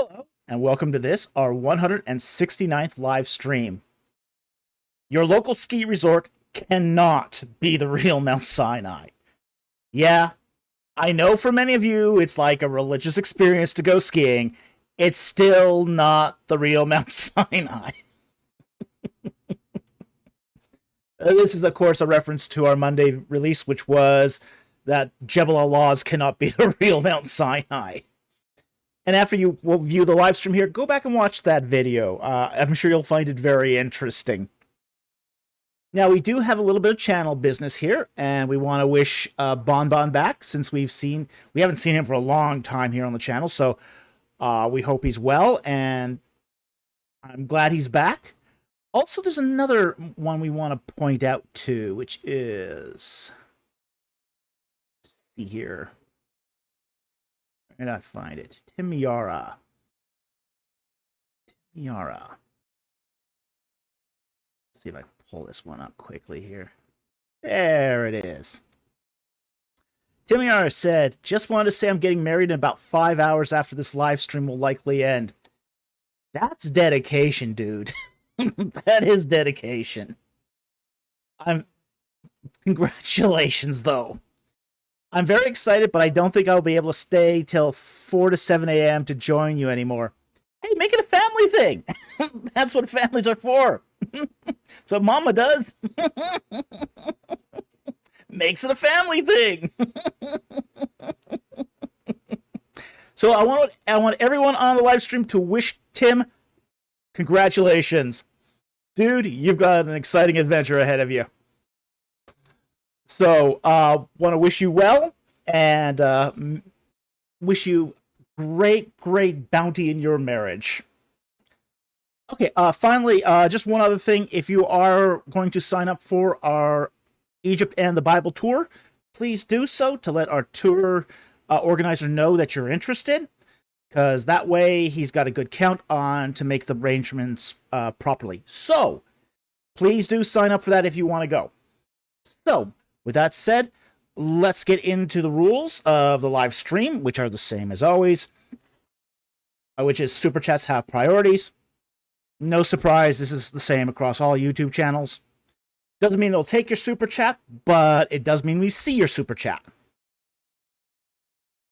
Hello, and welcome to this, our 169th live stream. Your local ski resort cannot be the real Mount Sinai. Yeah, I know for many of you it's like a religious experience to go skiing. It's still not the real Mount Sinai. This is, of course, a reference to our Monday release, which was that Jebel Allah's cannot be the real Mount Sinai. And after you view the live stream here, go back and watch that video. I'm sure you'll find it very interesting. Now, we do have a little bit of channel business here, and we want to wish Bon Bon back, since we haven't seen him for a long time here on the channel, so we hope he's well, and I'm glad he's back. Also, there's another one we want to point out too, which is, let's see here. Where did I find it? Timna. Let's see if I can pull this one up quickly here. There it is. Timna said, just wanted to say I'm getting married in about 5 hours after this live stream will likely end. That's dedication, dude. That is dedication. Congratulations, though. I'm very excited, but I don't think I'll be able to stay till 4 to 7 a.m. to join you anymore. Hey, make it a family thing. That's what families are for. That's what Mama does. Makes it a family thing. So I want everyone on the live stream to wish Tim congratulations. Dude, you've got an exciting adventure ahead of you. So, want to wish you well, and wish you great bounty in your marriage. Okay, finally, just one other thing. If you are going to sign up for our Egypt and the Bible tour, please do so to let our tour organizer know that you're interested, because that way he's got a good count on to make the arrangements properly. So, please do sign up for that if you want to go. So, with that said, let's get into the rules of the live stream, which are the same as always, which is super chats have priorities. No surprise, this is the same across all YouTube channels. Doesn't mean it'll take your super chat, but it does mean we see your super chat.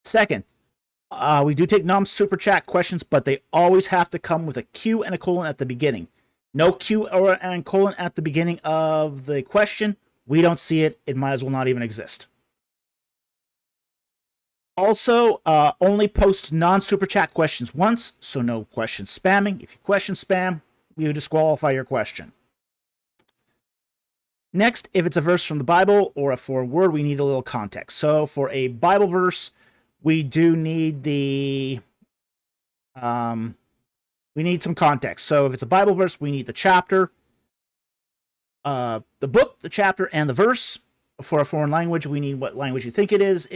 Second, we do take non-super chat questions, but they always have to come with a Q and a colon at the beginning. No Q or and colon at the beginning of the question. We don't see it. It might as well not even exist. Also, only post non-super chat questions once, so no question spamming. If you question spam, we disqualify your question. Next, if it's a verse from the Bible or a foreign word, we need a little context. So for a Bible verse, we do need we need some context. So if it's a Bible verse, we need the chapter, the book, the chapter, and the verse. For a foreign language, we need what language you think it is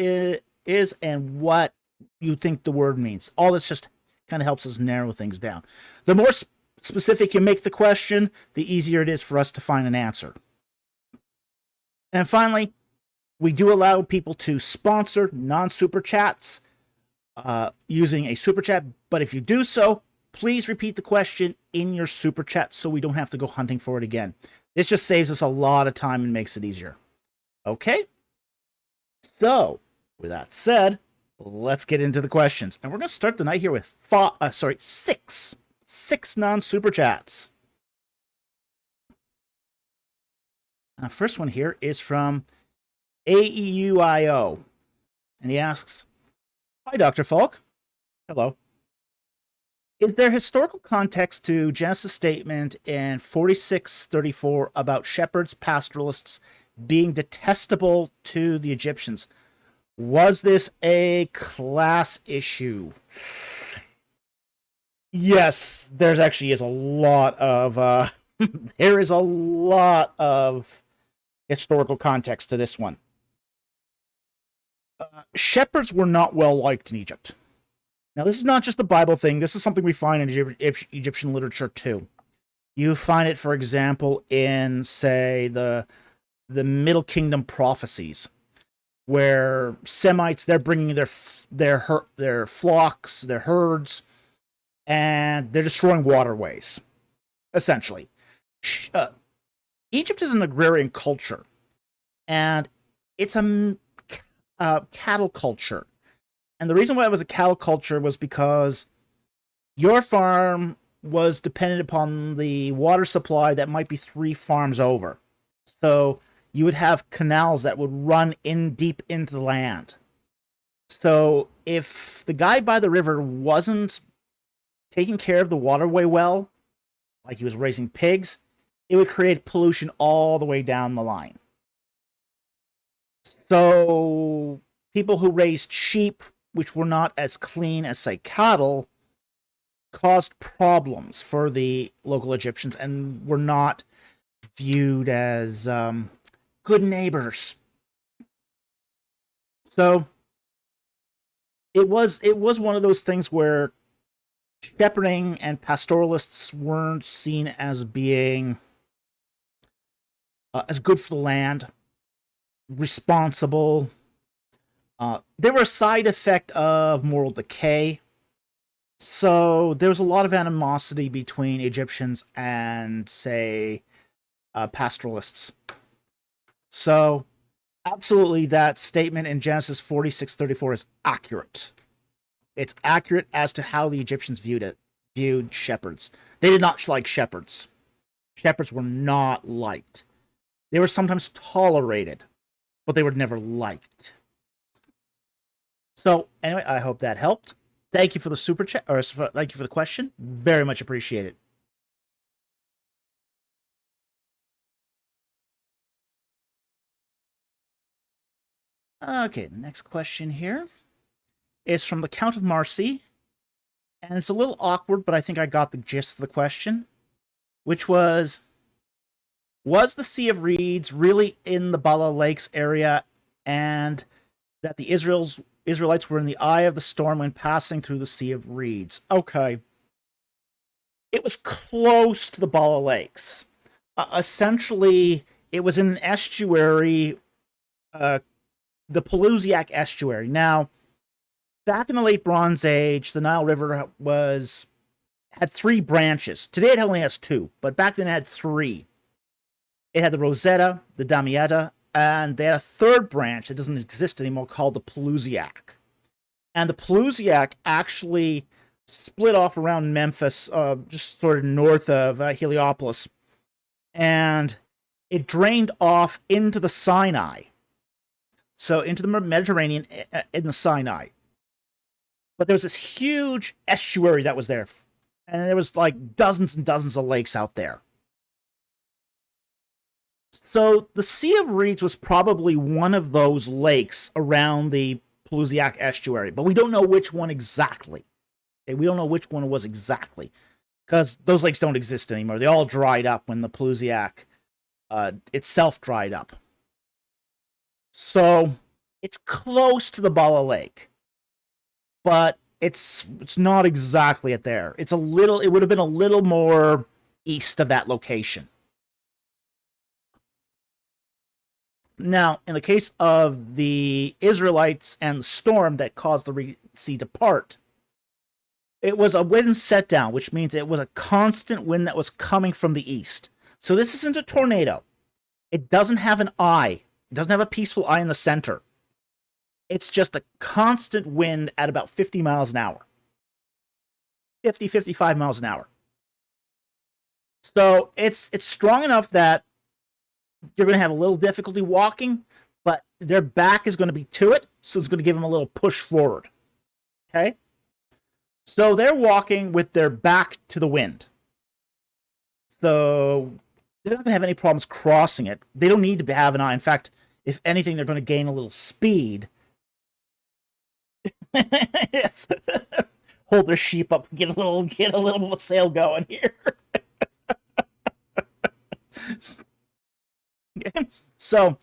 and what you think the word means. All this just kind of helps us narrow things down. The more specific you make the question, the easier it is for us to find an answer. And finally, we do allow people to sponsor non-super chats using a super chat, but if you do so, please repeat the question in your super chat so we don't have to go hunting for it again. This just saves us a lot of time and makes it easier. Okay? So, with that said, let's get into the questions. And we're going to start the night here with six non-super chats. First one here is from AEUIO. And he asks, hi, Dr. Falk. Hello. Is there historical context to Genesis statement in 46:34 about shepherds, pastoralists being detestable to the Egyptians? Was this a class issue? Yes, there actually is a lot of there is a lot of historical context to this one. Shepherds were not well liked in Egypt. Now, this is not just a Bible thing. This is something we find in Egyptian literature, too. You find it, for example, in, say, the Middle Kingdom prophecies, where Semites, they're bringing their flocks, their herds and they're destroying waterways, essentially. Egypt is an agrarian culture, and it's a cattle culture. And the reason why it was a cattle culture was because your farm was dependent upon the water supply that might be 3 farms over. So you would have canals that would run in deep into the land. So if the guy by the river wasn't taking care of the waterway well, like he was raising pigs, it would create pollution all the way down the line. So people who raised sheep, which were not as clean as, say, cattle, caused problems for the local Egyptians and were not viewed as good neighbors. So it was one of those things where shepherding and pastoralists weren't seen as being as good for the land, responsible. They were a side effect of moral decay. So there was a lot of animosity between Egyptians and, say, pastoralists. So absolutely, that statement in Genesis 46:34 is accurate. It's accurate as to how the Egyptians viewed shepherds. They did not like shepherds. Shepherds were not liked. They were sometimes tolerated, but they were never liked. So anyway, I hope that helped. Thank you for the super chat, or thank you for the question. Very much appreciated. Okay, the next question here is from the Count of Marcy, and it's a little awkward, but I think I got the gist of the question, which was the Sea of Reeds really in the Bala Lakes area, and that the Israelites were in the eye of the storm when passing through the Sea of Reeds? Okay. It was close to the Bala Lakes. Essentially, it was in an estuary, the Pelusiac estuary. Now, back in the late Bronze Age, the Nile River had 3 branches. Today it only has 2, but back then it had 3. It had the Rosetta, the Damietta, and they had a 3rd branch that doesn't exist anymore called the Pelusiac. And the Pelusiac actually split off around Memphis, just sort of north of Heliopolis, and it drained off into the Sinai. So into the Mediterranean in the Sinai. But there was this huge estuary that was there, and there was like dozens and dozens of lakes out there. So the Sea of Reeds was probably one of those lakes around the Pelusiac estuary, but we don't know which one exactly. Okay, we don't know which one it was exactly, because those lakes don't exist anymore. They all dried up when the Pelusiac itself dried up. So it's close to the Bala Lake, but it's not exactly at there. It would have been a little more east of that location. Now, in the case of the Israelites and the storm that caused the Red Sea to part, it was a wind set down, which means it was a constant wind that was coming from the east. So this isn't a tornado. It doesn't have an eye. It doesn't have a peaceful eye in the center. It's just a constant wind at about 50 miles an hour. 50, 55 miles an hour. So it's strong enough that you're going to have a little difficulty walking, but their back is going to be to it, so it's going to give them a little push forward. Okay? So they're walking with their back to the wind. So they're not going to have any problems crossing it. They don't need to have an eye. In fact, if anything, they're going to gain a little speed. Yes. Hold their sheep up, get a little sail going here. Okay. So,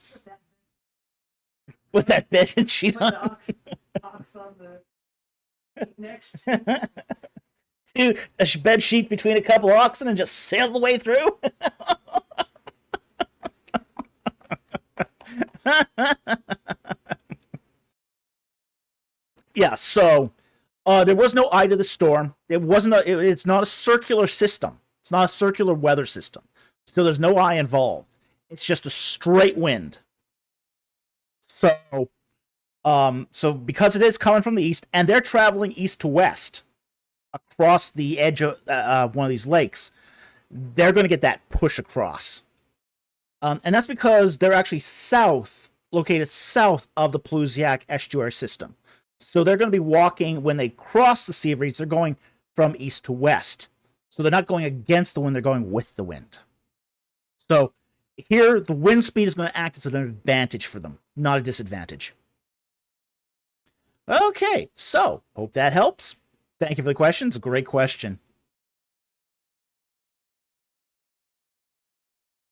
with that bed sheet on. Ox on the next. Do a bed sheet between a couple of oxen and just sail the way through. Yeah, so There was no eye to the storm. It wasn't. It's not a circular system. It's not a circular weather system. So there's no eye involved. It's just a straight wind. So, so because it is coming from the east, and they're traveling east to west across the edge of one of these lakes, they're going to get that push across. And that's because they're actually located south of the Plusiac estuary system. So they're going to be walking, when they cross the Sea of Reeds, they're going from east to west. So they're not going against the wind, they're going with the wind. So here, the wind speed is going to act as an advantage for them, not a disadvantage. Okay, so hope that helps. Thank you for the question. It's a great question.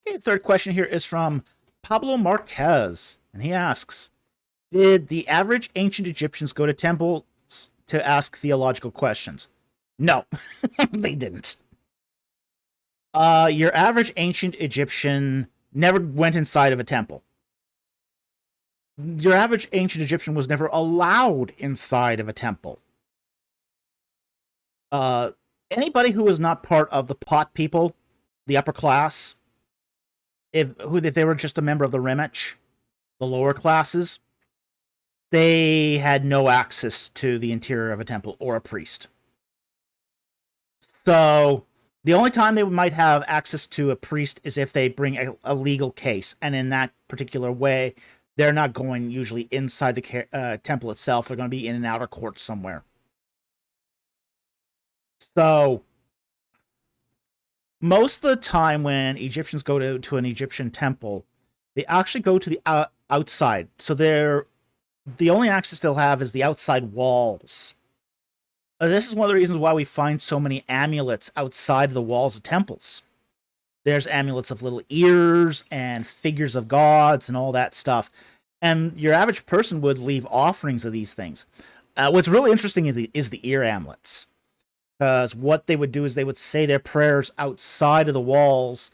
Okay, the third question here is from Pablo Marquez, and he asks, did the average ancient Egyptians go to temples to ask theological questions? No, they didn't. Your average ancient Egyptian never went inside of a temple. Your average ancient Egyptian was never allowed inside of a temple. Anybody who was not part of the pot people, the upper class, if they were just a member of the Remech, the lower classes, they had no access to the interior of a temple or a priest. So the only time they might have access to a priest is if they bring a legal case, and in that particular way, they're not going usually inside the temple itself. They're going to be in an outer court somewhere. So most of the time when Egyptians go to an Egyptian temple, they actually go to the outside. So the only access they'll have is the outside walls. This is one of the reasons why we find so many amulets outside the walls of temples. There's amulets of little ears and figures of gods and all that stuff. And your average person would leave offerings of these things. What's really interesting is the ear amulets. Because what they would do is they would say their prayers outside of the walls,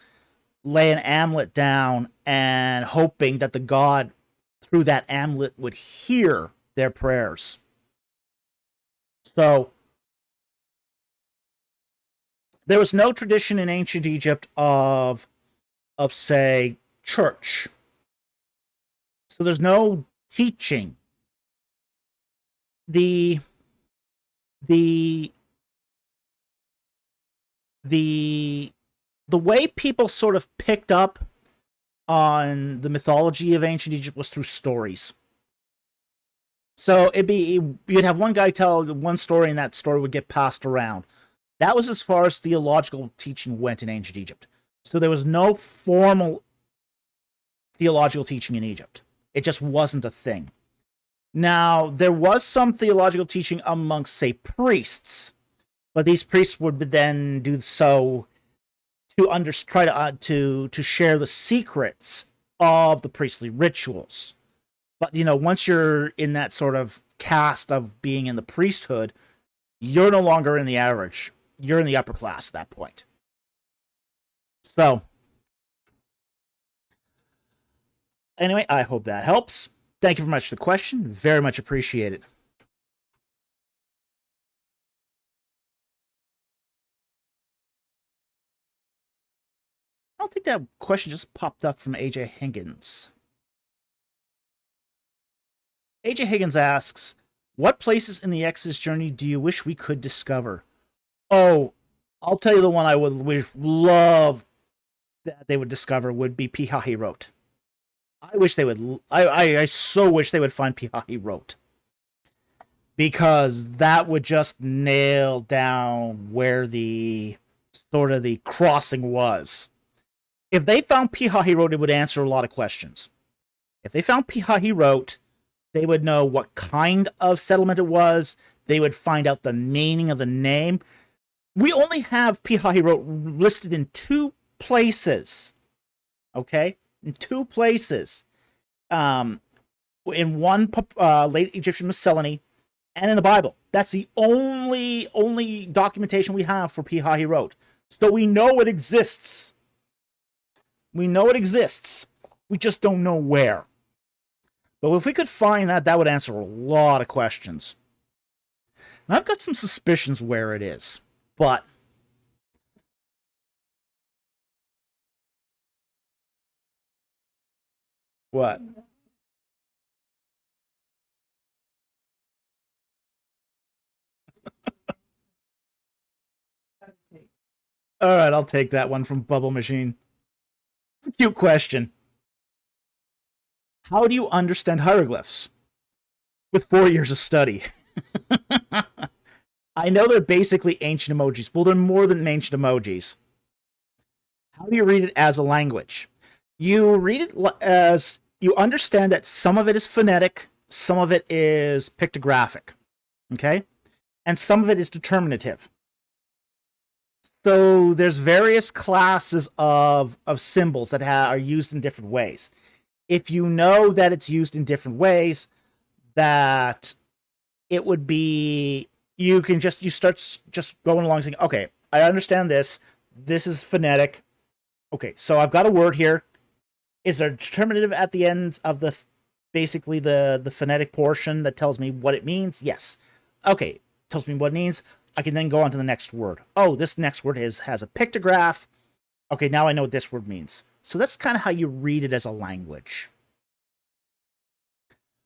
lay an amulet down, and hoping that the god through that amulet would hear their prayers. So there was no tradition in ancient Egypt of say, church. So there's no teaching. The way people sort of picked up on the mythology of ancient Egypt was through stories. So you'd have one guy tell one story, and that story would get passed around. That was as far as theological teaching went in ancient Egypt. So there was no formal theological teaching in Egypt. It just wasn't a thing. Now, there was some theological teaching amongst, say, priests, but these priests would then do so to try to share the secrets of the priestly rituals. But, once you're in that sort of caste of being in the priesthood, you're no longer in the average. You're in the upper class at that point. So, anyway, I hope that helps. Thank you very much for the question. Very much appreciated. I don't think that question just popped up from AJ Higgins. AJ Higgins asks, what places in the Exodus journey do you wish we could discover? Oh, I'll tell you the one I would love that they would discover would be Pihahirot. I wish they would. I so wish they would find Pihahirot, because that would just nail down where the crossing was. If they found Pihahirot, it would answer a lot of questions. If they found Pihahirot, they would know what kind of settlement it was. They would find out the meaning of the name. We only have Pihahirot listed in 2 places. Okay? In 2 places. In one late Egyptian miscellany and in the Bible. That's the only documentation we have for Pihahirot. So we know it exists. We know it exists. We just don't know where. But if we could find that, that would answer a lot of questions. And I've got some suspicions where it is, but what? All right, I'll take that one from Bubble Machine. It's a cute question. How do you understand hieroglyphs? With 4 years of study. I know they're basically ancient emojis. Well, they're more than ancient emojis. How do you read it as a language? You read it as you understand that some of it is phonetic, some of it is pictographic, okay? And some of it is determinative. So there's various classes of symbols that are used in different ways. If you know that it's used in different ways, that it would be, you start just going along saying, okay, I understand this. This is phonetic. Okay, so I've got a word here. Is there a determinative at the end of basically the phonetic portion that tells me what it means? Yes. Okay, tells me what it means. I can then go on to the next word. Oh, this next word has a pictograph. Okay, now I know what this word means. So that's kind of how you read it as a language.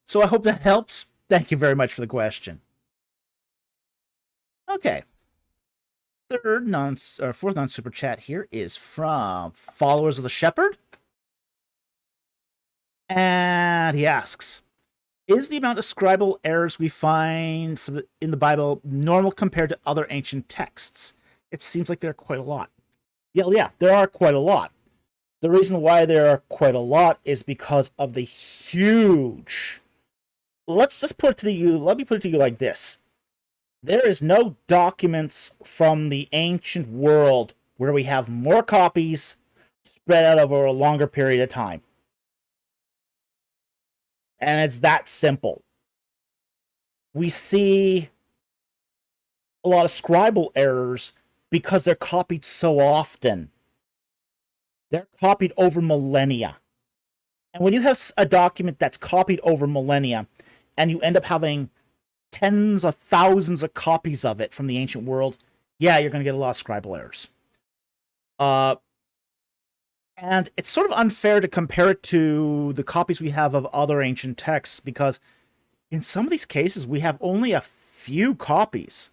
So I hope that helps. Thank you very much for the question. Okay. Fourth non-super chat here is from Followers of the Shepherd. And he asks, is the amount of scribal errors we find in the Bible normal compared to other ancient texts? It seems like there are quite a lot. Yeah, there are quite a lot. The reason why there are quite a lot is because of the huge... Let me put it to you like this. There is no documents from the ancient world where we have more copies spread out over a longer period of time. And it's that simple. We see a lot of scribal errors because they're copied so often. They're copied over millennia. And when you have a document that's copied over millennia, and you end up having tens of thousands of copies of it from the ancient world, yeah, you're going to get a lot of scribal errors. And it's sort of unfair to compare it to the copies we have of other ancient texts, because in some of these cases, we have only a few copies.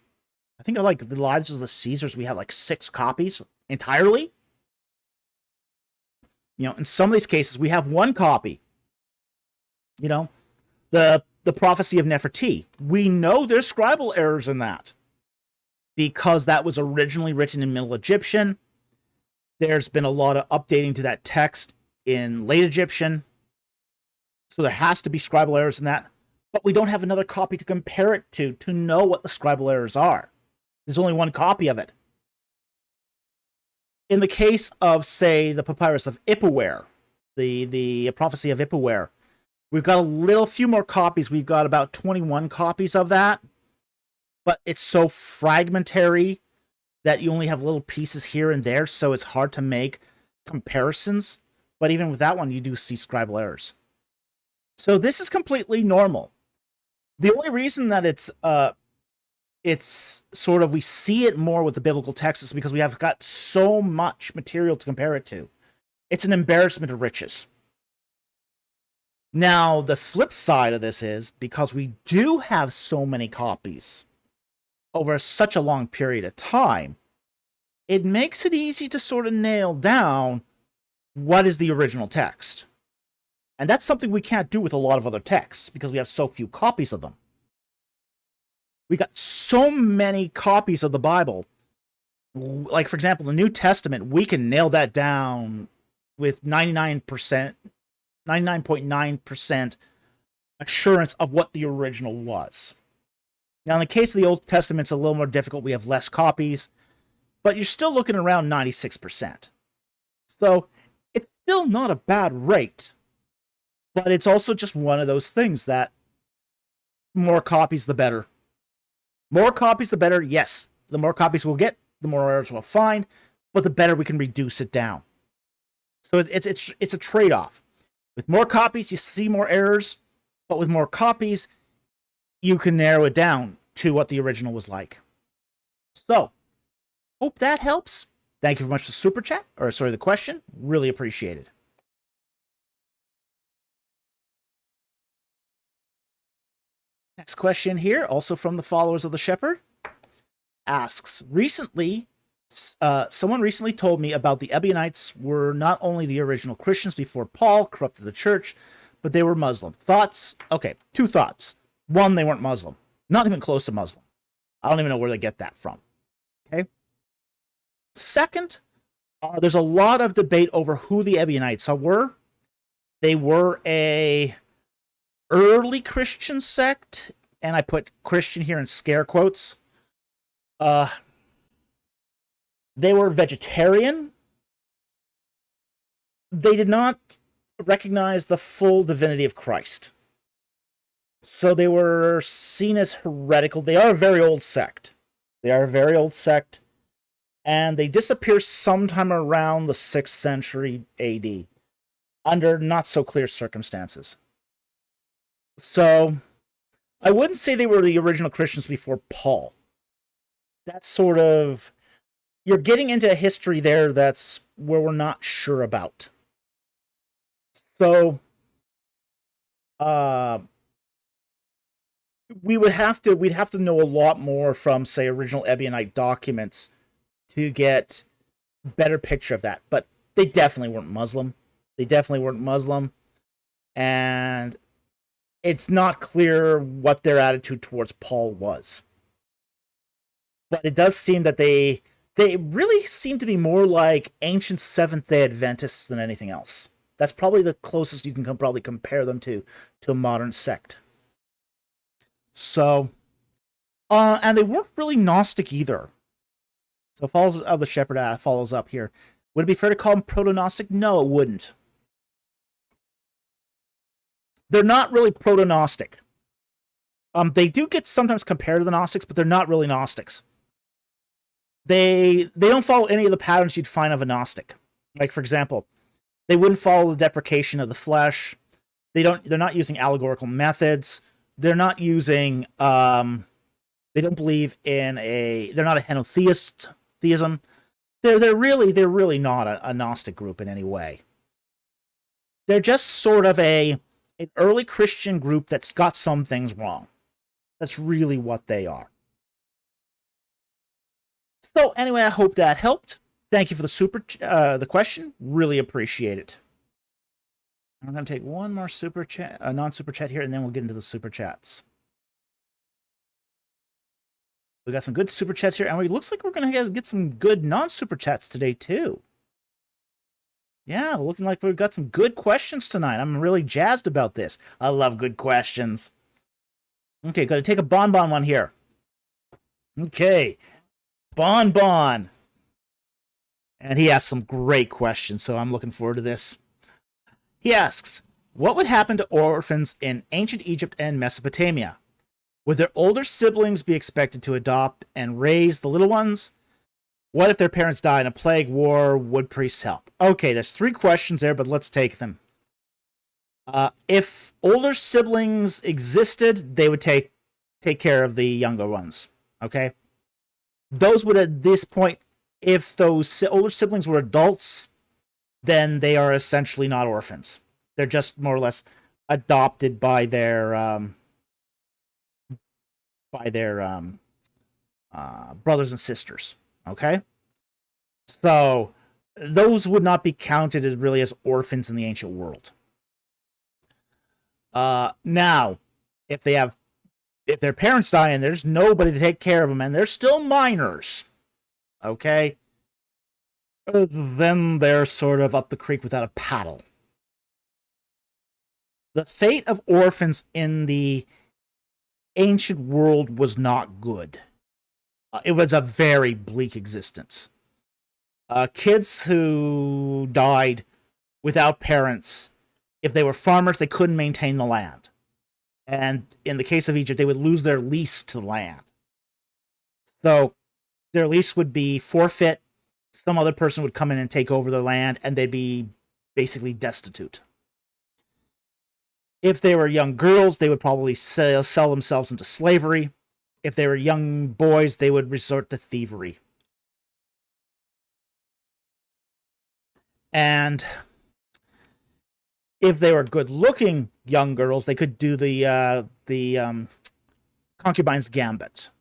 I think like the Lives of the Caesars, we have like 6 copies entirely. You know, in some of these cases, we have 1 copy. You know, the prophecy of Nefertiti, we know there's scribal errors in that, because that was originally written in Middle Egyptian. There's been a lot of updating to that text in Late Egyptian, so there has to be scribal errors in that, but we don't have another copy to compare it to know what the scribal errors are. There's only 1 copy of it. In the case of, say, the papyrus of Ipuwer, the prophecy of Ipuwer, we've got a few more copies. We've got about 21 copies of that, but it's so fragmentary that you only have little pieces here and there, so it's hard to make comparisons. But even with that one, you do see scribal errors. So this is completely normal. The only reason that it's sort of, we see it more with the biblical texts is because we have got so much material to compare it to. It's an embarrassment of riches. Now, the flip side of this is, because we do have so many copies over such a long period of time, it makes it easy to sort of nail down what is the original text. And that's something we can't do with a lot of other texts, because we have so few copies of them. We got so many copies of the Bible. Like, for example, the New Testament, we can nail that down with 99.9% assurance of what the original was. Now, in the case of the Old Testament, it's a little more difficult. We have less copies, but you're still looking around 96%. So it's still not a bad rate, but it's also just one of those things that more copies, the better. More copies, the better. Yes, the more copies we'll get, the more errors we'll find, but the better we can reduce it down. So it's a trade-off. With more copies, you see more errors, but with more copies, you can narrow it down. to what the original was like. So, hope that helps. Thank you very much for the super chat, or sorry, the question. Really appreciate it. Next question here, also from the followers of the Shepherd, asks, someone recently told me about the Ebionites were not only the original Christians before Paul corrupted the church, but they were Muslim. Thoughts? Okay, 2 thoughts. 1, they weren't Muslim. Not even close to Muslim. I don't even know where they get that from. Okay? Second, there's a lot of debate over who the Ebionites were. They were a early Christian sect, and I put Christian here in scare quotes. They were vegetarian. They did not recognize the full divinity of Christ. So they were seen as heretical. They are a very old sect. And they disappear sometime around the 6th century AD under not so clear circumstances. So I wouldn't say they were the original Christians before Paul. That's sort of, you're getting into a history there that's where we're not sure about. So we'd have to know a lot more from, say, original Ebionite documents to get a better picture of that. But they definitely weren't Muslim. And it's not clear what their attitude towards Paul was. But it does seem that they really seem to be more like ancient Seventh-day Adventists than anything else. That's probably the closest you can probably compare them to a modern sect. So, and they weren't really Gnostic either. So, Followers of the Shepherd follows up here. Would it be fair to call them proto-Gnostic? No, it wouldn't. They're not really proto-Gnostic. They do get sometimes compared to the Gnostics, but they're not really Gnostics. They don't follow any of the patterns you'd find of a Gnostic. Like, for example, they wouldn't follow the deprecation of the flesh. They're not using allegorical methods. They're not using they don't believe in they're not a henotheism. They're really not a Gnostic group in any way. They're just sort of an early Christian group that's got some things wrong. That's really what they are. So anyway, I hope that helped. Thank you for the question. Really appreciate it. I'm going to take one more super chat, non-super chat here, and then we'll get into the super chats. We got some good super chats here, and it looks like we're going to get some good non-super chats today too. Yeah, looking like we've got some good questions tonight. I'm really jazzed about this. I love good questions. Okay, got to take a Bonbon one here. Okay, Bonbon. And he asked some great questions, so I'm looking forward to this. He asks, what would happen to orphans in ancient Egypt and Mesopotamia? Would their older siblings be expected to adopt and raise the little ones? What if their parents die in a plague, war? Would priests help? Okay, there's 3 questions there, but let's take them. If older siblings existed, they would take care of the younger ones. Okay? Those would, at this point, if those older siblings were adults, then they are essentially not orphans. They're just more or less adopted by their brothers and sisters. Okay? So those would not be counted as really as orphans in the ancient world. Now, if their parents die and there's nobody to take care of them and they're still minors, okay, then they're sort of up the creek without a paddle. The fate of orphans in the ancient world was not good. It was a very bleak existence. Kids who died without parents, if they were farmers, they couldn't maintain the land. And in the case of Egypt, they would lose their lease to the land. So their lease would be forfeit. Some other person would come in and take over their land, and they'd be basically destitute. If they were young girls, they would probably sell themselves into slavery. If they were young boys, they would resort to thievery. And if they were good-looking young girls, they could do the concubine's gambit.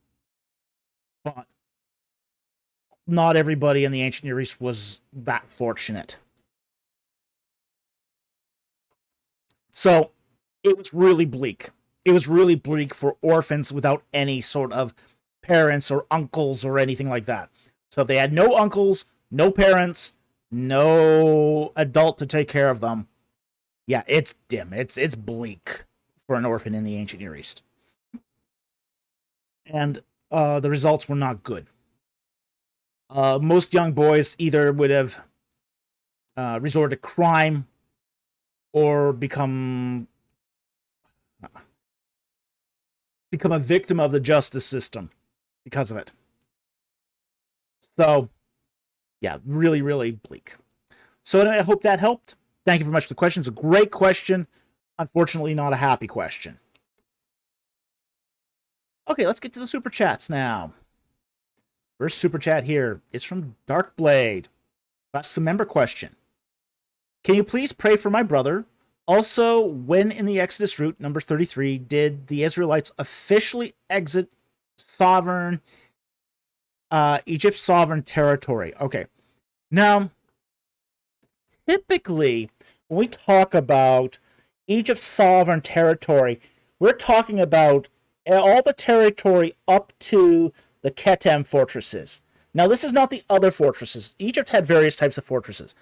But not everybody in the ancient Near East was that fortunate. So it was really bleak. It was really bleak for orphans without any sort of parents or uncles or anything like that. So if they had no uncles, no parents, no adult to take care of them, yeah, it's dim. It's bleak for an orphan in the ancient Near East. And the results were not good. Most young boys either would have resorted to crime or become a victim of the justice system because of it. So, yeah, really, really bleak. So I hope that helped. Thank you very much for the question. It's a great question. Unfortunately, not a happy question. Okay, let's get to the super chats now. First super chat here is from Darkblade. That's the member question. Can you please pray for my brother? Also, when in the Exodus route, number 33, did the Israelites officially exit Egypt's sovereign territory? Okay. Now, typically, when we talk about Egypt's sovereign territory, we're talking about all the territory up to the Ketem fortresses. Now, this is not the other fortresses. Egypt had various types of fortresses,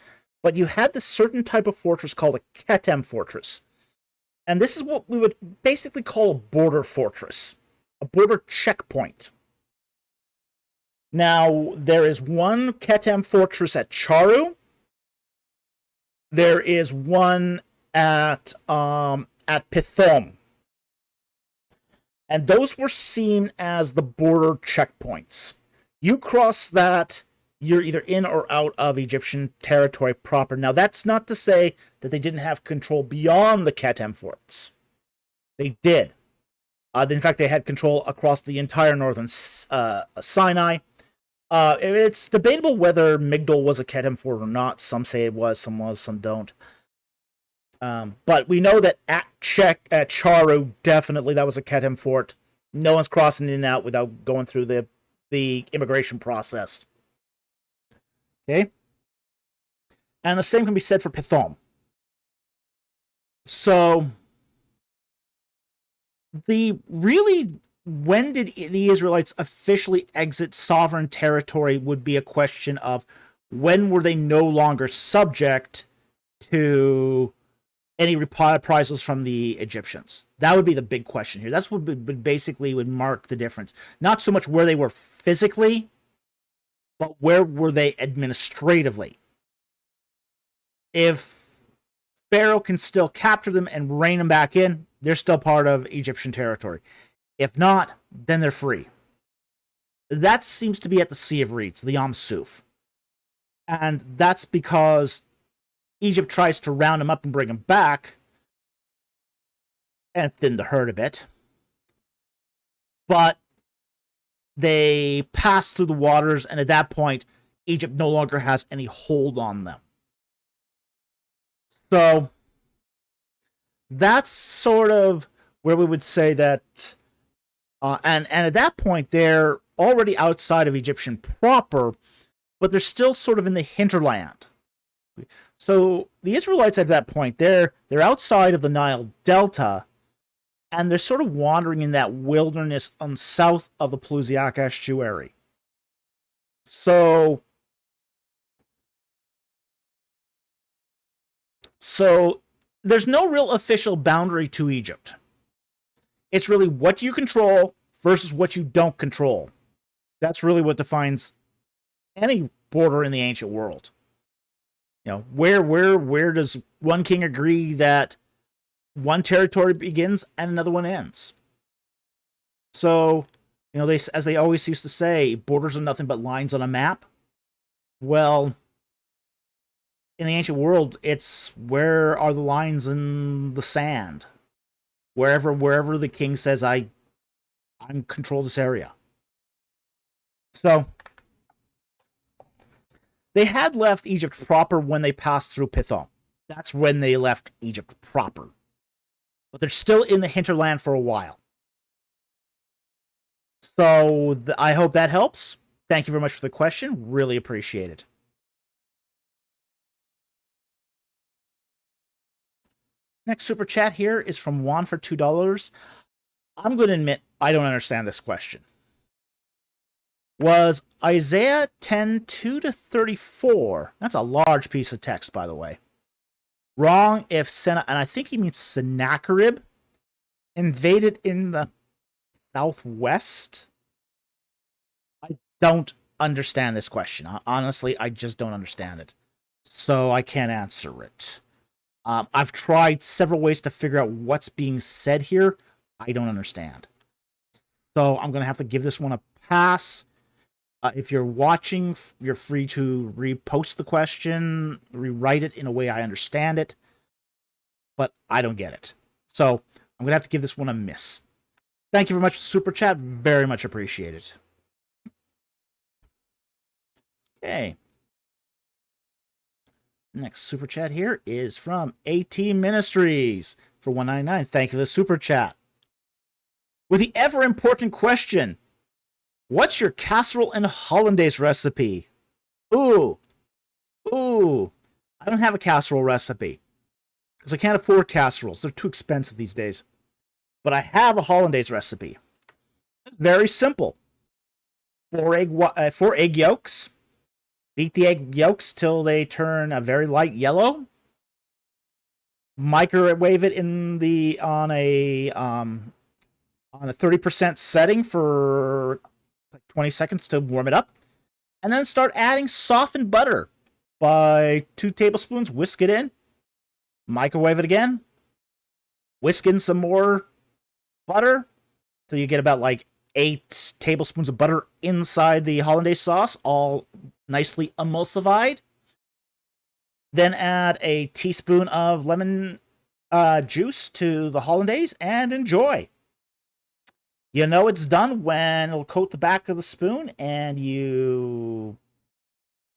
but you had this certain type of fortress called a Ketem fortress. And this is what we would basically call a border fortress, a border checkpoint. Now, there is one Ketem fortress at Charu. There is one at Pithom. And those were seen as the border checkpoints. You cross that, you're either in or out of Egyptian territory proper. Now, that's not to say that they didn't have control beyond the Ketem forts. They did. In fact, they had control across the entire northern Sinai. It's debatable whether Migdol was a Ketem fort or not. Some say it was, some don't. But we know that at Charu, definitely that was a Ketem fort. No one's crossing in and out without going through the immigration process. Okay? And the same can be said for Pithom. So, when did the Israelites officially exit sovereign territory would be a question of when were they no longer subject to any reprisals from the Egyptians? That would be the big question here. That's what basically would mark the difference. Not so much where they were physically, but where were they administratively. If Pharaoh can still capture them and rein them back in, they're still part of Egyptian territory. If not, then they're free. That seems to be at the Sea of Reeds, the Yam Suf. And that's because Egypt tries to round them up and bring them back and thin the herd a bit. But they pass through the waters, and at that point, Egypt no longer has any hold on them. So that's sort of where we would say that, and at that point, they're already outside of Egyptian proper, but they're still sort of in the hinterland. So the Israelites at that point, they're outside of the Nile Delta, and they're sort of wandering in that wilderness on south of the Plusiak estuary. So there's no real official boundary to Egypt. It's really what you control versus what you don't control. That's really what defines any border in the ancient world. You know, where does one king agree that one territory begins and another one ends? So, you know, as they always used to say, borders are nothing but lines on a map. Well, in the ancient world, it's where are the lines in the sand? Wherever the king says, I I'm control this area. So they had left Egypt proper when they passed through Pithom. That's when they left Egypt proper. But they're still in the hinterland for a while. So I hope that helps. Thank you very much for the question. Really appreciate it. Next super chat here is from Juan for $2. I'm going to admit I don't understand this question. Was Isaiah 10:2-34, that's a large piece of text, by the way, wrong if and I think he means Sennacherib invaded in the southwest? I don't understand this question. Honestly, I just don't understand it. So I can't answer it. I've tried several ways to figure out what's being said here. I don't understand. So I'm going to have to give this one a pass. If you're watching, you're free to repost the question, rewrite it in a way I understand it. But I don't get it. So I'm going to have to give this one a miss. Thank you very much for Super Chat. Very much appreciated. Okay. Next Super Chat here is from AT Ministries for $1.99. Thank you for the Super Chat. With the ever-important question, what's your casserole and hollandaise recipe? Ooh. I don't have a casserole recipe because I can't afford casseroles. They're too expensive these days. But I have a hollandaise recipe. It's very simple. 4 egg yolks. Beat the egg yolks till they turn a very light yellow. Microwave it in on a 30% setting for like 20 seconds to warm it up. And then start adding softened butter by 2 tablespoons. Whisk it in. Microwave it again. Whisk in some more butter till you get about like 8 tablespoons of butter inside the hollandaise sauce, all nicely emulsified. Then add a teaspoon of lemon juice to the hollandaise and enjoy. You know it's done when it'll coat the back of the spoon and you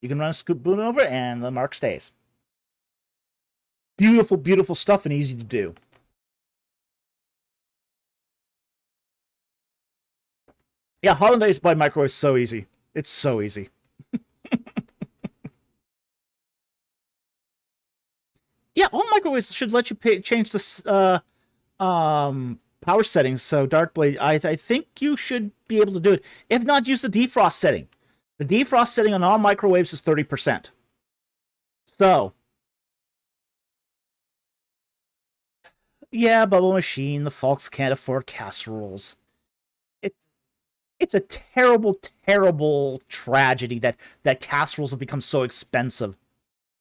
can run a spoon over it and the mark stays. Beautiful, beautiful stuff and easy to do. Yeah, hollandaise by microwave is so easy. It's so easy. Yeah, all microwaves should let you change the power settings. So Darkblade, I think you should be able to do it. If not, use the defrost setting. The defrost setting on all microwaves is 30%. So, yeah, bubble machine. The folks can't afford casseroles. It's a terrible, terrible tragedy that casseroles have become so expensive.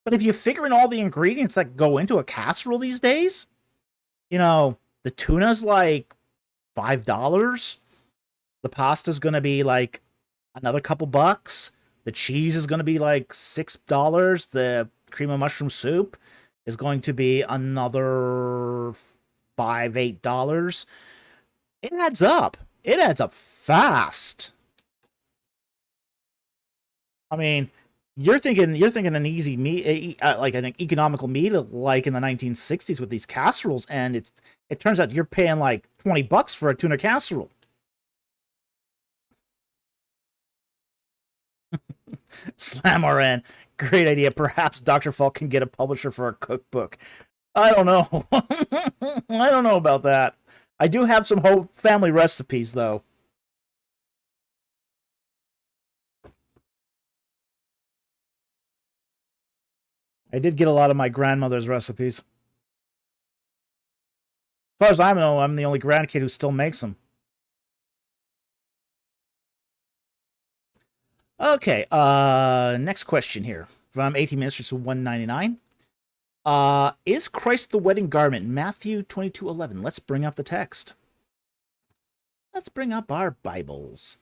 But if you figure in all the ingredients that go into a casserole these days, you know, the tuna's like $5. The pasta's going to be like another couple bucks. The cheese is going to be like $6. The cream of mushroom soup is going to be another $5-8. It adds up. It adds up fast. I mean, you're thinking an easy meat, like an economical meat, like in the 1960s with these casseroles, and it turns out you're paying like $20 for a tuna casserole. Slam RN, great idea. Perhaps Dr. Falk can get a publisher for a cookbook. I don't know. I don't know about that. I do have some whole family recipes, though. I did get a lot of my grandmother's recipes. As far as I know, I'm the only grandkid who still makes them. Okay, next question here from 18 Ministers to 199. Is Christ the wedding garment? Matthew 22:11. Let's bring up the text. Let's bring up our Bibles.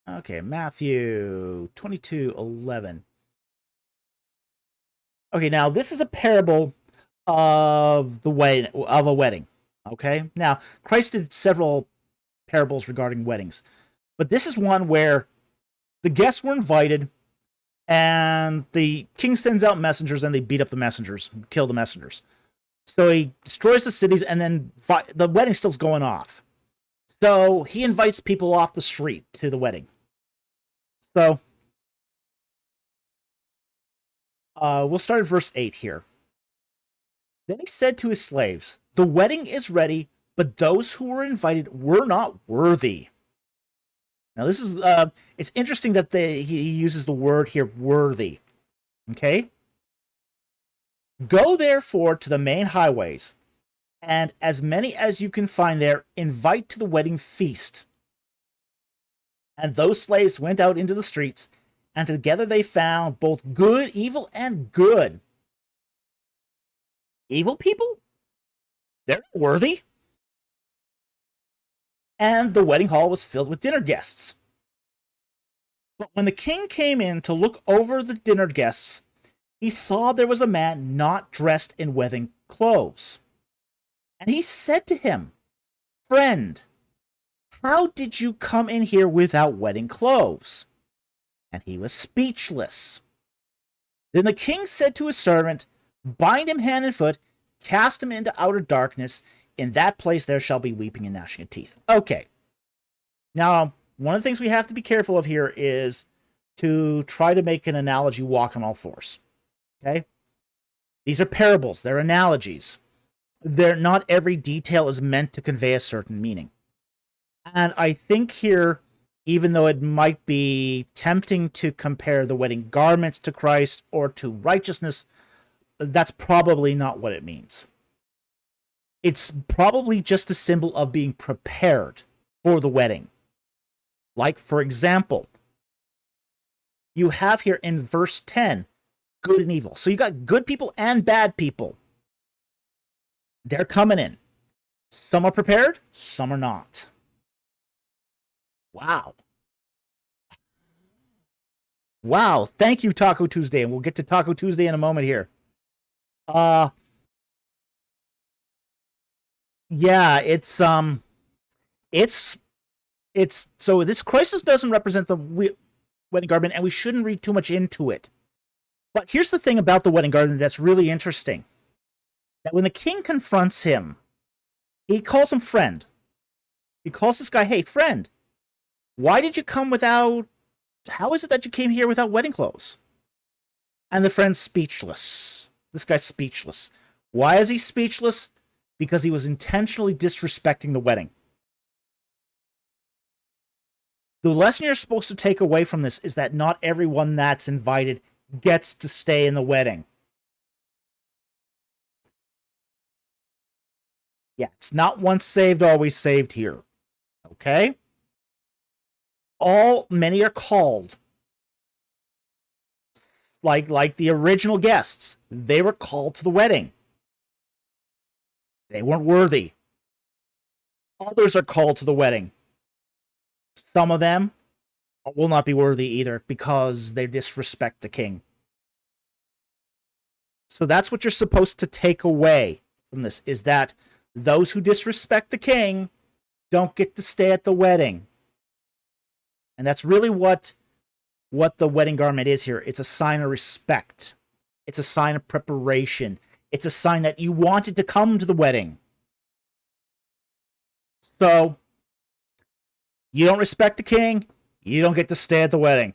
Okay, Matthew 22:11. Okay, now this is a parable of a wedding. Okay, now Christ did several parables regarding weddings. But this is one where the guests were invited, and the king sends out messengers, and they beat up the messengers, kill the messengers. So he destroys the cities, and then the wedding still's going off. So he invites people off the street to the wedding. So we'll start at verse 8 here. Then he said to his slaves, "The wedding is ready, but those who were invited were not worthy." Now this is, it's interesting that he uses the word here, worthy. Okay? "Go therefore to the main highways, and as many as you can find there, invite to the wedding feast." And those slaves went out into the streets, and together they found both good, evil, and good. Evil people? They're not worthy. And the wedding hall was filled with dinner guests. But when the king came in to look over the dinner guests, he saw there was a man not dressed in wedding clothes. And he said to him, "Friend, how did you come in here without wedding clothes?" And he was speechless. Then the king said to his servant, "Bind him hand and foot, cast him into outer darkness. In that place there shall be weeping and gnashing of teeth." Okay. Now, one of the things we have to be careful of here is to try to make an analogy walk on all fours. Okay? These are parables. They're analogies. Not every detail is meant to convey a certain meaning. And I think here, even though it might be tempting to compare the wedding garments to Christ or to righteousness, that's probably not what it means. It's probably just a symbol of being prepared for the wedding. Like, for example, you have here in verse 10, good and evil. So you got good people and bad people. They're coming in. Some are prepared, some are not. Wow. Wow. Thank you, Taco Tuesday. And we'll get to Taco Tuesday in a moment here. Yeah, it's so this crisis doesn't represent the wedding garment, and we shouldn't read too much into it. But here's the thing about the wedding garment that's really interesting. That when the king confronts him, he calls him friend. He calls this guy, "Hey, friend, why did you come without... How is it that you came here without wedding clothes?" And the friend's speechless. This guy's speechless. Why is he speechless? Because he was intentionally disrespecting the wedding. The lesson you're supposed to take away from this is that not everyone that's invited gets to stay in the wedding. Yeah, it's not once saved, always saved here. Okay? Many are called. Like the original guests. They were called to the wedding. They weren't worthy. Others are called to the wedding. Some of them will not be worthy either because they disrespect the king. So that's what you're supposed to take away from this, is that those who disrespect the king don't get to stay at the wedding. And that's really what the wedding garment is here. It's a sign of respect. It's a sign of preparation. It's a sign that you wanted to come to the wedding. So, you don't respect the king, you don't get to stay at the wedding.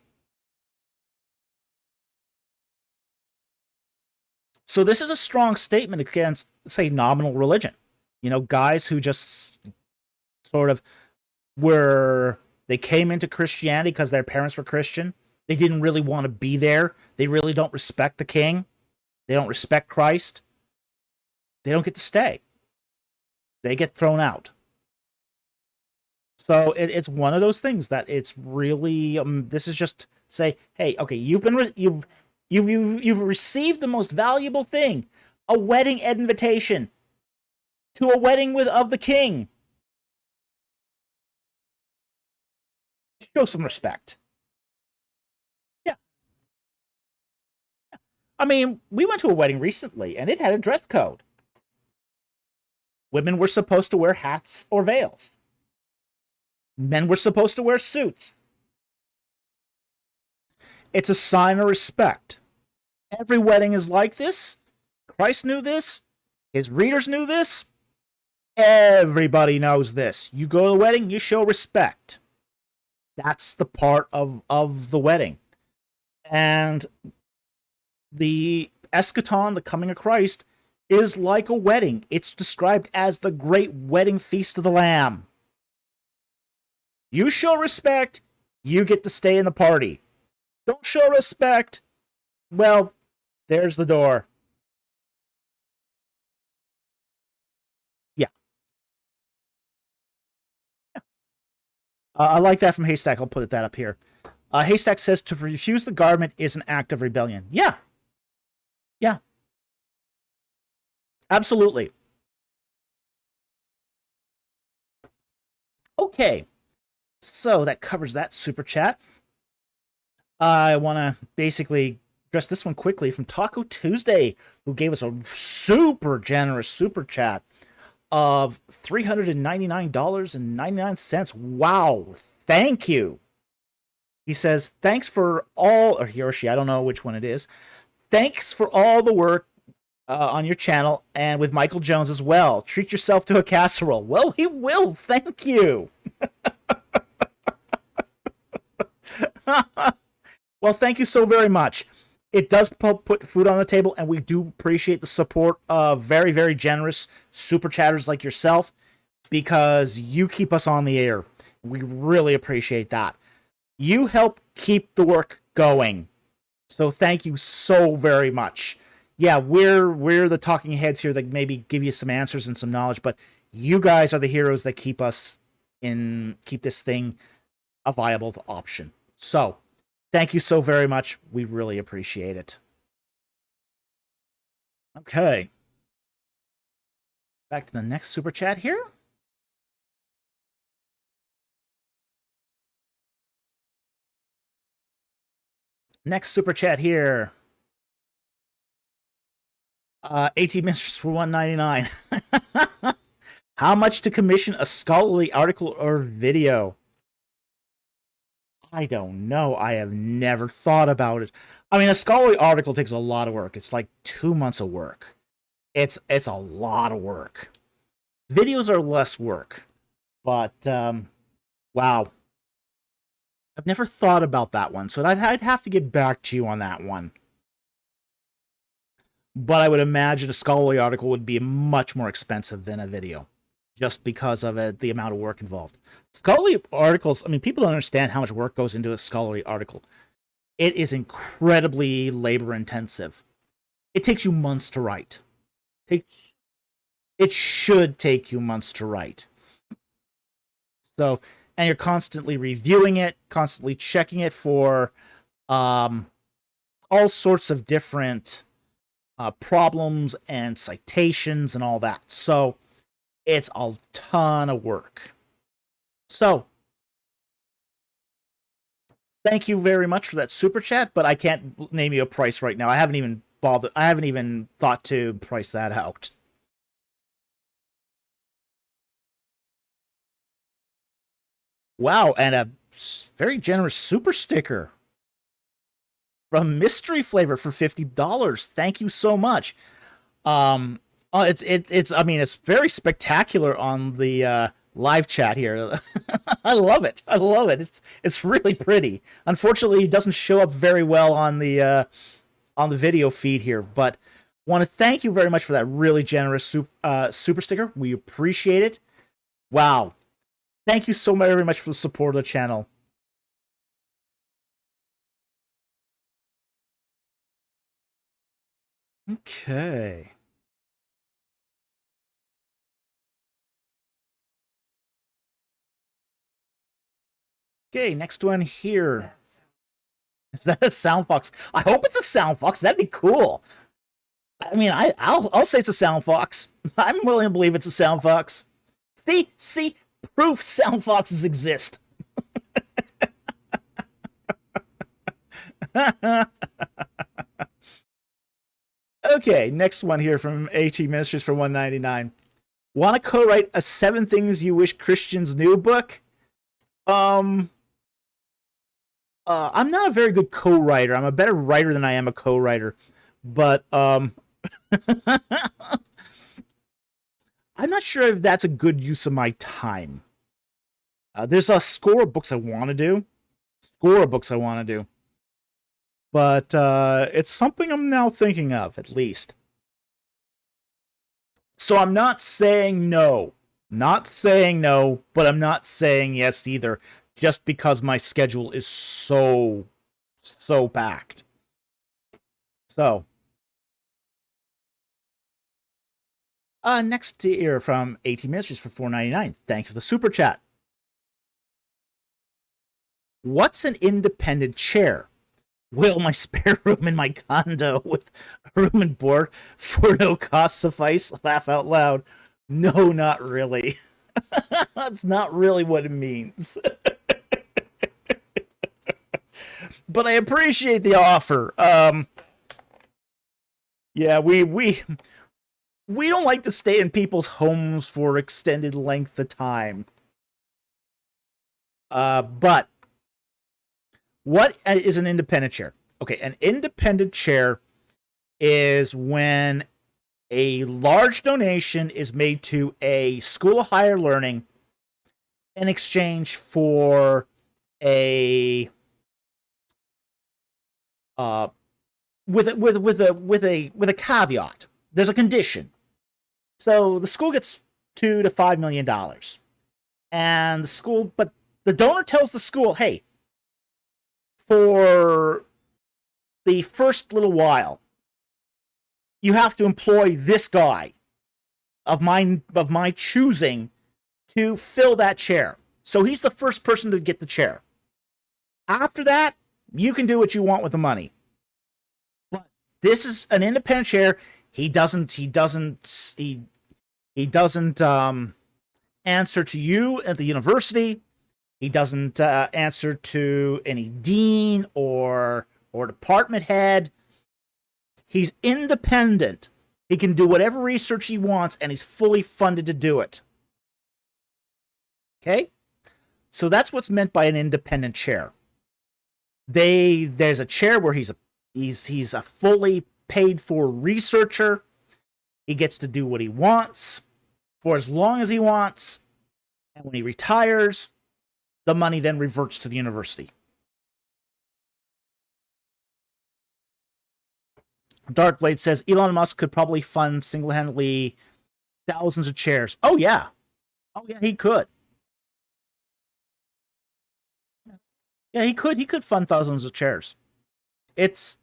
So this is a strong statement against, say, nominal religion. You know, guys who just sort of they came into Christianity because their parents were Christian. They didn't really want to be there. They really don't respect the king. They don't respect Christ. They don't get to stay. They get thrown out. So it's one of those things that it's really this is just say, hey, okay, you've received the most valuable thing, a wedding invitation to a wedding of the king. Show some respect. Yeah. I mean, we went to a wedding recently, and it had a dress code. Women were supposed to wear hats or veils. Men were supposed to wear suits. It's a sign of respect. Every wedding is like this. Christ knew this. His readers knew this. Everybody knows this. You go to the wedding, you show respect. That's the part of the wedding. And the eschaton, the coming of Christ, is like a wedding. It's described as the great wedding feast of the Lamb. You show respect, you get to stay in the party. Don't show respect, well, there's the door. Yeah. I like that from Haystack. I'll put that up here. Haystack says to refuse the garment is an act of rebellion. Yeah. Yeah. Absolutely. Okay. So that covers that super chat. I want to basically address this one quickly from Taco Tuesday, who gave us a super generous super chat of $399.99. Wow. Thank you. He says, thanks for all, or he or she, I don't know which one it is. Thanks for all the work on your channel and with Michael Jones as well. Treat yourself to a casserole. Well, he will. Thank you. Well, thank you so very much. It does put food on the table, and we do appreciate the support of very, very generous super chatters like yourself, because you keep us on the air. We really appreciate that. You help keep the work going. So thank you so very much. Yeah, we're the talking heads here that maybe give you some answers and some knowledge, but you guys are the heroes that keep this thing a viable option. So, thank you so very much. We really appreciate it. Okay. Back to the next super chat here. Next super chat here. 18 Mistress for $1.99. How much to commission a scholarly article or video? I don't know. I have never thought about it. I mean, a scholarly article takes a lot of work. It's like 2 months of work. It's a lot of work. Videos are less work. But, wow. I've never thought about that one, so I'd have to get back to you on that one. But I would imagine a scholarly article would be much more expensive than a video, just because of the amount of work involved. Scholarly articles, I mean, people don't understand how much work goes into a scholarly article. It is incredibly labor-intensive. It takes you months to write. It should take you months to write. So, and you're constantly reviewing it, constantly checking it for all sorts of different problems and citations and all that. So, it's a ton of work. So, thank you very much for that super chat, but I can't name you a price right now. I haven't even thought to price that out. Wow, and a very generous super sticker from Mystery Flavor for $50. Thank you so much. It's very spectacular on the live chat here. I love it. It's really pretty. Unfortunately, it doesn't show up very well on the video feed here, but want to thank you very much for that really generous super sticker. We appreciate it. Wow. Thank you so very much for the support of the channel. Okay. Okay, next one here. Is that a sound fox? I hope it's a sound fox. That'd be cool. I mean, I'll say it's a sound fox. I'm willing to believe it's a sound fox. See, proof sound foxes exist. Okay, next one here from AT Ministries for $1.99. Want to co-write a 7 Things You Wish Christians Knew book? Um, I'm not a very good co-writer. I'm a better writer than I am a co-writer, but I'm not sure if that's a good use of my time. There's a score of books I want to do. But it's something I'm now thinking of, at least. So I'm not saying no. Not saying no, but I'm not saying yes either, just because my schedule is so packed. So, next here from AT Ministries for $4.99. Thanks for the super chat. What's an independent chair? Will my spare room in my condo with a room and board for no cost suffice? Laugh out loud. No, not really. That's not really what it means. But I appreciate the offer. Yeah, we don't like to stay in people's homes for extended length of time. But what is an independent chair? Okay, an independent chair is when a large donation is made to a school of higher learning in exchange for a with a caveat. There's a condition. So the school gets $2 to $5 million, and but the donor tells the school, "Hey, for the first little while, you have to employ this guy of my choosing to fill that chair. So he's the first person to get the chair. After that, you can do what you want with the money. But this is an independent chair. He doesn't answer to you at the university. He doesn't answer to any dean or department head. He's independent. He can do whatever research he wants, and he's fully funded to do it. Okay? So that's what's meant by an independent chair. There's a chair where he's a fully paid for researcher. He gets to do what he wants for as long as he wants, and when he retires, the money then reverts to the university. Darkblade says Elon Musk could probably fund single-handedly thousands of chairs. Oh yeah, he could. Yeah, he could fund thousands of chairs. It's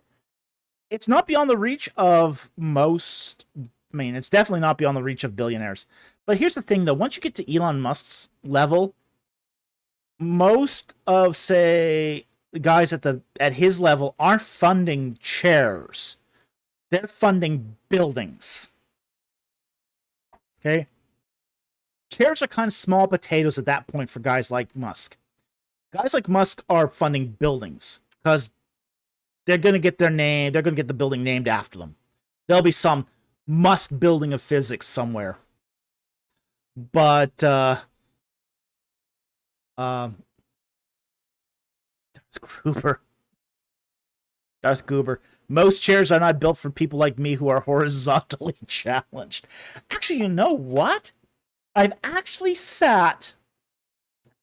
not beyond the reach of most. I mean, it's definitely not beyond the reach of billionaires. But here's the thing, though: once you get to Elon Musk's level, most of, say, the guys at his level aren't funding chairs. They're funding buildings. Okay? Chairs are kind of small potatoes at that point for guys like Musk. Guys like Musk are funding buildings because they're going to get their name, they're going to get the building named after them. There'll be some Musk building of physics somewhere. But, Darth Goober. Most chairs are not built for people like me who are horizontally challenged. Actually, you know what? I've actually sat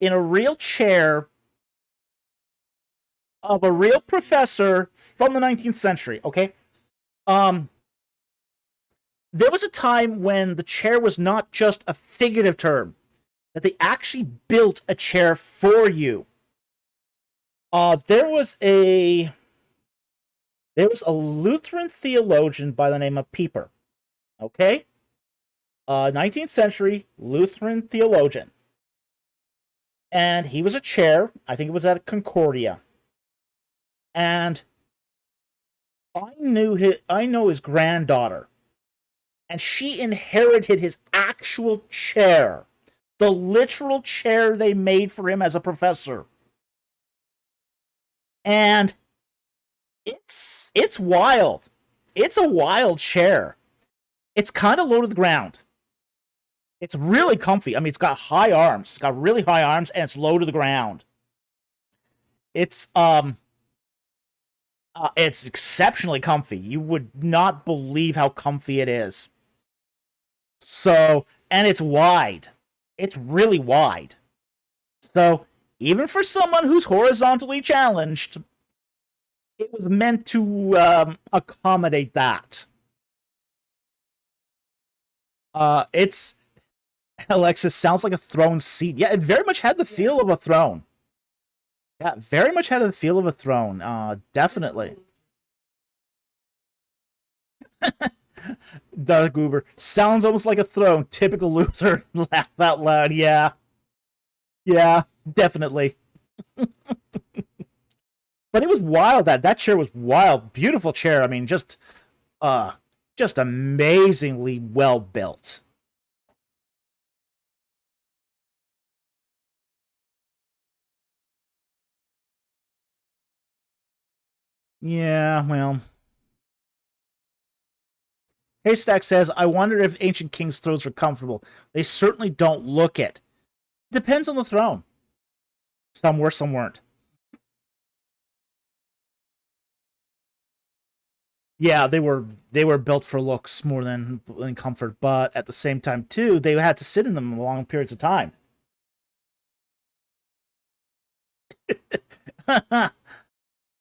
in a real chair of a real professor from the 19th century, okay? There was a time when the chair was not just a figurative term, that they actually built a chair for you. There was a Lutheran theologian by the name of Pieper, okay? 19th century Lutheran theologian. And he was a chair. I think it was at Concordia. And I know his granddaughter. And she inherited his actual chair. The literal chair they made for him as a professor. And it's wild. It's a wild chair. It's kind of low to the ground. It's really comfy. I mean, it's got high arms. It's got really high arms, and it's low to the ground. It's exceptionally comfy. You would not believe how comfy it is. So, and it's wide. It's really wide. So, even for someone who's horizontally challenged, it was meant to accommodate that. It's Alexis sounds like a throne seat. Yeah, it very much had the feel of a throne. Yeah, very much had the feel of a throne. Definitely. Darth Goober sounds almost like a throne. Typical Luther. Laugh out loud. Yeah. Yeah, definitely. But it was wild. That chair was wild. Beautiful chair. I mean, just amazingly well built. Yeah, well. Haystack says, I wonder if ancient kings' thrones were comfortable. They certainly don't look it. Depends on the throne. Some were, some weren't. Yeah, they were built for looks more than comfort, but at the same time too, they had to sit in them long periods of time.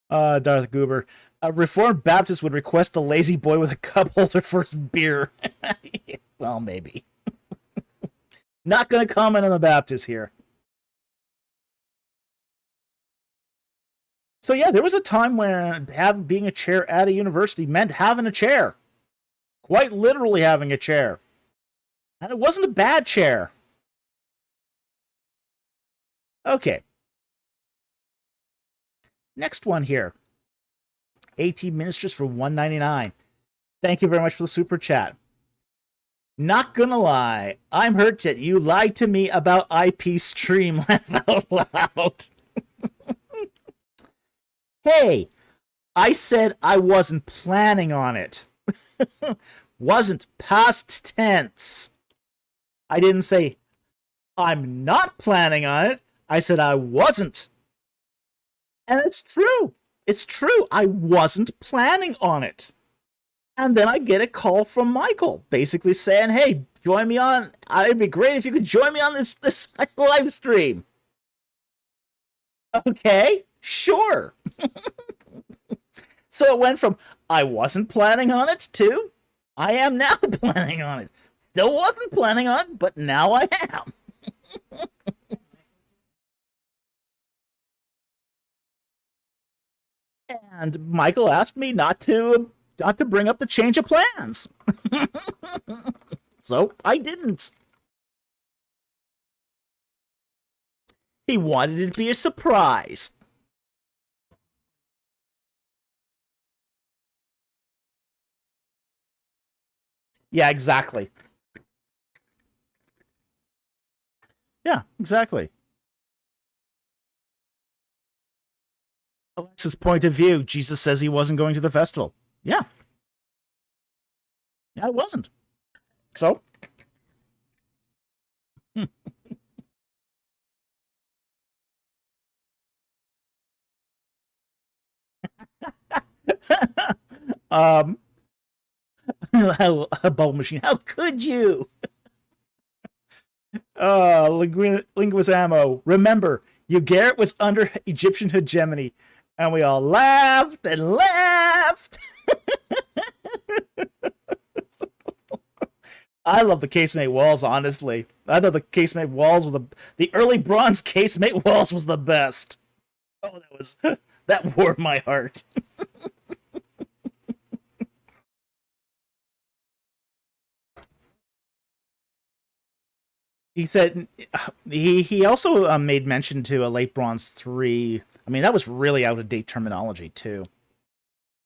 Darth Goober. A Reformed Baptist would request a lazy boy with a cup holder for his beer. Well, maybe. Not going to comment on the Baptist here. So yeah, there was a time when being a chair at a university meant having a chair. Quite literally having a chair. And it wasn't a bad chair. Okay. Next one here. AT Ministers for $1.99. Thank you very much for the super chat. Not gonna lie, I'm hurt that you lied to me about IP stream. Laugh out loud. Hey, I said I wasn't planning on it. Wasn't past tense. I didn't say I'm not planning on it. I said I wasn't. And it's true. It's true. I wasn't planning on it. And then I get a call from Michael, basically saying, hey, join me on... It'd be great if you could join me on this live stream. Okay, sure. So it went from, I wasn't planning on it, to, I am now planning on it. Still wasn't planning on it, but now I am. And Michael asked me not to bring up the change of plans. So I didn't. He wanted it to be a surprise. Yeah, exactly. Yeah, exactly. Alexa's point of view, Jesus says he wasn't going to the festival. Yeah. Yeah, I wasn't. So? A bubble machine. How could you? Linguist ammo. Remember, Ugarit was under Egyptian hegemony, and we all laughed and laughed. I love the casemate walls, honestly. I thought the casemate walls were the early bronze casemate walls was the best. Oh, that warmed my heart. He said he also made mention to a late bronze 3. I mean, that was really out of date terminology too.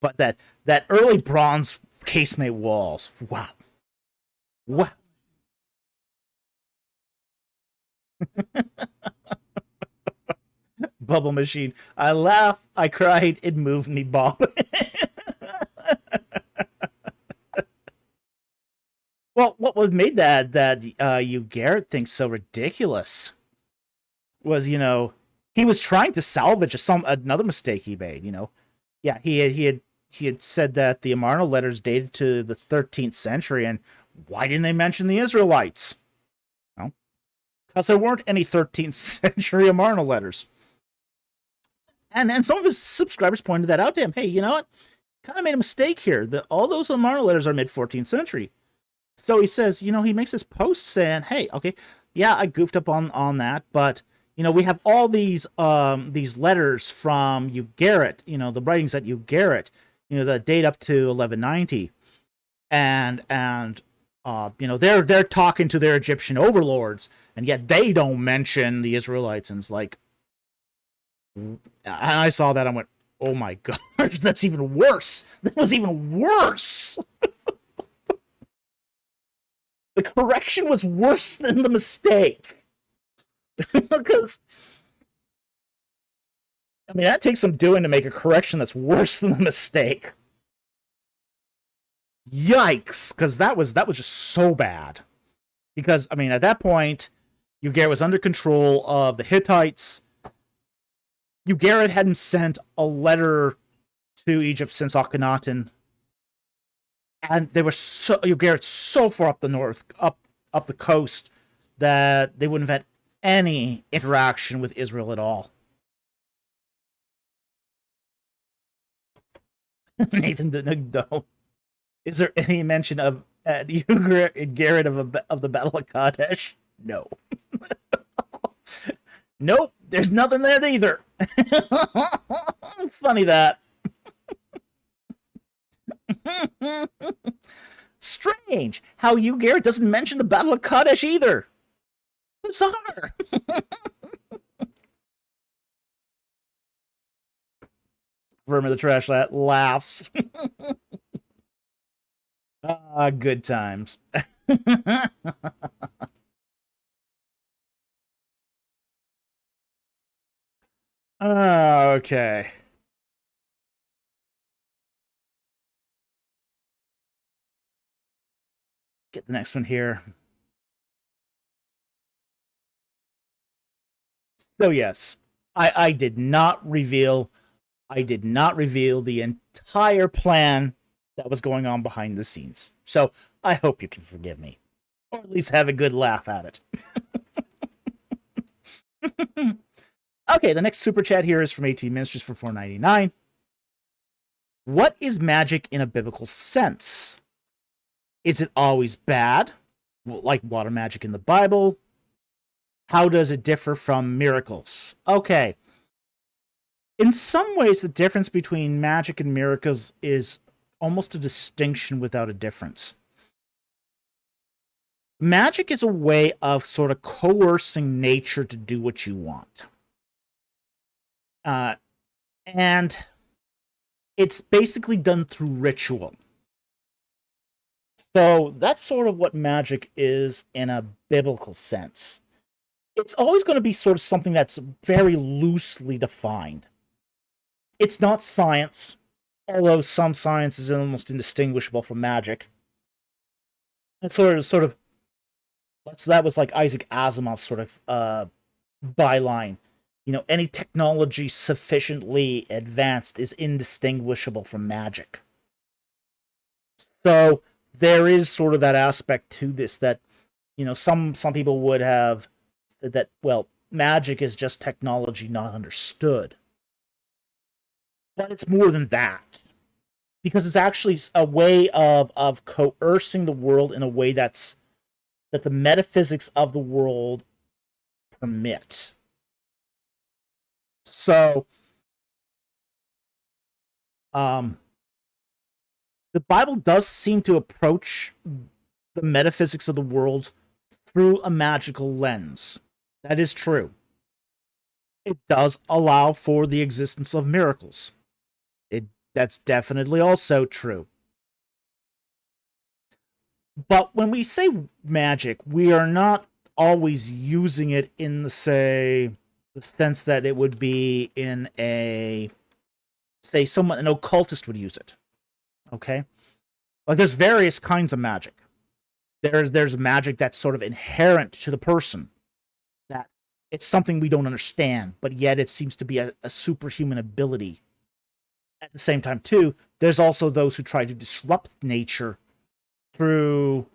But that early bronze casemate walls, wow. Wow. Bubble machine. I laughed, I cried, it moved me, Bob. Well, what what made that Ugarit thing so ridiculous was, he was trying to salvage another mistake he made. Yeah, he had said that the Amarna letters dated to the 13th century, and why didn't they mention the Israelites? Well, because there weren't any 13th century Amarna letters. And some of his subscribers pointed that out to him. Hey, you know what? Kind of made a mistake here. All those Amarna letters are mid 14th century. So he says, he makes this post saying, hey, okay, yeah, I goofed up on that, but we have all these letters from Ugarit, the writings that Ugarit, that date up to 1190, and they're talking to their Egyptian overlords, and yet they don't mention the Israelites. And it's like, and I saw that, I went, oh my gosh, that's even worse. That was even worse. The correction was worse than the mistake. Because, that takes some doing to make a correction that's worse than the mistake. Yikes, because that was just so bad. Because, at that point, Ugarit was under control of the Hittites. Ugarit hadn't sent a letter to Egypt since Akhenaten. And they were Ugarit so far up the north, up the coast, that they wouldn't have had any interaction with Israel at all. Nathan didn't know. Is there any mention of Ugarit of the Battle of Kadesh? No. Nope, there's nothing there either. Funny that. Strange how Ugarit doesn't mention the Battle of Kadesh either. Bizarre. Vermin the Trash laughs. Good times. Okay. Get the next one here. So yes, I did not reveal the entire plan that was going on behind the scenes. So I hope you can forgive me, or at least have a good laugh at it. Okay, the next super chat here is from 18 Ministries for $4.99. What is magic in a biblical sense? Is it always bad, like water magic in the Bible? How does it differ from miracles? Okay. In some ways, the difference between magic and miracles is almost a distinction without a difference. Magic is a way of sort of coercing nature to do what you want. And it's basically done through ritual. So that's sort of what magic is in a biblical sense. It's always going to be sort of something that's very loosely defined. It's not science, although some science is almost indistinguishable from magic. It's sort of that was like Isaac Asimov's sort of byline. Any technology sufficiently advanced is indistinguishable from magic. So there is sort of that aspect to this that, some people would have said that, well, magic is just technology not understood. But it's more than that. Because it's actually a way of coercing the world in a way that the metaphysics of the world permit. So, the Bible does seem to approach the metaphysics of the world through a magical lens. That is true. It does allow for the existence of miracles. That's definitely also true. But when we say magic, we are not always using it in the sense that it would be in an occultist would use it. Okay? Like there's various kinds of magic. There's magic that's sort of inherent to the person, that it's something we don't understand, but yet it seems to be a superhuman ability. At the same time, too, there's also those who try to disrupt nature through,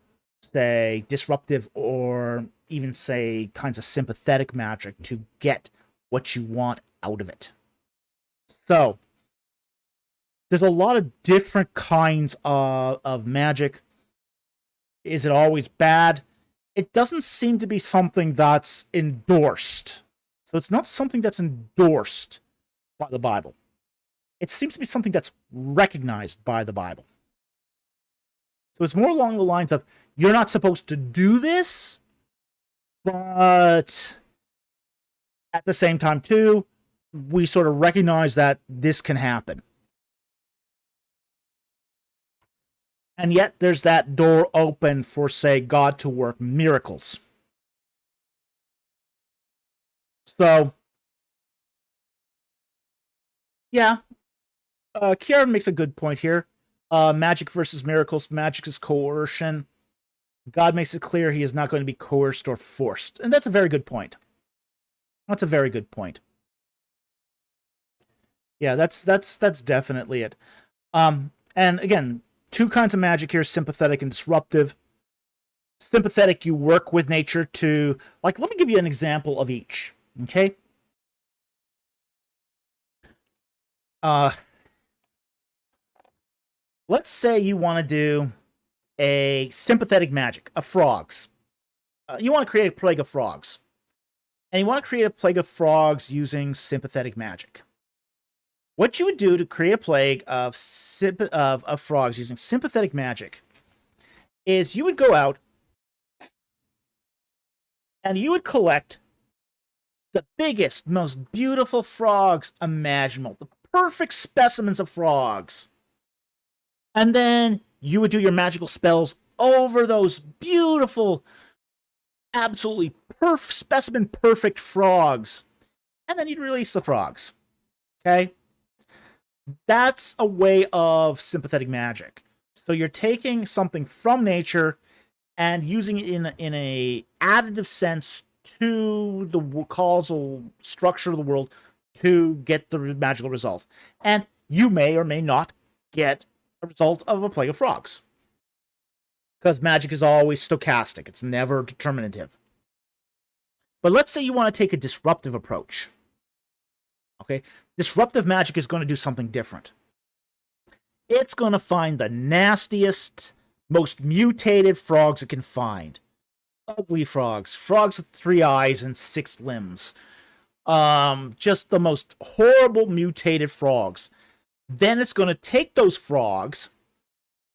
say, disruptive or even, say, kinds of sympathetic magic to get what you want out of it. So, there's a lot of different kinds of magic. Is it always bad? It doesn't seem to be something that's endorsed. So it's not something that's endorsed by the Bible. It seems to be something that's recognized by the Bible. So it's more along the lines of, you're not supposed to do this, but at the same time, too, we sort of recognize that this can happen. And yet there's that door open for, say, God to work miracles. So, yeah, Kiara makes a good point here. Magic versus miracles. Magic is coercion. God makes it clear he is not going to be coerced or forced. And that's a very good point. That's a very good point. Yeah, that's definitely it. And again, two kinds of magic here, sympathetic and disruptive. Sympathetic, you work with nature to, like, let me give you an example of each, okay? Let's say you want to do a sympathetic magic of frogs. You want to create a plague of frogs. And you want to create a plague of frogs using sympathetic magic. What you would do to create a plague of frogs using sympathetic magic is you would go out and you would collect the biggest, most beautiful frogs imaginable, the perfect specimens of frogs. And then you would do your magical spells over those beautiful, absolutely specimen perfect frogs. And then you'd release the frogs. Okay? That's a way of sympathetic magic. So you're taking something from nature and using it in a additive sense to the causal structure of the world to get the magical result. And you may or may not get a result of a plague of frogs. Because magic is always stochastic. It's never determinative. But let's say you want to take a disruptive approach. Okay? Disruptive magic is going to do something different. It's going to find the nastiest, most mutated frogs it can find. Ugly frogs. Frogs with 3 eyes and 6 limbs. Just the most horrible mutated frogs. Then it's going to take those frogs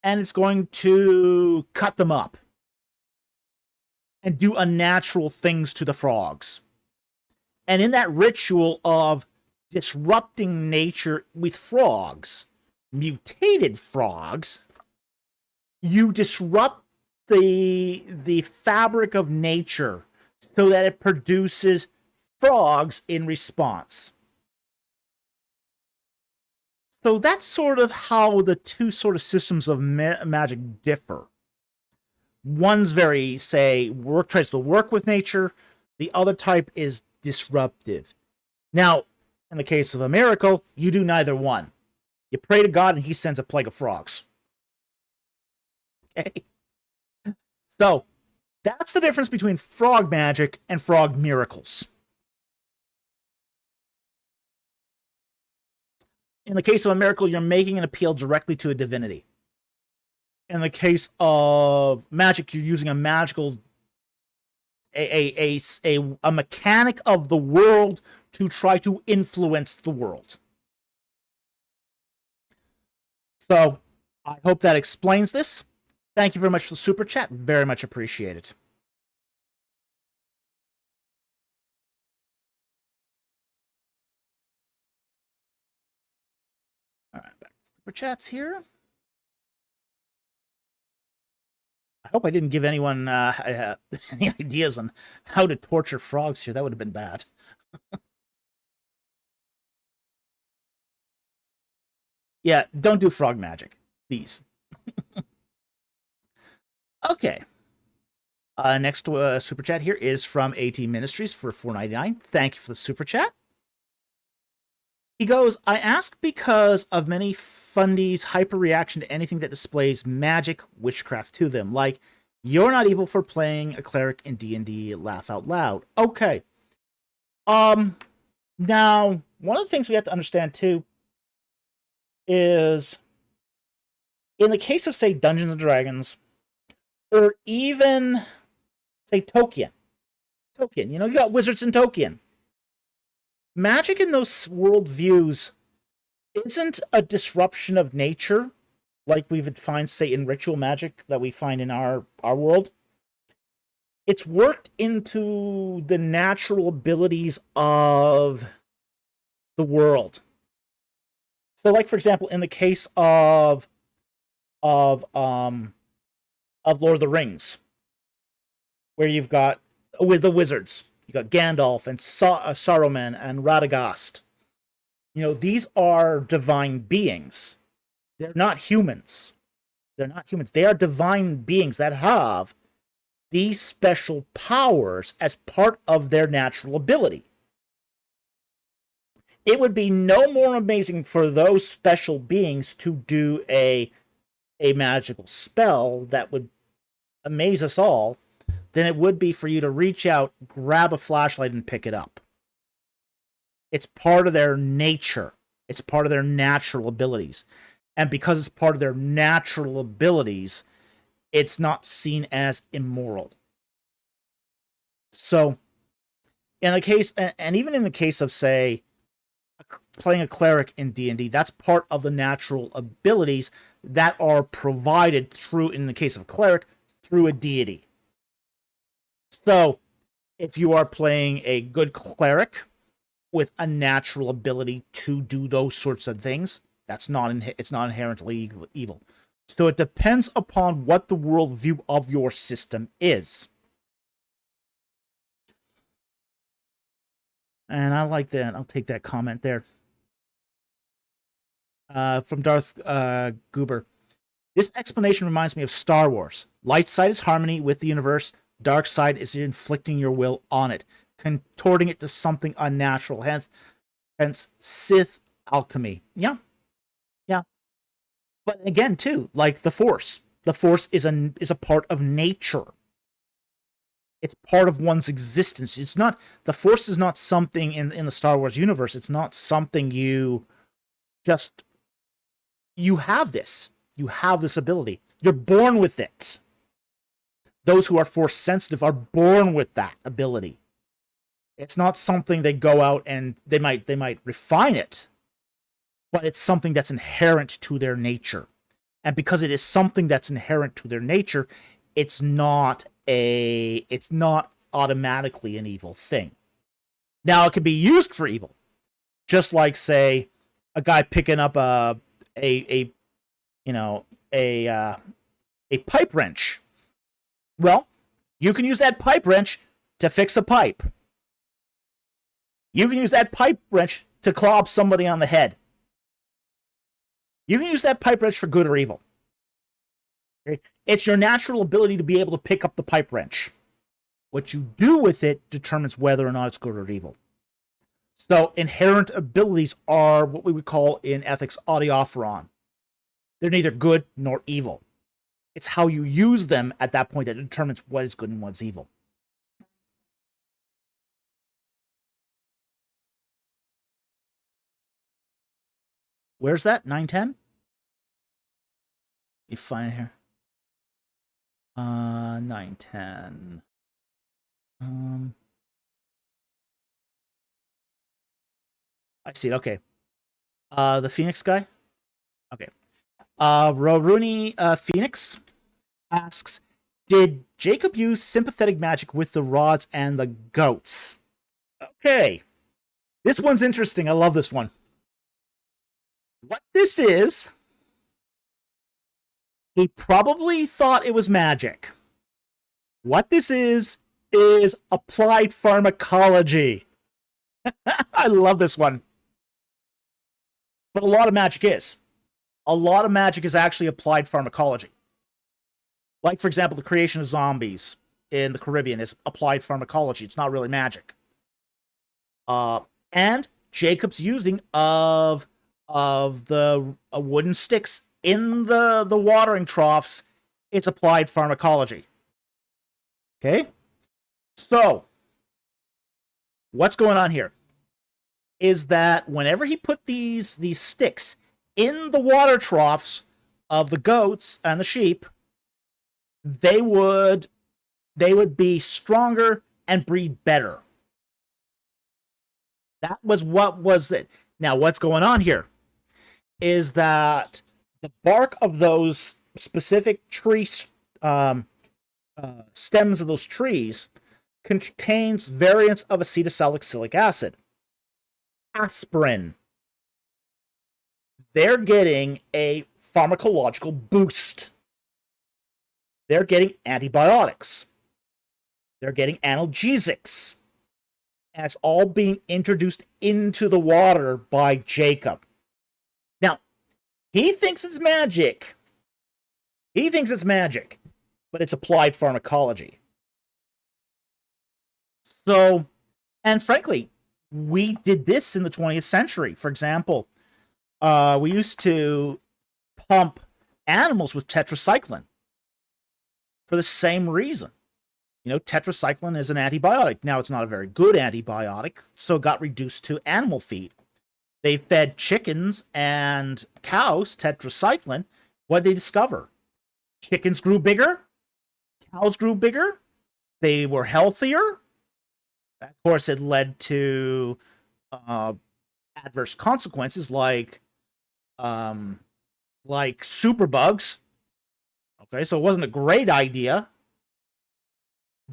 and it's going to cut them up and do unnatural things to the frogs. And in that ritual of disrupting nature with frogs, mutated frogs, you disrupt the fabric of nature so that it produces frogs in response. So that's sort of how the two sort of systems of magic differ. One's very, say, tries to work with nature. The other type is disruptive. Now, in the case of a miracle, you do neither one. You pray to God and he sends a plague of frogs. Okay? So, that's the difference between frog magic and frog miracles. In the case of a miracle, you're making an appeal directly to a divinity. In the case of magic, you're using a magical, a mechanic of the world to try to influence the world. So, I hope that explains this. Thank you very much for the super chat. Very much appreciate it. All right, back to super chats here. I hope I didn't give anyone any ideas on how to torture frogs here. That would have been bad. Yeah, don't do frog magic, please. Okay. Next super chat here is from AT Ministries for $4.99. Thank you for the super chat. He goes, I ask because of many fundies' hyper reaction to anything that displays magic witchcraft to them. Like, you're not evil for playing a cleric in D&D, laugh out loud. Okay. Now, one of the things we have to understand too is in the case of, say, Dungeons and Dragons, or even, say, Tolkien, you know, you got wizards in Tolkien. Magic in those worldviews isn't a disruption of nature like we would find, say, in ritual magic that we find in our world. It's worked into the natural abilities of the world. So, like, for example, in the case of Lord of the Rings, where you've got, with the wizards, you got Gandalf and Saruman and Radagast. You know, these are divine beings. They're not humans. They're not humans. They are divine beings that have these special powers as part of their natural ability. It would be no more amazing for those special beings to do a magical spell that would amaze us all than it would be for you to reach out, grab a flashlight, and pick it up. It's part of their nature. It's part of their natural abilities. And because it's part of their natural abilities, it's not seen as immoral. So, in the case, and even in the case of, say, playing a cleric in D&D, that's part of the natural abilities that are provided through, in the case of a cleric, through a deity. So, if you are playing a good cleric with a natural ability to do those sorts of things, it's not inherently evil. So it depends upon what the worldview of your system is. And I like that. I'll take that comment there. From Darth Goober. This explanation reminds me of Star Wars. Light side is harmony with the universe. Dark side is inflicting your will on it, contorting it to something unnatural. Hence Sith alchemy. Yeah. But again, too, like the Force. The Force is a part of nature. It's part of one's existence. It's not, the Force is not something in the Star Wars universe. It's not something you have this. You have this ability. You're born with it. Those who are Force sensitive are born with that ability. It's not something they go out and they might refine it, but it's something that's inherent to their nature. And because it is something that's inherent to their nature, it's not automatically an evil thing. Now, it can be used for evil. Just like, say, a guy picking up a pipe wrench. Well, you can use that pipe wrench to fix a pipe. You can use that pipe wrench to clobber somebody on the head. You can use that pipe wrench for good or evil. Okay? It's your natural ability to be able to pick up the pipe wrench. What you do with it determines whether or not it's good or evil. So inherent abilities are what we would call in ethics adiaphoron. They're neither good nor evil. It's how you use them at that point that determines what is good and what's evil. Where's that? 910? You find it here. 910. I see it. Okay. The Phoenix guy? Okay. Roruni Phoenix asks, did Jacob use sympathetic magic with the rods and the goats? Okay. This one's interesting. I love this one. What this is, he probably thought it was magic. What this is applied pharmacology. I love this one. But a lot of magic is. A lot of magic is actually applied pharmacology. Like, for example, the creation of zombies. in the Caribbean is applied pharmacology. It's not really magic. And Jacob's using of the wooden sticks in the watering troughs, it's applied pharmacology. Okay? So, what's going on here is that whenever he put these sticks in the water troughs of the goats and the sheep, they would be stronger and breed better. That was what was it. Now, what's going on here is that the bark of those specific tree stems of those trees contains variants of acetylsalicylic acid, aspirin. They're getting a pharmacological boost. They're getting antibiotics. They're getting analgesics. And it's all being introduced into the water by Jacob. Now, he thinks it's magic. He thinks it's magic, but it's applied pharmacology. So, and frankly, we did this in the 20th century. For example, we used to pump animals with tetracycline for the same reason. You know, tetracycline is an antibiotic. Now, it's not a very good antibiotic, so it got reduced to animal feed. They fed chickens and cows tetracycline. What did they discover? Chickens grew bigger. Cows grew bigger. They were healthier. Of course, it led to adverse consequences like superbugs. Okay, so it wasn't a great idea.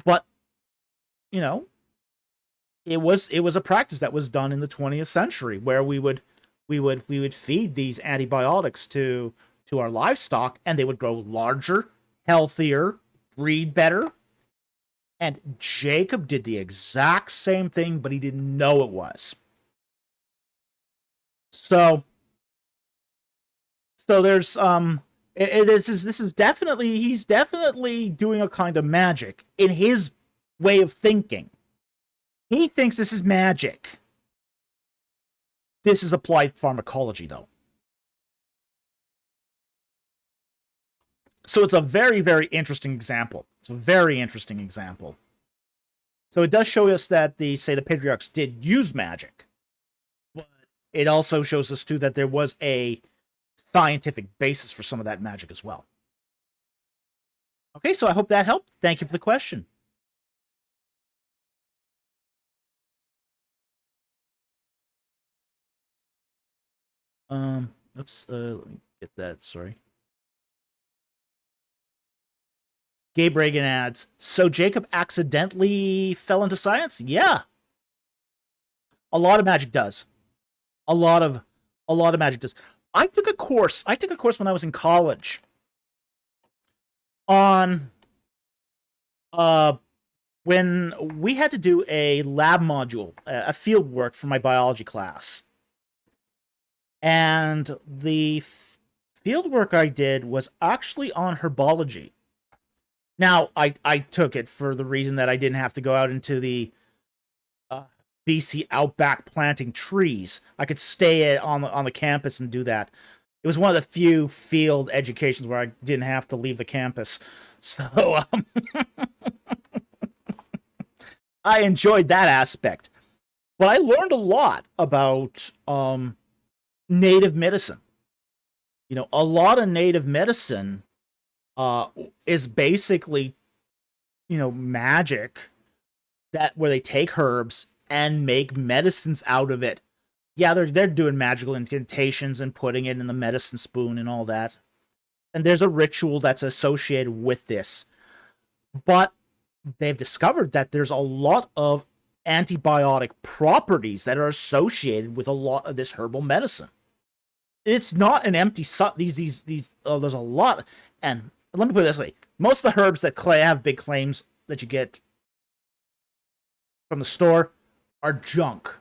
But, you know, it was a practice that was done in the 20th century where we would feed these antibiotics to our livestock and they would grow larger, healthier, breed better. And Jacob did the exact same thing, but he didn't know it was. So there's this is definitely, he's definitely doing a kind of magic in his way of thinking. He thinks this is magic. This is applied pharmacology, though. So it's a very, very interesting example. It's a very interesting example. So it does show us that the patriarchs did use magic. But it also shows us, too, that there was a scientific basis for some of that magic as well. Okay, so I hope that helped. Thank you for the question. Oops, let me get that, sorry. Gabe Reagan adds, so Jacob accidentally fell into science? Yeah. A lot of magic does. A lot of magic does. I took a course when I was in college on when we had to do a lab module, a field work for my biology class. And the field work I did was actually on herbology. Now, I took it for the reason that I didn't have to go out into the BC outback planting trees. I could stay on the campus and do that. It was one of the few field educations where I didn't have to leave the campus. So, I enjoyed that aspect. But I learned a lot about native medicine. You know, a lot of native medicine is basically, you know, magic where they take herbs and make medicines out of it. Yeah, they're doing magical incantations and putting it in the medicine spoon and all that. And there's a ritual that's associated with this. But they've discovered that there's a lot of antibiotic properties that are associated with a lot of this herbal medicine. It's not an empty there's a lot. And let me put it this way. Most of the herbs that have big claims that you get from the store are junk.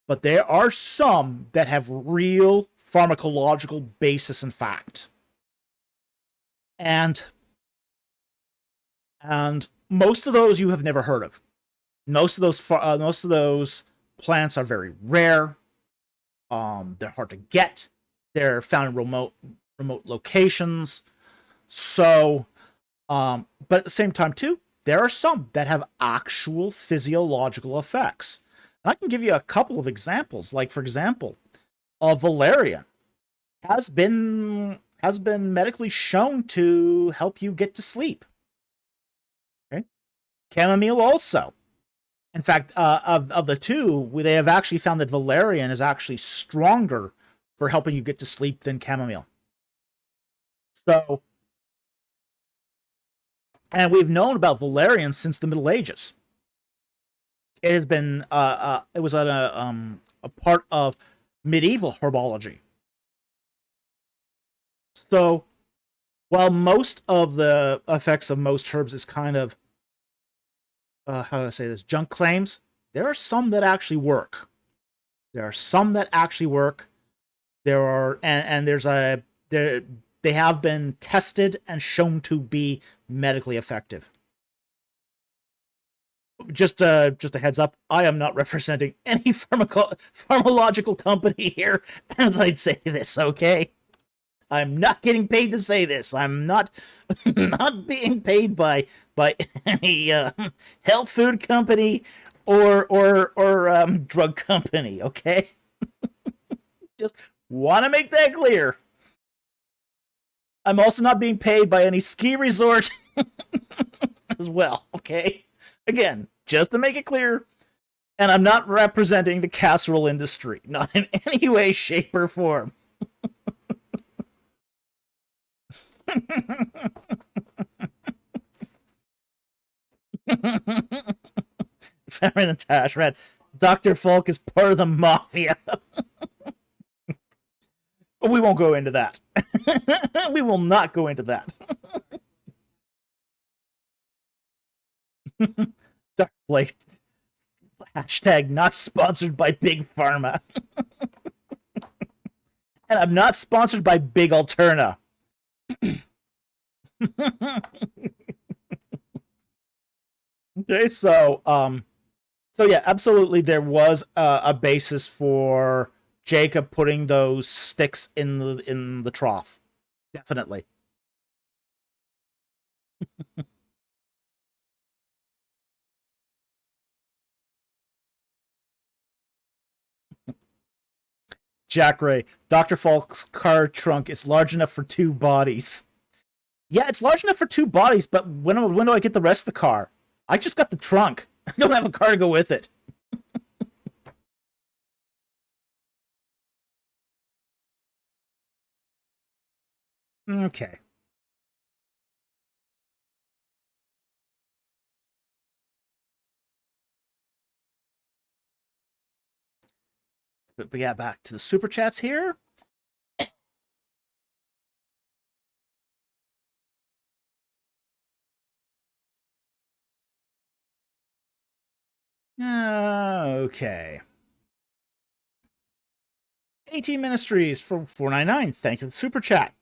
But there are some that have real pharmacological basis in fact. And And most of those you have never heard of. Most of those plants are very rare. They're hard to get. They're found in remote locations. So, but at the same time too, there are some that have actual physiological effects. And I can give you a couple of examples. Like, for example, valerian has been medically shown to help you get to sleep. Okay, chamomile also. In fact, of the two, they have actually found that valerian is actually stronger for helping you get to sleep than chamomile. So, and we've known about valerian since the Middle Ages. It has been, it was a part of medieval herbology. So, while most of the effects of most herbs is kind of, how do I say this, junk claims, there are some that actually work. There are some that actually work. There are, and there's they have been tested and shown to be medically effective. Just a heads up, I am not representing any pharmacological company here as I'd say this, okay? I'm not getting paid to say this. I'm not being paid by any health food company or drug company, okay? Just want to make that clear. I'm also not being paid by any ski resort as well, okay? Again, just to make it clear, and I'm not representing the casserole industry, not in any way, shape, or form. Farron and Tash, right? Dr. Falk is part of the mafia. We won't go into that. We will not go into that. Dark Blade. Hashtag not sponsored by Big Pharma. And I'm not sponsored by Big Alterna. Okay, so yeah, absolutely, there was a basis for Jacob putting those sticks in the trough. Definitely. Jack Ray, Dr. Falk's car trunk is large enough for 2 bodies. Yeah, it's large enough for 2 bodies, but when do I get the rest of the car? I just got the trunk. I don't have a car to go with it. Okay. But yeah, back to the super chats here. Okay. 18 Ministries for $4.99. Thank you for the super chat.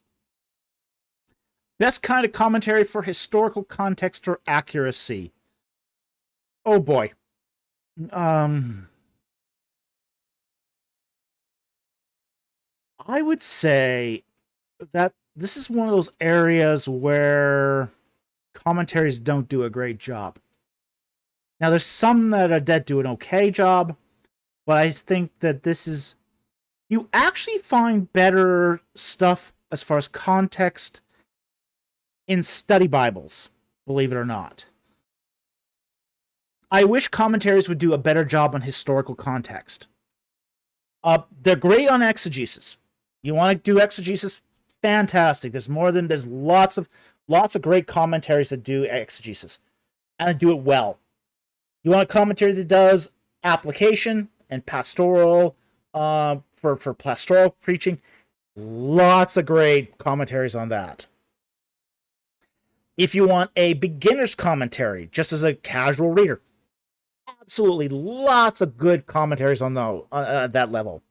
Best kind of commentary for historical context or accuracy. Oh boy. I would say that this is one of those areas where commentaries don't do a great job. Now, there's some that do an okay job, but I think that this is... You actually find better stuff as far as context in study Bibles, believe it or not. I wish commentaries would do a better job on historical context. They're great on exegesis. You want to do exegesis? Fantastic. There's lots of great commentaries that do exegesis and do it well. You want a commentary that does application and pastoral for pastoral preaching? Lots of great commentaries on that. If you want a beginner's commentary, just as a casual reader, absolutely lots of good commentaries on that level.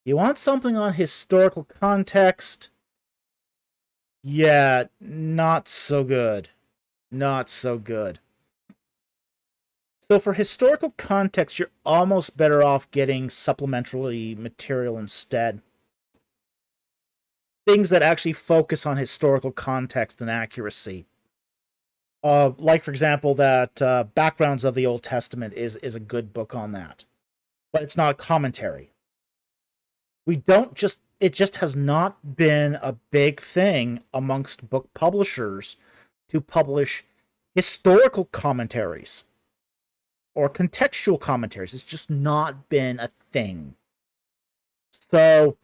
You want something on historical context? Yeah, not so good. not so good. So for historical context, you're almost better off getting supplementary material instead. Things that actually focus on historical context and accuracy. Like, for example, that Backgrounds of the Old Testament is a good book on that. But it's not a commentary. It just has not been a big thing amongst book publishers to publish historical commentaries or contextual commentaries. It's just not been a thing. So,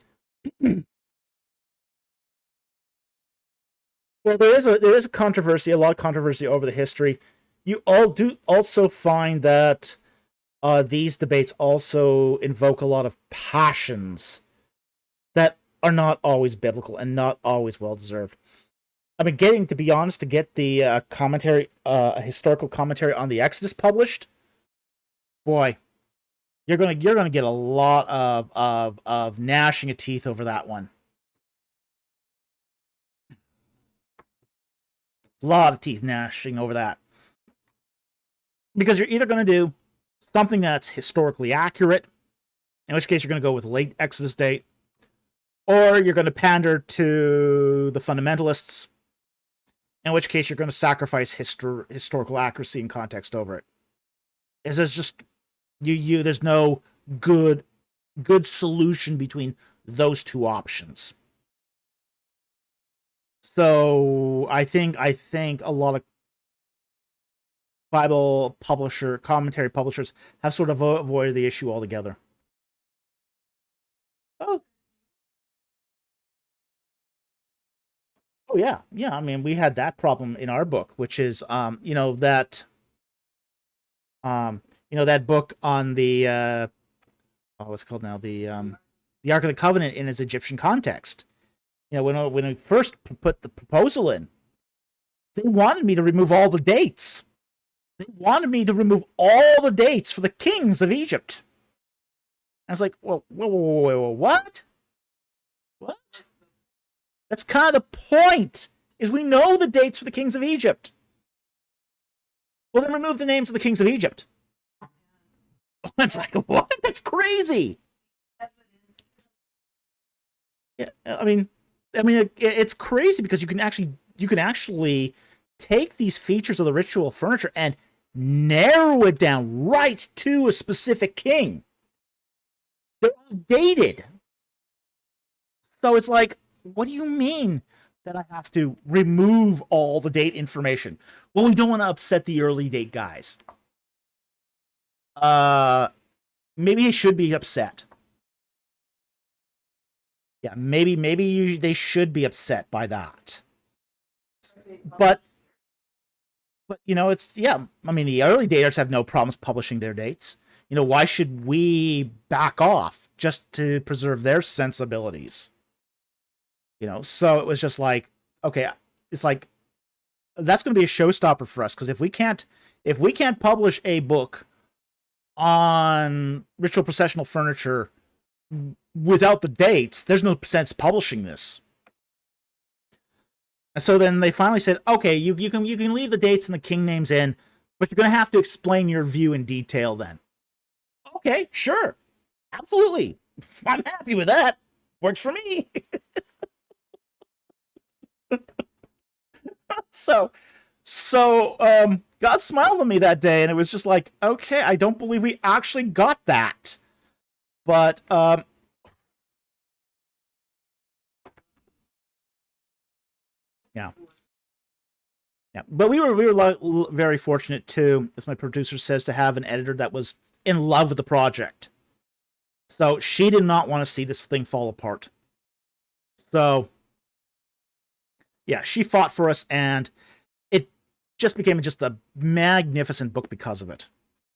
well, there is a controversy, a lot of controversy over the history. You all do also find that these debates also invoke a lot of passions that are not always biblical and not always well deserved. I mean, to be honest, to get the commentary, a historical commentary on the Exodus published, boy, you're gonna get a lot of gnashing of teeth over that one. A lot of teeth gnashing over that. Because you're either going to do something that's historically accurate, in which case you're going to go with late Exodus date, or you're going to pander to the fundamentalists, in which case you're going to sacrifice historical accuracy and context over it. There's just there's no good solution between those two options. So I think a lot of Bible commentary publishers have sort of avoided the issue altogether. Oh yeah. I mean, we had that problem in our book, which is that book on the what's it called now, the Ark of the Covenant in its Egyptian context. When we first put the proposal in, they wanted me to remove all the dates. They wanted me to remove all the dates for the kings of Egypt. I was like, well, what? What? That's kind of the point, is we know the dates for the kings of Egypt. Well, then remove the names of the kings of Egypt. It's like, what? That's crazy. Yeah, I mean, it's crazy because you can actually take these features of the ritual furniture and narrow it down right to a specific king. They're all dated. So it's like, what do you mean that I have to remove all the date information? Well, we don't want to upset the early date guys. Maybe they should be upset. Yeah, maybe they should be upset by that. But it's, yeah, I mean, the early daters have no problems publishing their dates. Why should we back off just to preserve their sensibilities? So it was just like, okay, it's like, that's going to be a showstopper for us, because if we can't publish a book on ritual processional furniture without the dates, there's no sense publishing this. And so then they finally said, okay, you can leave the dates and the king names in, but you're going to have to explain your view in detail then. Okay, sure. Absolutely. I'm happy with that. Works for me. So God smiled on me that day, and it was just like, okay, I don't believe we actually got that. But yeah. But we were very fortunate too, as my producer says, to have an editor that was in love with the project. So she did not want to see this thing fall apart. So yeah, she fought for us, and it just became just a magnificent book because of it.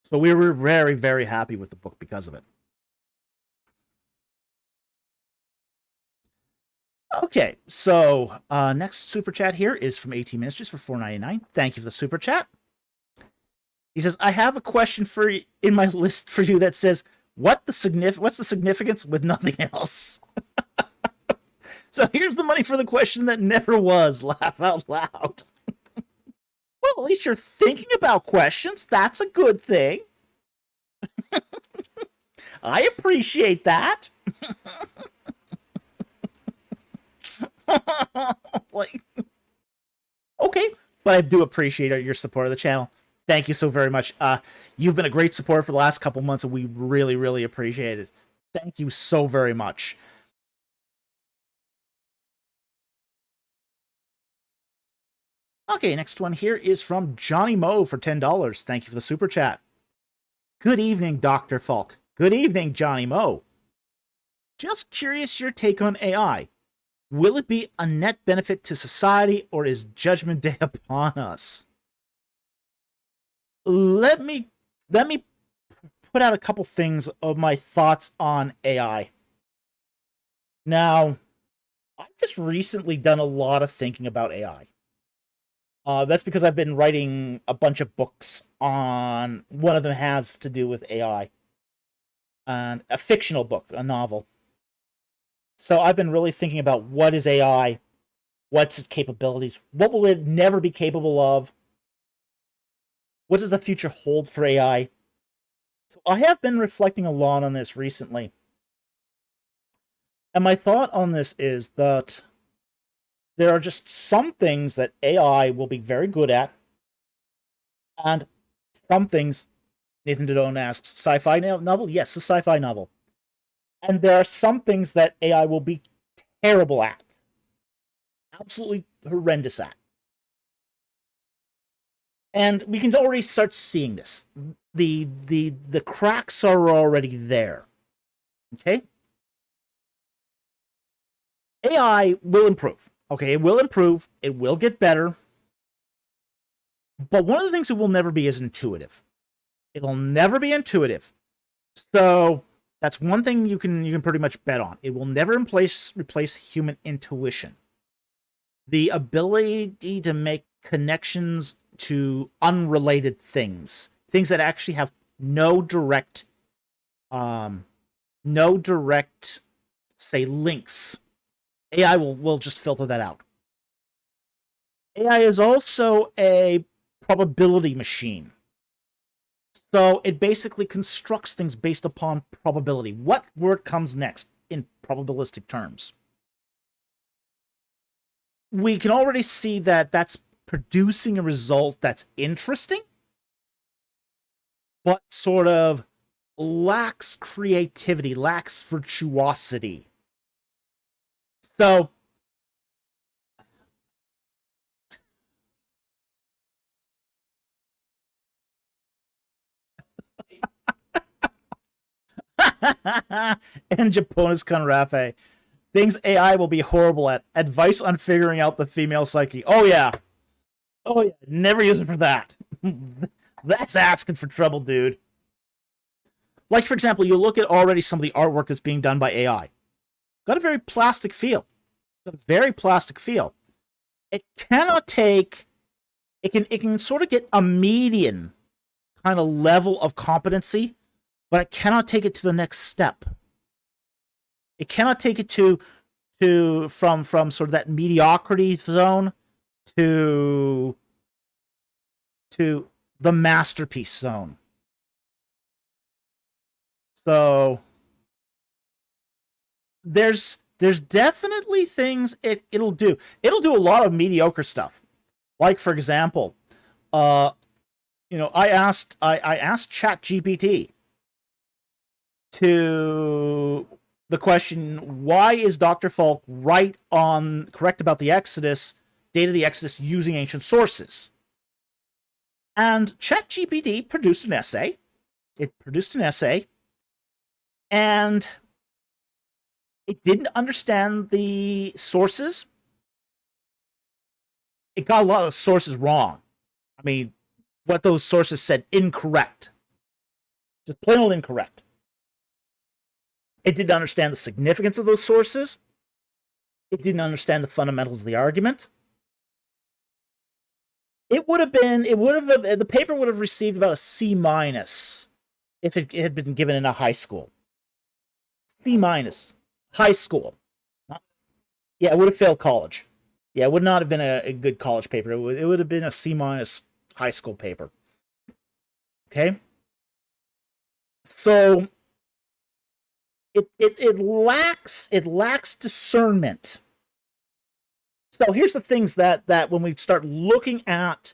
So we were very, very happy with the book because of it. Okay, so next super chat here is from AT Ministries for $4.99. Thank you for the super chat. He says, I have a question in my list for you that says, what's the significance with nothing else? So here's the money for the question that never was. Laugh out loud. Well, at least you're thinking about questions. That's a good thing. I appreciate that. Like, okay, but I do appreciate your support of the channel. Thank you so very much. You've been a great supporter for the last couple months, and we really, really appreciate it. Thank you so very much. Okay, next one here is from Johnny Moe for $10. Thank you for the super chat. Good evening, Dr. Falk. Good evening, Johnny Moe. Just curious your take on AI. Will it be a net benefit to society, or is Judgment Day upon us? Let me put out a couple things of my thoughts on AI. Now, I've just recently done a lot of thinking about AI. That's because I've been writing a bunch of books on, one of them has to do with AI. And a fictional book, a novel. So I've been really thinking about what is AI, what's its capabilities, what will it never be capable of, what does the future hold for AI. So I have been reflecting a lot on this recently. And my thought on this is that there are just some things that AI will be very good at, and some things, Nathan Dodone asks, sci-fi novel? Yes, a sci-fi novel. And there are some things that AI will be terrible at. Absolutely horrendous at. And we can already start seeing this. The cracks are already there. Okay? AI will improve. Okay, it will improve. It will get better. But one of the things it will never be is intuitive. It'll never be intuitive. So that's one thing you can pretty much bet on. It will never replace human intuition. The ability to make connections to unrelated things. Things that actually have no direct, say, links. AI will just filter that out. AI is also a probability machine. So it basically constructs things based upon probability. What word comes next in probabilistic terms? We can already see that that's producing a result that's interesting, but sort of lacks creativity, lacks virtuosity. So and Japonis con rafe. Things AI will be horrible at. Advice on figuring out the female psyche. Oh yeah. Oh yeah. Never use it for that. That's asking for trouble, dude. Like, for example, you look at already some of the artwork that's being done by AI. Got a very plastic feel. Got a very plastic feel. It cannot take... It can sort of get a median kind of level of competency, but it cannot take it to the next step. It cannot take it from sort of that mediocrity zone to the masterpiece zone. So there's definitely things it'll do. It'll do a lot of mediocre stuff. Like, for example, I asked ChatGPT to the question, why is Dr. Falk correct about the Exodus, date of the Exodus, using ancient sources? And ChatGPT produced an essay. It produced an essay, and it didn't understand the sources. It got a lot of the sources wrong. I mean, what those sources said, incorrect. Just plain old incorrect. It didn't understand the significance of those sources. It didn't understand the fundamentals of the argument. The paper would have received about a C- if it had been given in a high school. C-, high school. Yeah, it would have failed college. Yeah, it would not have been a good college paper. It would have been a C- high school paper. Okay? So it lacks discernment. So here's the things that when we start looking at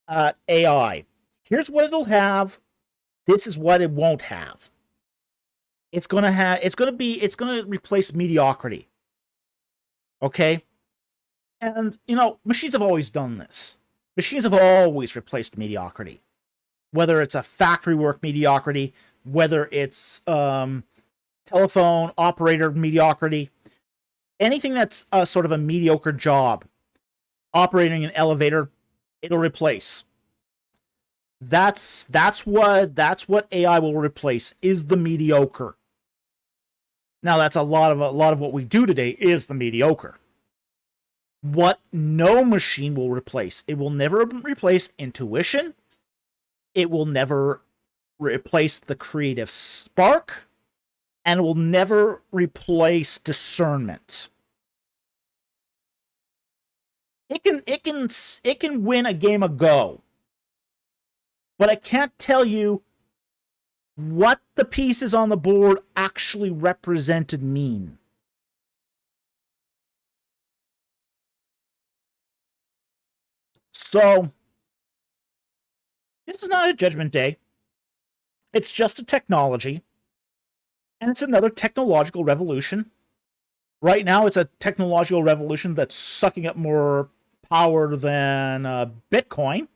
AI, here's what it'll have. This is what it won't have. It's gonna replace mediocrity. Okay? And machines have always done this. Machines have always replaced mediocrity. Whether it's a factory work mediocrity, whether it's telephone operator mediocrity, anything that's sort of a mediocre job, operating an elevator, it'll replace. That's what AI will replace, is the mediocre. Now that's a lot of what we do today is the mediocre. What no machine will replace, it will never replace intuition. It will never replace the creative spark, and it will never replace discernment. It can win a game of Go, but I can't tell you what the pieces on the board actually represented mean. So, this is not a judgment day. It's just a technology. And it's another technological revolution. Right now, it's a technological revolution that's sucking up more power than Bitcoin.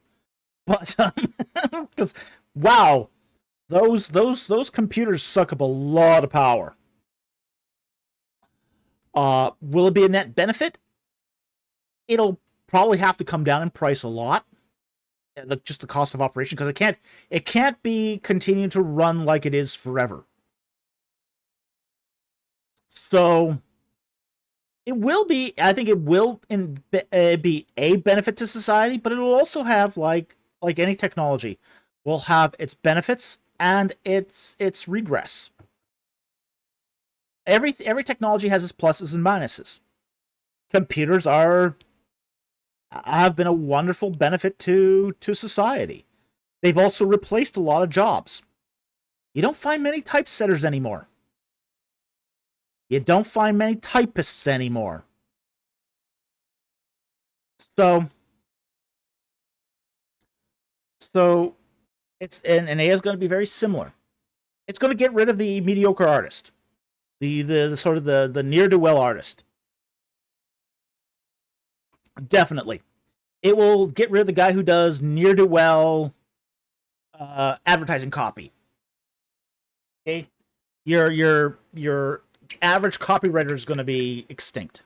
But, because, wow, those computers suck up a lot of power. Will it be a net benefit? It'll probably have to come down in price a lot. Just the cost of operation, because it can't be continuing to run like it is forever. So it will be, I think it will be a benefit to society, but it will also have, like any technology, will have its benefits and its regress. Every technology has its pluses and minuses. Computers have been a wonderful benefit to society. They've also replaced a lot of jobs. You don't find many typesetters anymore. You don't find many typists anymore. So it's and AI is going to be very similar. It's going to get rid of the mediocre artist, the sort of the ne'er-do-well artist. Definitely. It will get rid of the guy who does near-to-well advertising copy. Okay? Your average copywriter is going to be extinct.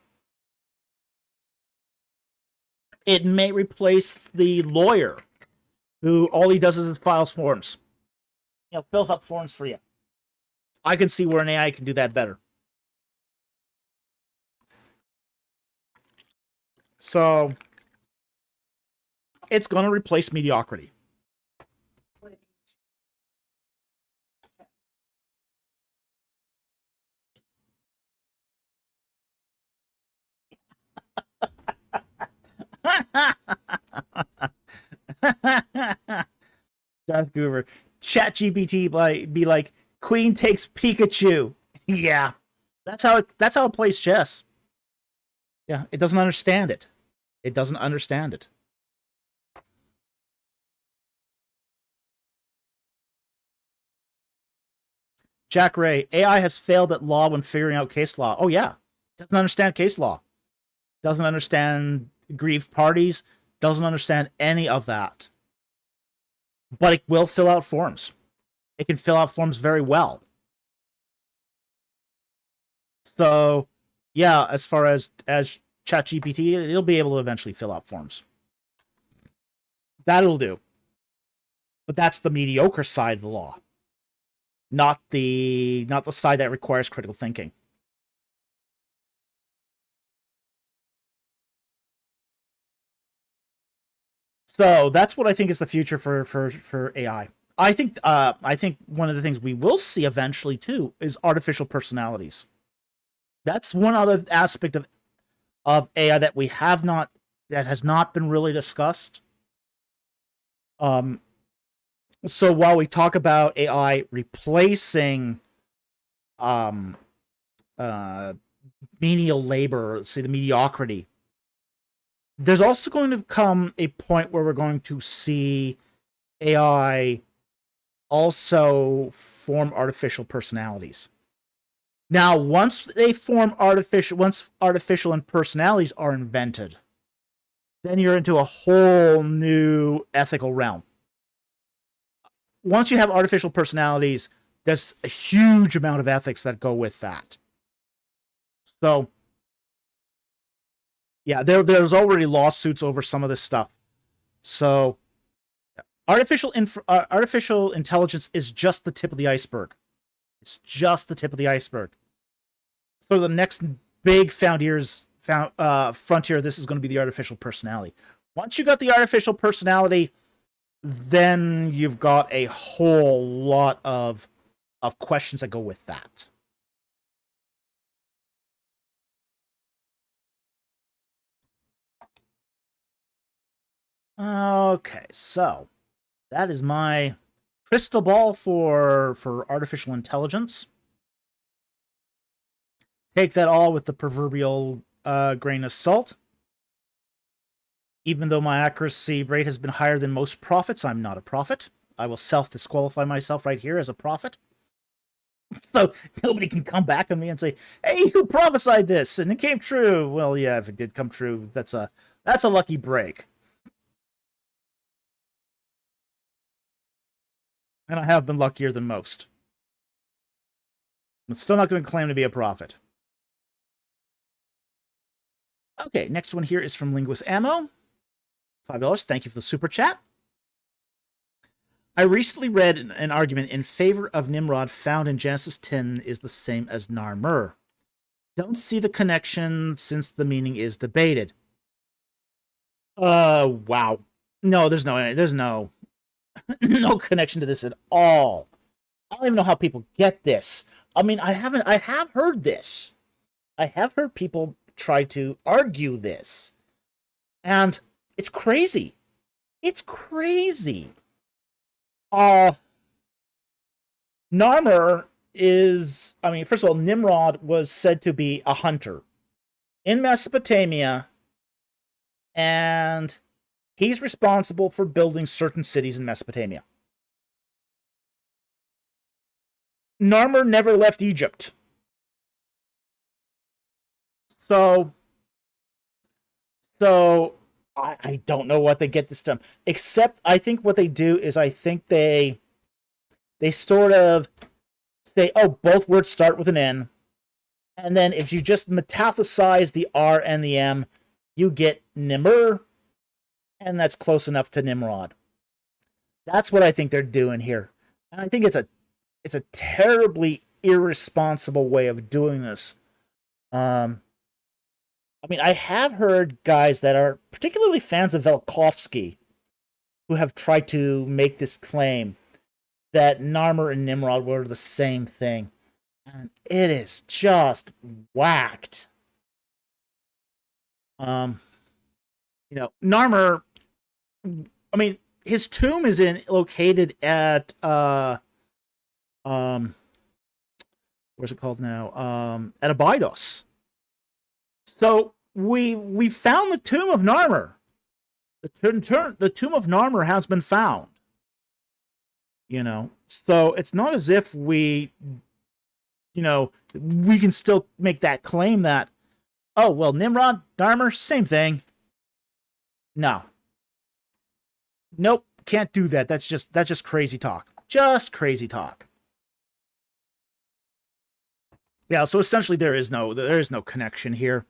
It may replace the lawyer who all he does is files forms. Fills up forms for you. I can see where an AI can do that better. So, it's going to replace mediocrity. Darth Goober. ChatGPT be like, Queen takes Pikachu. Yeah. That's how it plays chess. Yeah, it doesn't understand it. It doesn't understand it. Jack Ray, AI has failed at law when figuring out case law. Oh, yeah. Doesn't understand case law. Doesn't understand aggrieved parties. Doesn't understand any of that. But it will fill out forms. It can fill out forms very well. So, yeah, as far as ChatGPT, it'll be able to eventually fill out forms. That'll do. But that's the mediocre side of the law. Not the side that requires critical thinking. So that's what I think is the future for AI. I think one of the things we will see eventually too is artificial personalities. That's one other aspect of AI that has not been really discussed. So while we talk about AI replacing um, menial labor, say the mediocrity, there's also going to come a point where we're going to see AI also form artificial personalities. Now, once artificial and personalities are invented, then you're into a whole new ethical realm. Once you have artificial personalities, there's a huge amount of ethics that go with that. So, yeah, there's already lawsuits over some of this stuff. So, artificial intelligence is just the tip of the iceberg. It's just the tip of the iceberg. So the next big frontier, this is going to be the artificial personality. Once you got the artificial personality, then you've got a whole lot of questions that go with that. Okay, so that is my crystal ball for artificial intelligence. Take that all with the proverbial grain of salt. Even though my accuracy rate has been higher than most prophets, I'm not a prophet. I will self-disqualify myself right here as a prophet. So nobody can come back on me and say, "Hey, you prophesied this and it came true." Well, yeah, if it did come true, that's a lucky break. And I have been luckier than most. I'm still not going to claim to be a prophet. Okay, next one here is from Linguist Ammo. $5. Thank you for the super chat. I recently read an argument in favor of Nimrod found in Genesis 10 is the same as Narmer. Don't see the connection since the meaning is debated. Wow. No, there's no no connection to this at all. I don't even know how people get this. I mean, I have heard this. I have heard people try to argue this. And it's crazy. It's crazy. Narmer is, I mean, first of all, Nimrod was said to be a hunter in Mesopotamia, and he's responsible for building certain cities in Mesopotamia. Narmer never left Egypt. So I don't know what they get this done. Except I think what they do is I think they sort of say, oh, both words start with an N. And then if you just metaphesize the R and the M, you get Nimmer, and that's close enough to Nimrod. That's what I think they're doing here. And I think it's a terribly irresponsible way of doing this. I mean, I have heard guys that are particularly fans of Velkovsky who have tried to make this claim that Narmer and Nimrod were the same thing. And it is just whacked. Narmer, I mean, his tomb is located at where's it called now? At Abydos. So we found the tomb of Narmer. The tomb of Narmer has been found. So it's not as if we can still make that claim that, oh, well, Nimrod, Narmer, same thing. No. Nope, can't do that. That's just crazy talk. Just crazy talk. Yeah, so essentially there is no connection here.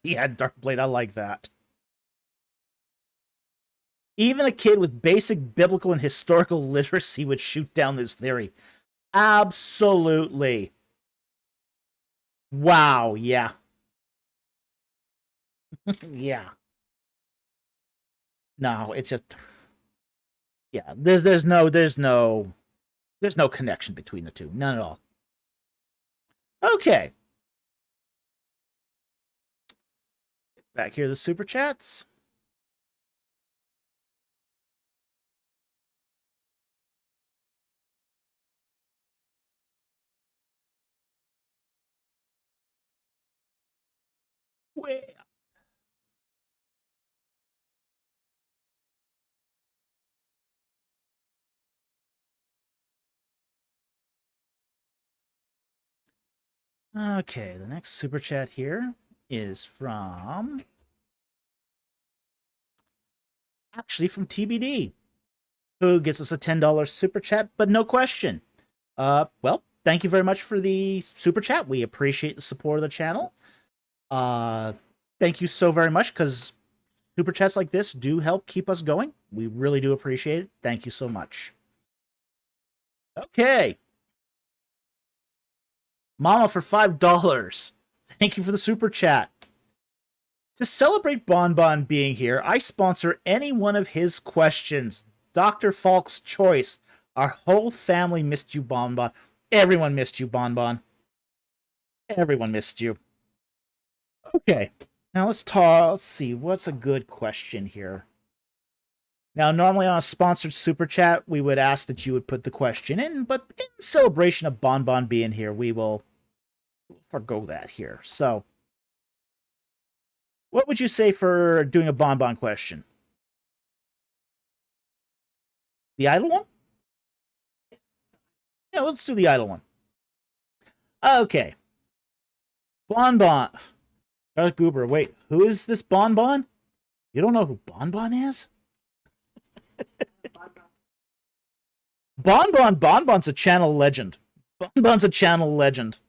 Yeah, Darkblade, I like that. Even a kid with basic biblical and historical literacy would shoot down this theory. Absolutely. Wow, yeah. Yeah. No, it's just, yeah, there's no connection between the two. None at all. Okay. Back here, the super chats. Okay, the next super chat here is from TBD, who gives us a $10 super chat, but no question. Well, thank you very much for the super chat. We appreciate the support of the channel. Thank you so very much, because super chats like this do help keep us going. We really do appreciate it. Thank you so much. Okay. Mama for $5. Thank you for the super chat. To celebrate Bonbon being here, I sponsor any one of his questions. Dr. Falk's choice. Our whole family missed you, Bonbon. Everyone missed you, Bonbon. Everyone missed you. Okay. Now let's see. What's a good question here? Now, normally on a sponsored super chat, we would ask that you would put the question in, but in celebration of Bonbon being here, we will forgo that here. So, what would you say for doing a Bonbon question? The idle one? Yeah, let's do the idle one. Okay. Bonbon. Goober, wait, who is this Bonbon? You don't know who Bonbon is? Bonbon's a channel legend. Bonbon's a channel legend.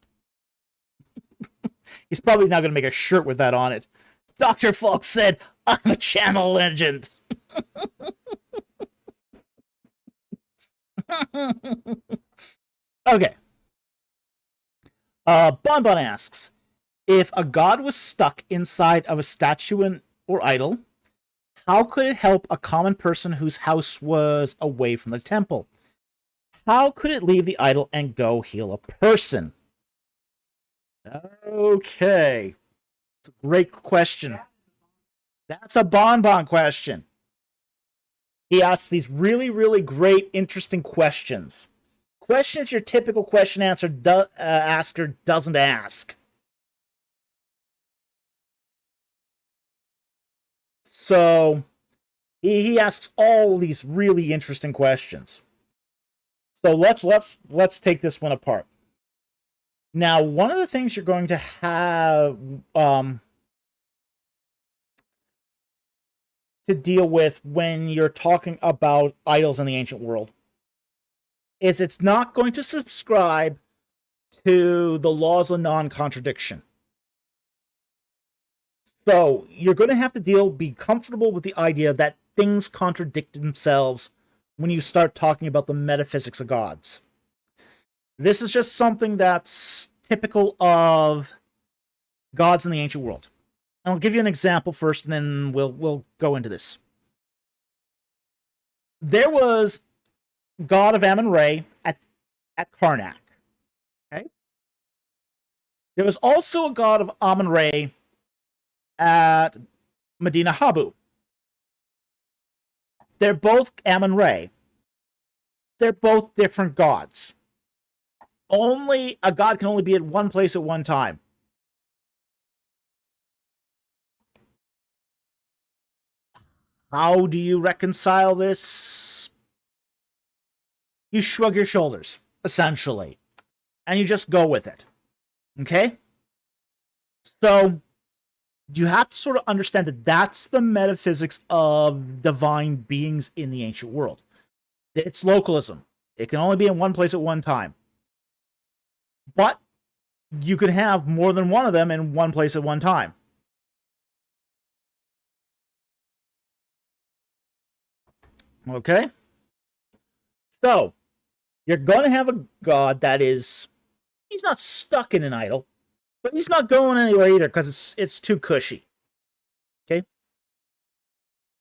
He's probably now going to make a shirt with that on it. Dr. Falk said, I'm a channel legend. Okay. Bonbon asks, if a god was stuck inside of a statue or idol, how could it help a common person whose house was away from the temple? How could it leave the idol and go heal a person? Okay. It's a great question. That's a Bonbon question. He asks these really, really great, interesting questions. Questions your typical question asker doesn't ask. So, he asks all these really interesting questions. So let's take this one apart. Now, one of the things you're going to have to deal with when you're talking about idols in the ancient world is it's not going to subscribe to the laws of non-contradiction. So you're going to have to be comfortable with the idea that things contradict themselves when you start talking about the metaphysics of gods. This is just something that's typical of gods in the ancient world. I'll give you an example first, and then we'll go into this. There was god of Amun-Ra at Karnak. Okay. There was also a god of Amun-Ra at Medina Habu. They're both Amun-Ra. They're both different gods. A god can only be at one place at one time. How do you reconcile this? You shrug your shoulders, essentially, and you just go with it. Okay? So, you have to sort of understand that that's the metaphysics of divine beings in the ancient world. It's localism. It can only be in one place at one time. But you could have more than one of them in one place at one time. Okay? So, you're going to have a god that he's not stuck in an idol, but he's not going anywhere either because it's too cushy. Okay?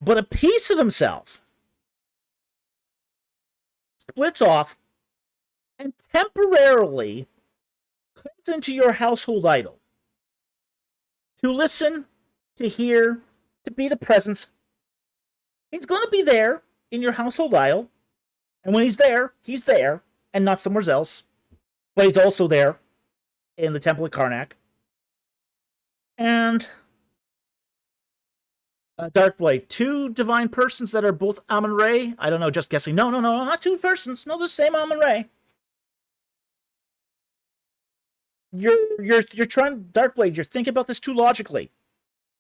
But a piece of himself splits off and temporarily comes into your household idol to listen, to hear, to be the presence. He's going to be there in your household idol, and when he's there, and not somewhere else, but he's also there in the temple at Karnak. And Darkblade, two divine persons that are both Amun-Re? I don't know, just guessing. No, not two persons. No, the same Amun-Re. You're trying, Darkblade, you're thinking about this too logically.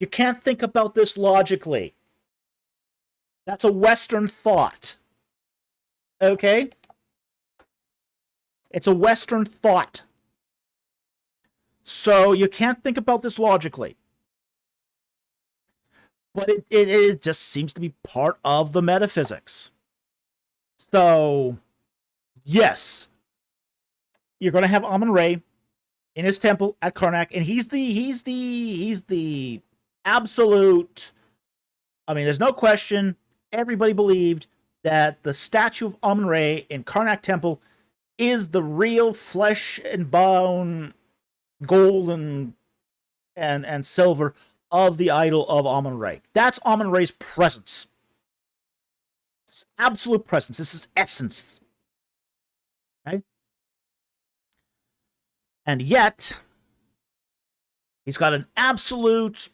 You can't think about this logically. That's a Western thought. Okay? It's a Western thought. So you can't think about this logically. But it just seems to be part of the metaphysics. So, yes, you're going to have Amun-Re in his temple at Karnak, and he's the absolute. I mean, there's no question. Everybody believed that the statue of Amun-Re in Karnak Temple is the real flesh and bone, gold and silver of the idol of Amun-Re. That's Amun-Re's presence. It's absolute presence. This is essence. Okay? And yet, he's got an absolute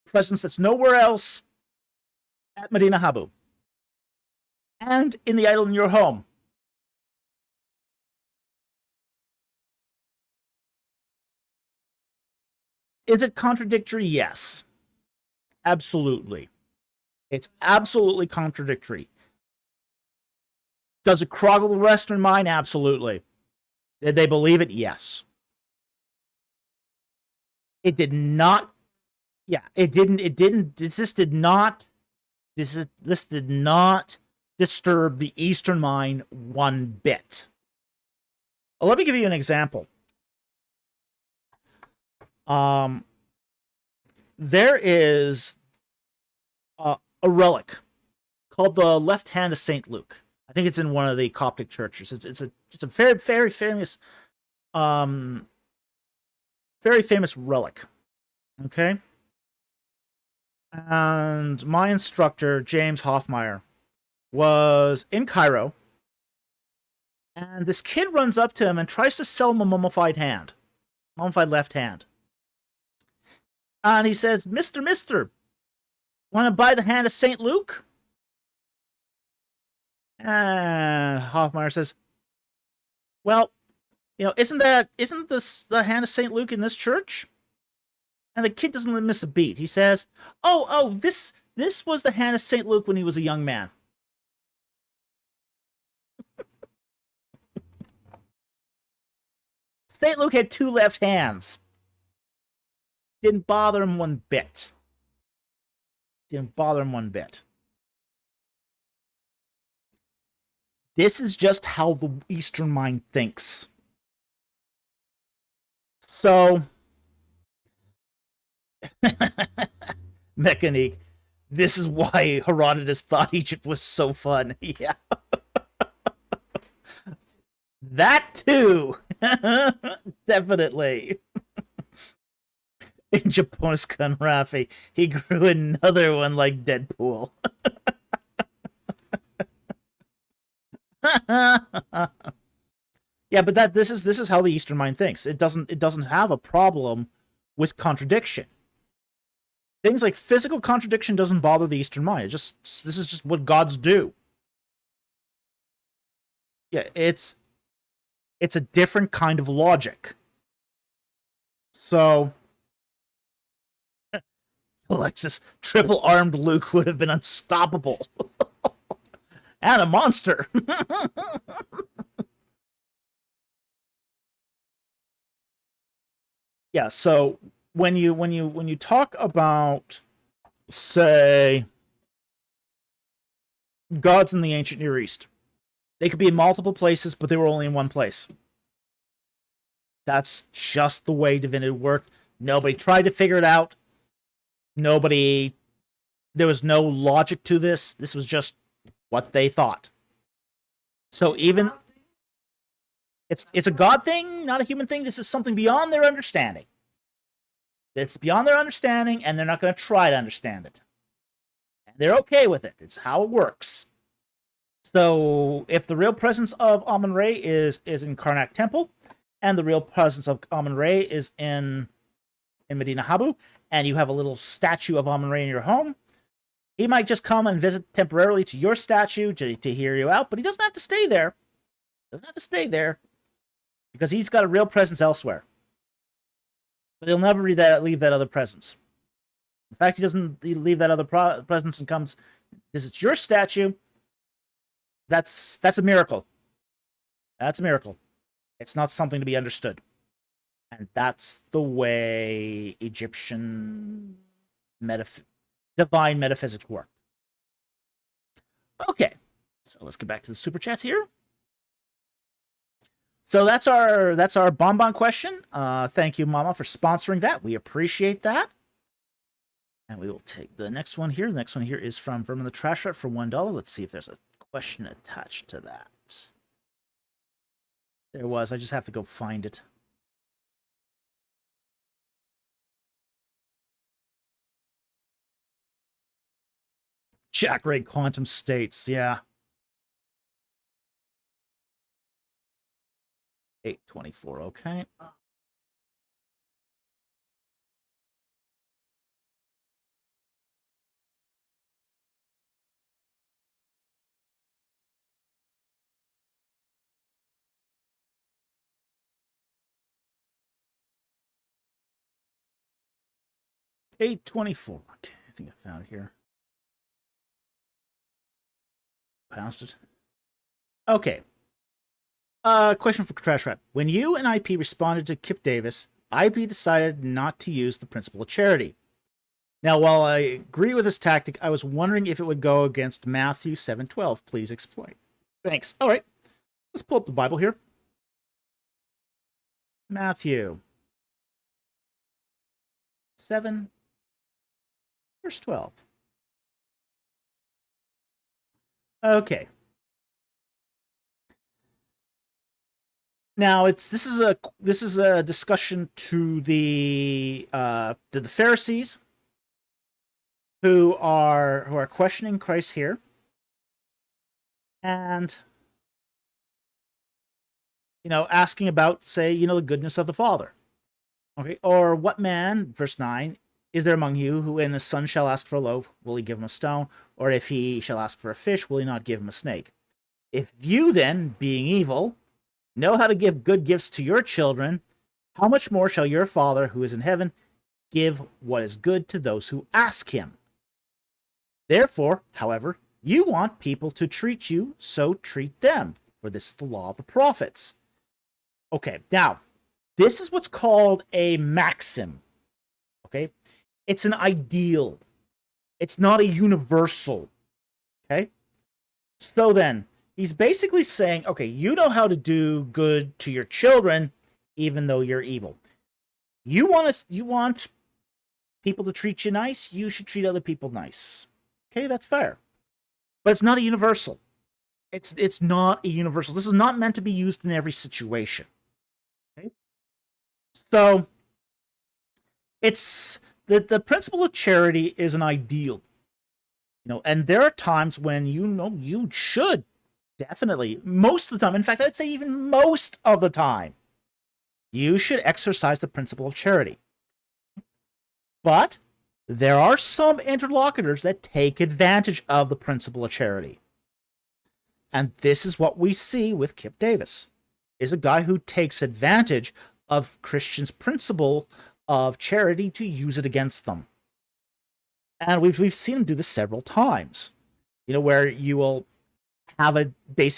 presence that's nowhere else at Medina Habu. And in the idol in your home. Is it contradictory? Yes. Absolutely. It's absolutely contradictory. Does it croggle the Western mind? Absolutely. Did they believe it? Yes. It did not. Yeah, it didn't. This did not disturb the Eastern mind one bit. Well, let me give you an example. There is a relic called the left hand of Saint Luke. I think it's in one of the Coptic churches. It's a very famous relic. Okay. And my instructor, James Hoffmeyer, was in Cairo, and this kid runs up to him and tries to sell him a mummified left hand. And he says, Mister, want to buy the hand of St. Luke? And Hoffmeyer says, well, isn't this the hand of St. Luke in this church? And the kid doesn't miss a beat. He says, oh, this was the hand of St. Luke when he was a young man. St. Luke had two left hands. Didn't bother him one bit. This is just how the Eastern mind thinks. So, Mechanique, this is why Herodotus thought Egypt was so fun. Yeah. That too. Definitely. In Japonis Rafi, he grew another one like Deadpool. Yeah, but this is how the Eastern mind thinks. It doesn't have a problem with contradiction. Things like physical contradiction doesn't bother the Eastern mind. This is just what gods do. Yeah, it's a different kind of logic. So, Alexis, triple-armed Luke would have been unstoppable. And a monster. Yeah, so when you talk about, say, gods in the ancient Near East, they could be in multiple places, but they were only in one place. That's just the way divinity worked. Nobody tried to figure it out. There was no logic to this. This was just what they thought. So even it's a God thing, not a human thing. This is something beyond their understanding. It's beyond their understanding, and they're not going to try to understand it. And they're okay with it. It's how it works. So if the real presence of Amun-Re is in Karnak Temple, and the real presence of Amun-Re is in Medina Habu, and you have a little statue of Amun-Re in your home, He might just come and visit temporarily to your statue to hear you out, but he doesn't have to stay there. Doesn't have to stay there because he's got a real presence elsewhere. But he'll never leave that other presence. In fact, he doesn't leave that other presence and comes visits your statue. That's a miracle. That's a miracle. It's not something to be understood. And that's the way Egyptian divine metaphysics work. Okay, so let's get back to the super chats here. So that's our bonbon question. Thank you, Mama, for sponsoring that. We appreciate that. And we will take the next one here. The next one here is from Vermin the Trash Rat for $1. Let's see if there's a question attached to that. There was. I just have to go find it. Jack Ray Quantum States, yeah. 824, okay. $824. Okay, I think I found it here. Past it. Okay. Question for Trash Rat. When you and IP responded to Kip Davis, IP decided not to use the principle of charity. Now, while I agree with this tactic, I was wondering if it would go against Matthew 7:12. Please explain. Thanks. All right. Let's pull up the Bible here. Matthew 7, verse 12. Okay. Now this is a discussion to the Pharisees who are questioning Christ here, and asking about, say, the goodness of the Father. Okay, or what man, verse 9, is there among you who, when his son shall ask for a loaf, will he give him a stone? Or if he shall ask for a fish, will he not give him a snake? If you then, being evil, know how to give good gifts to your children, how much more shall your Father who is in heaven give what is good to those who ask him? Therefore, however, you want people to treat you, so treat them, for this is the law of the prophets. Okay, now, this is what's called a maxim. Okay? It's an ideal. It's not a universal. Okay? So then, he's basically saying, okay, you know how to do good to your children, even though you're evil. You want people to treat you nice, you should treat other people nice. Okay, that's fair. But it's not a universal. It's not a universal. This is not meant to be used in every situation. Okay? So it's the principle of charity is an ideal. And there are times when you should definitely, most of the time, in fact, I'd say even most of the time, you should exercise the principle of charity. But there are some interlocutors that take advantage of the principle of charity. And this is what we see with Kip Davis, is a guy who takes advantage of Christians' principle of charity to use it against them. And we've seen him do this several times, where you will have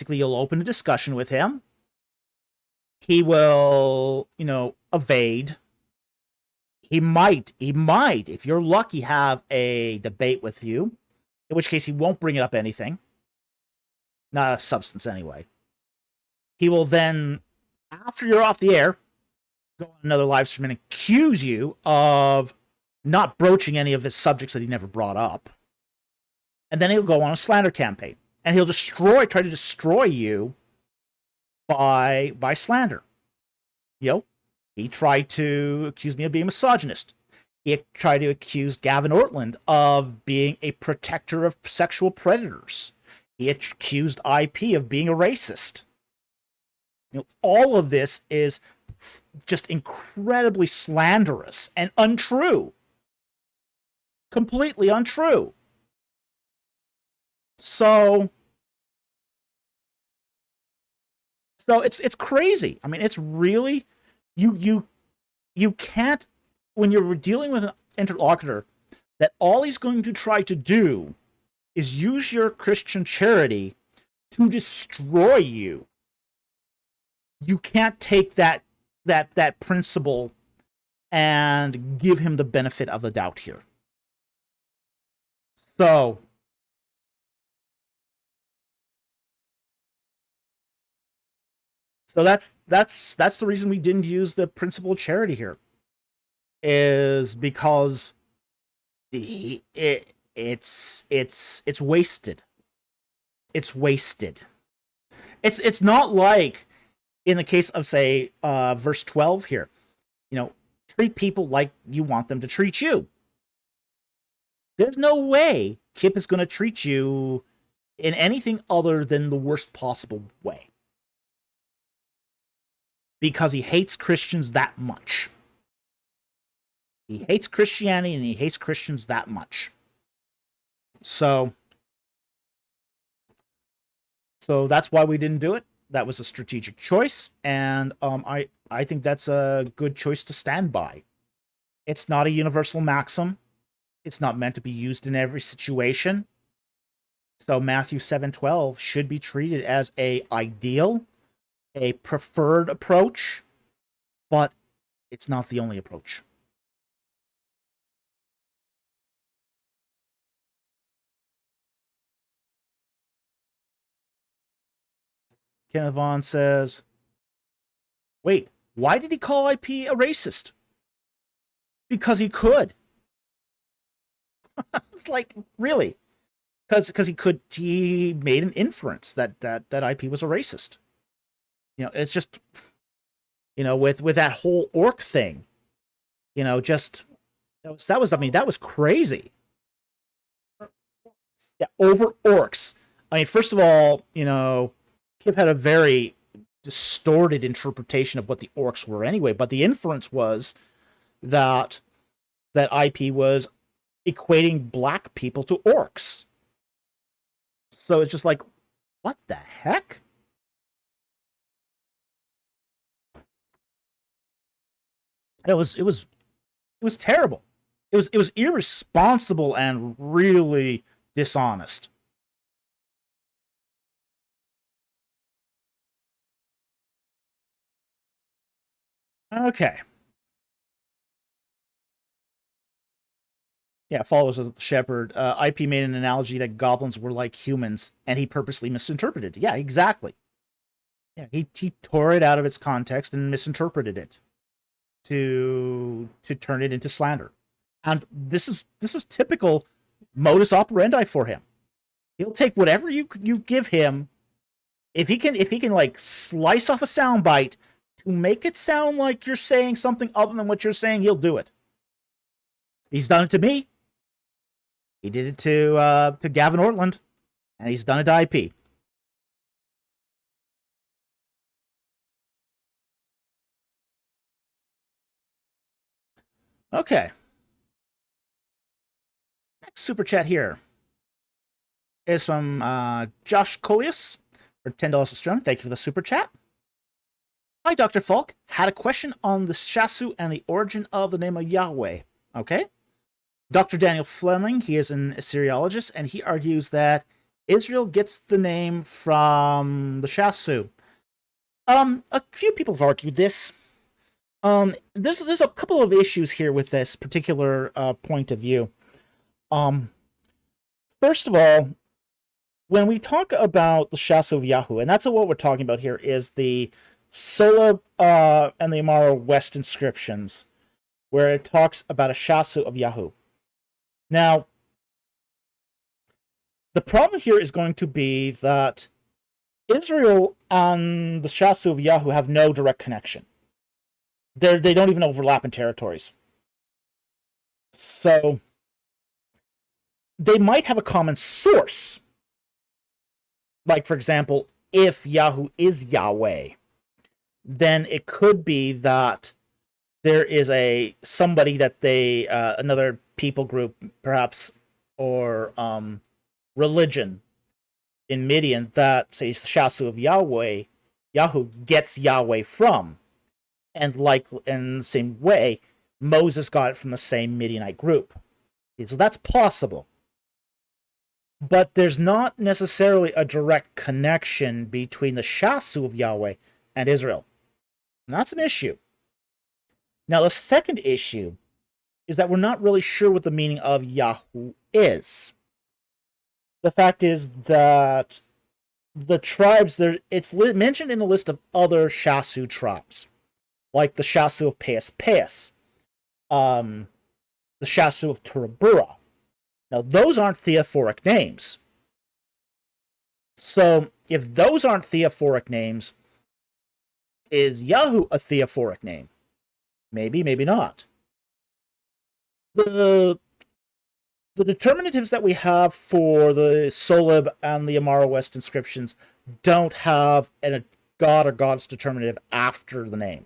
you'll open a discussion with him. He will, evade. He might, if you're lucky, have a debate with you, in which case he won't bring up anything. Not a substance anyway. He will then, after you're off the air, go on another live stream and accuse you of not broaching any of his subjects that he never brought up. And then he'll go on a slander campaign. And he'll try to destroy you by slander. He tried to accuse me of being a misogynist. He tried to accuse Gavin Ortland of being a protector of sexual predators. He accused IP of being a racist. All of this is just incredibly slanderous and untrue. Completely untrue. So it's crazy. I mean, it's really you can't, when you're dealing with an interlocutor that all he's going to try to do is use your Christian charity to destroy you. You can't take that principle and give him the benefit of the doubt here. So that's the reason we didn't use the principle of charity here, is because it's wasted. It's wasted. It's not like in the case of, say, verse 12 here, treat people like you want them to treat you. There's no way Kip is going to treat you in anything other than the worst possible way, because he hates Christians that much. He hates Christianity and he hates Christians that much. So that's why we didn't do it. That was a strategic choice, and I think that's a good choice to stand by. It's not a universal maxim. It's not meant to be used in every situation. So Matthew 7:12 should be treated as a ideal, a preferred approach, but it's not the only approach. Kenneth Vaughn says, wait, why did he call IP a racist? Because he could. It's like, really? Because he made an inference that IP was a racist. It's just, with that whole orc thing, just, that was crazy. Yeah, over orcs. I mean, first of all, Kip had a very distorted interpretation of what the orcs were anyway, but the inference was that IP was equating black people to orcs. So it's just like, what the heck? It was terrible. It was irresponsible and really dishonest. Okay. Yeah, followers of the shepherd. IP made an analogy that goblins were like humans, and he purposely misinterpreted. Yeah, exactly. Yeah, he tore it out of its context and misinterpreted it to turn it into slander. And this is typical modus operandi for him. He'll take whatever you give him. If he can like slice off a soundbite to make it sound like you're saying something other than what you're saying, he'll do it. He's done it to me. He did it to Gavin Ortland, and he's done it to IP. Okay. Next super chat here is from Josh Colius for $10 Australian. Thank you for the super chat. Hi, Dr. Falk. Had a question on the Shasu and the origin of the name of Yahweh. Okay. Dr. Daniel Fleming, he is an Assyriologist, and he argues that Israel gets the name from the Shasu. A few people have argued this. There's a couple of issues here with this particular point of view. First of all, when we talk about the Shasu of Yahoo, and that's what we're talking about here, is the Sola and the Amara West inscriptions, where it talks about a Shasu of Yahoo. Now, the problem here is going to be that Israel and the Shasu of Yahoo have no direct connection. They don't even overlap in territories. So they might have a common source. Like, for example, if Yahoo is Yahweh, then it could be that there is somebody that they another people group perhaps, or religion in Midian that, say, the Shasu of Yahweh, Yahoo gets Yahweh from. And like in the same way, Moses got it from the same Midianite group. So that's possible. But there's not necessarily a direct connection between the Shasu of Yahweh and Israel. And that's an issue. Now, the second issue is that we're not really sure what the meaning of Yahoo is. The fact is that the tribes, it's mentioned in the list of other Shasu tribes, like the Shasu of Paes, the Shasu of Turabura. Now, those aren't theophoric names. So, if those aren't theophoric names, is Yahoo a theophoric name? Maybe, maybe not. The determinatives that we have for the Solib and the Amara West inscriptions don't have a god or goddess determinative after the name.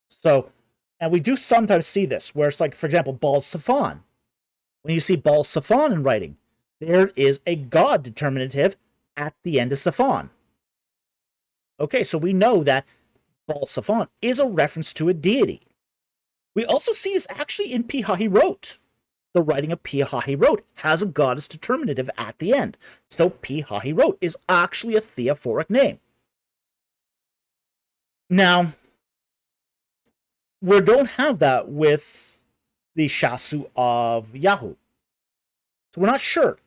So, and we do sometimes see this, where it's like, for example, Baal Zephon. When you see Baal Zephon in writing, there is a god determinative at the end of Zephon. Okay, so we know that Baal Zephon is a reference to a deity. We also see this actually in Pi-Hahiroth. The writing of Pi-Hahiroth has a goddess determinative at the end. So Pi-Hahiroth is actually a theophoric name. Now, we don't have that with the Shasu of Yahoo. So we're not sure.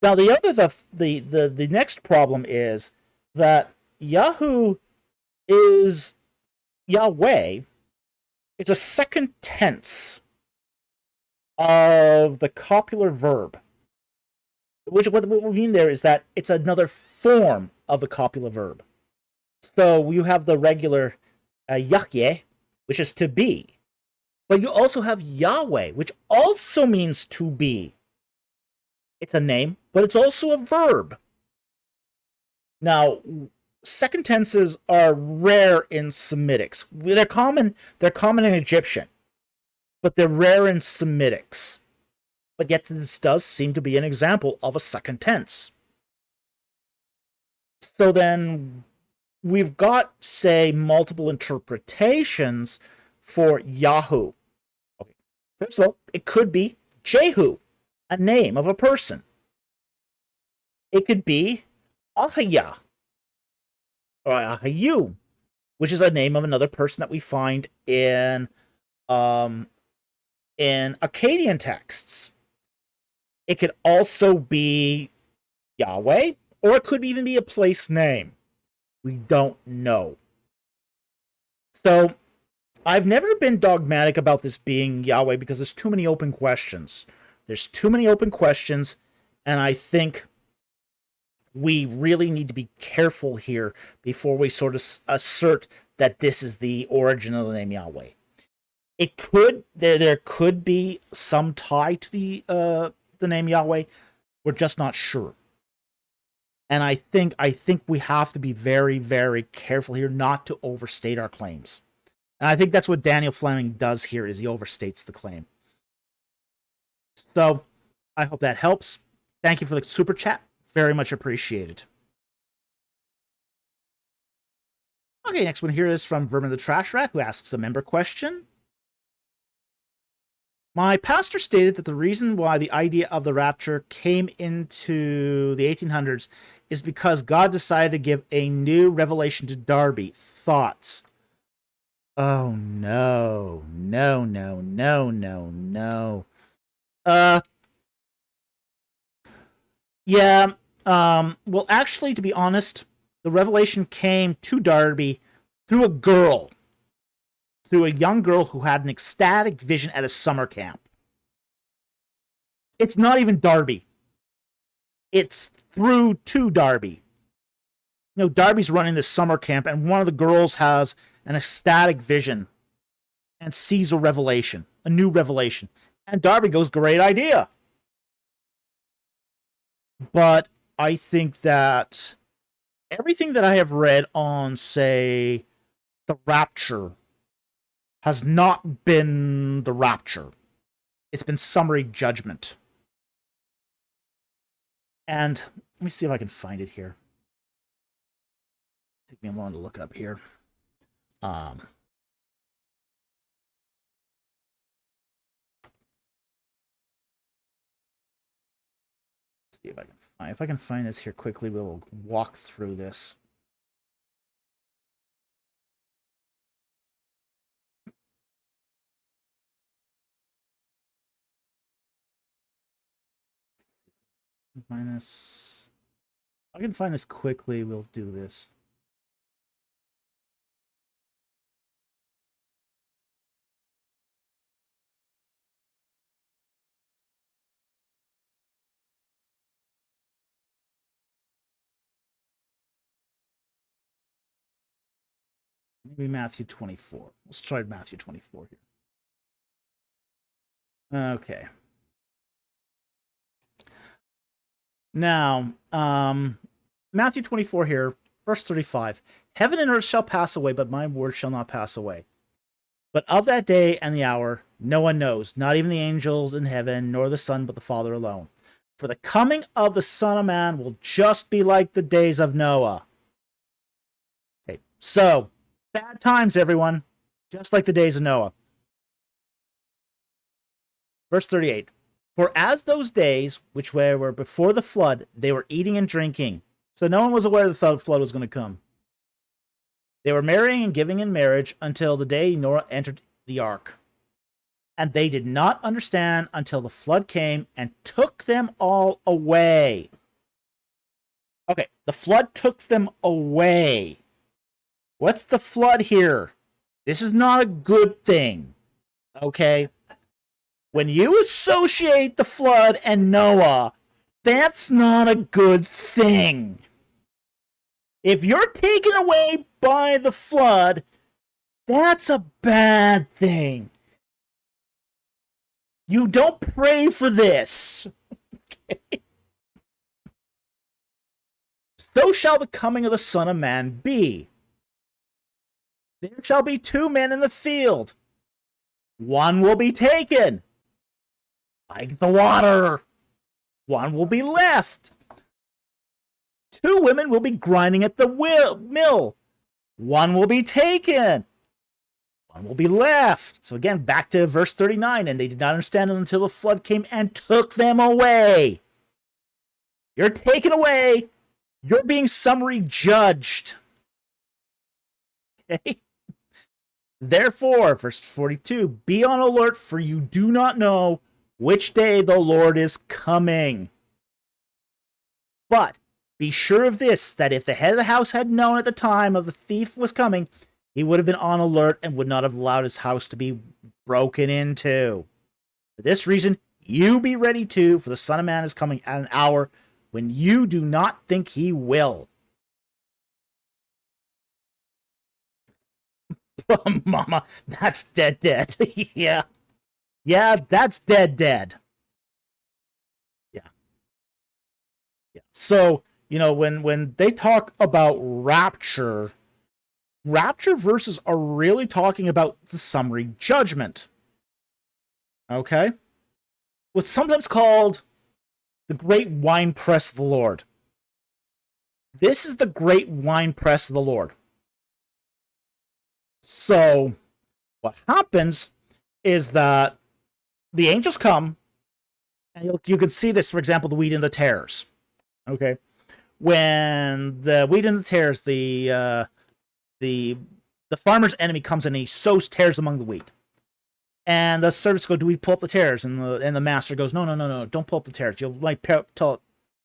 Now, the next problem is that Yahoo is Yahweh. It's a second tense of the copular verb. Which, what we mean there is that it's another form of the copular verb. So you have the regular Yahye, which is to be. But you also have Yahweh, which also means to be. It's a name, but it's also a verb. Now, second tenses are rare in Semitics. They're common in Egyptian, but they're rare in Semitics. But yet this does seem to be an example of a second tense. So then we've got, say, multiple interpretations for Yahoo. Okay. First of all, it could be Jehu, a name of a person. It could be Ahaya, or Ahayu, which is a name of another person that we find in Akkadian texts. It could also be Yahweh, or it could even be a place name. We don't know. So, I've never been dogmatic about this being Yahweh because there's too many open questions. There's too many open questions, and I think we really need to be careful here before we sort of assert that this is the origin of the name Yahweh. It could, there could be some tie to the name Yahweh. We're just not sure. And I think we have to be very, very careful here not to overstate our claims. And I think that's what Daniel Fleming does here, is he overstates the claim. So, I hope that helps. Thank you for the super chat. Very much appreciated. Okay, next one here is from Vermin the Trash Rat, who asks a member question. My pastor stated that the reason why the idea of the rapture came into the 1800s is because God decided to give a new revelation to Darby. Thoughts? Oh, no. No, no, no, no, no. Yeah, well, actually, to be honest, the revelation came to Darby through a girl. Through a young girl who had an ecstatic vision at a summer camp. It's not even Darby. It's through to Darby. You know, Darby's running this summer camp, and one of the girls has an ecstatic vision and sees a revelation, a new revelation. And Darby goes, great idea. But I think that everything that I have read on, say, the Rapture has not been the Rapture. It's been summary judgment. And Let me see if I can find it here. Take me a moment to look up here. See if I can find this here quickly. We'll walk through this. Find this. If I can find this quickly, we'll do this. Maybe Matthew 24. Let's try Matthew 24 here. Okay. Now, Matthew 24 here, verse 35. Heaven and earth shall pass away, but my word shall not pass away. But of that day and the hour, no one knows, not even the angels in heaven, nor the Son, but the Father alone. For the coming of the Son of Man will just be like the days of Noah. Okay, so, bad times, everyone. Just like the days of Noah. Verse 38. For as those days, which were before the flood, they were eating and drinking. So no one was aware the flood was going to come. They were marrying and giving in marriage until the day Noah entered the ark. And they did not understand until the flood came and took them all away. Okay, the flood took them away. What's the flood here? This is not a good thing. Okay? When you associate the flood and Noah, that's not a good thing. If you're taken away by the flood, that's a bad thing. You don't pray for this. Okay? So shall the coming of the Son of Man be. There shall be two men in the field. One will be taken, like the water. One will be left. Two women will be grinding at the mill. One will be taken. One will be left. So again, back to verse 39. And they did not understand it until the flood came and took them away. You're taken away. You're being summary judged. Okay? Therefore, verse 42, be on alert, for you do not know which day the Lord is coming. But be sure of this, that if the head of the house had known at the time of the thief was coming, he would have been on alert and would not have allowed his house to be broken into. For this reason, you be ready too, for the Son of Man is coming at an hour when you do not think he will. Mama, that's dead. Yeah. Yeah, that's dead. Yeah. So, you know, when they talk about rapture verses are really talking about the summary judgment. Okay? What's sometimes called the great winepress of the Lord. This is the great winepress of the Lord. So, what happens is that the angels come, and you can see this, for example, the wheat and the tares. Okay? When the wheat and the tares, the farmer's enemy comes in and he sows tares among the wheat. And the servants go, do we pull up the tares? And the master goes, no, don't pull up the tares. You might pull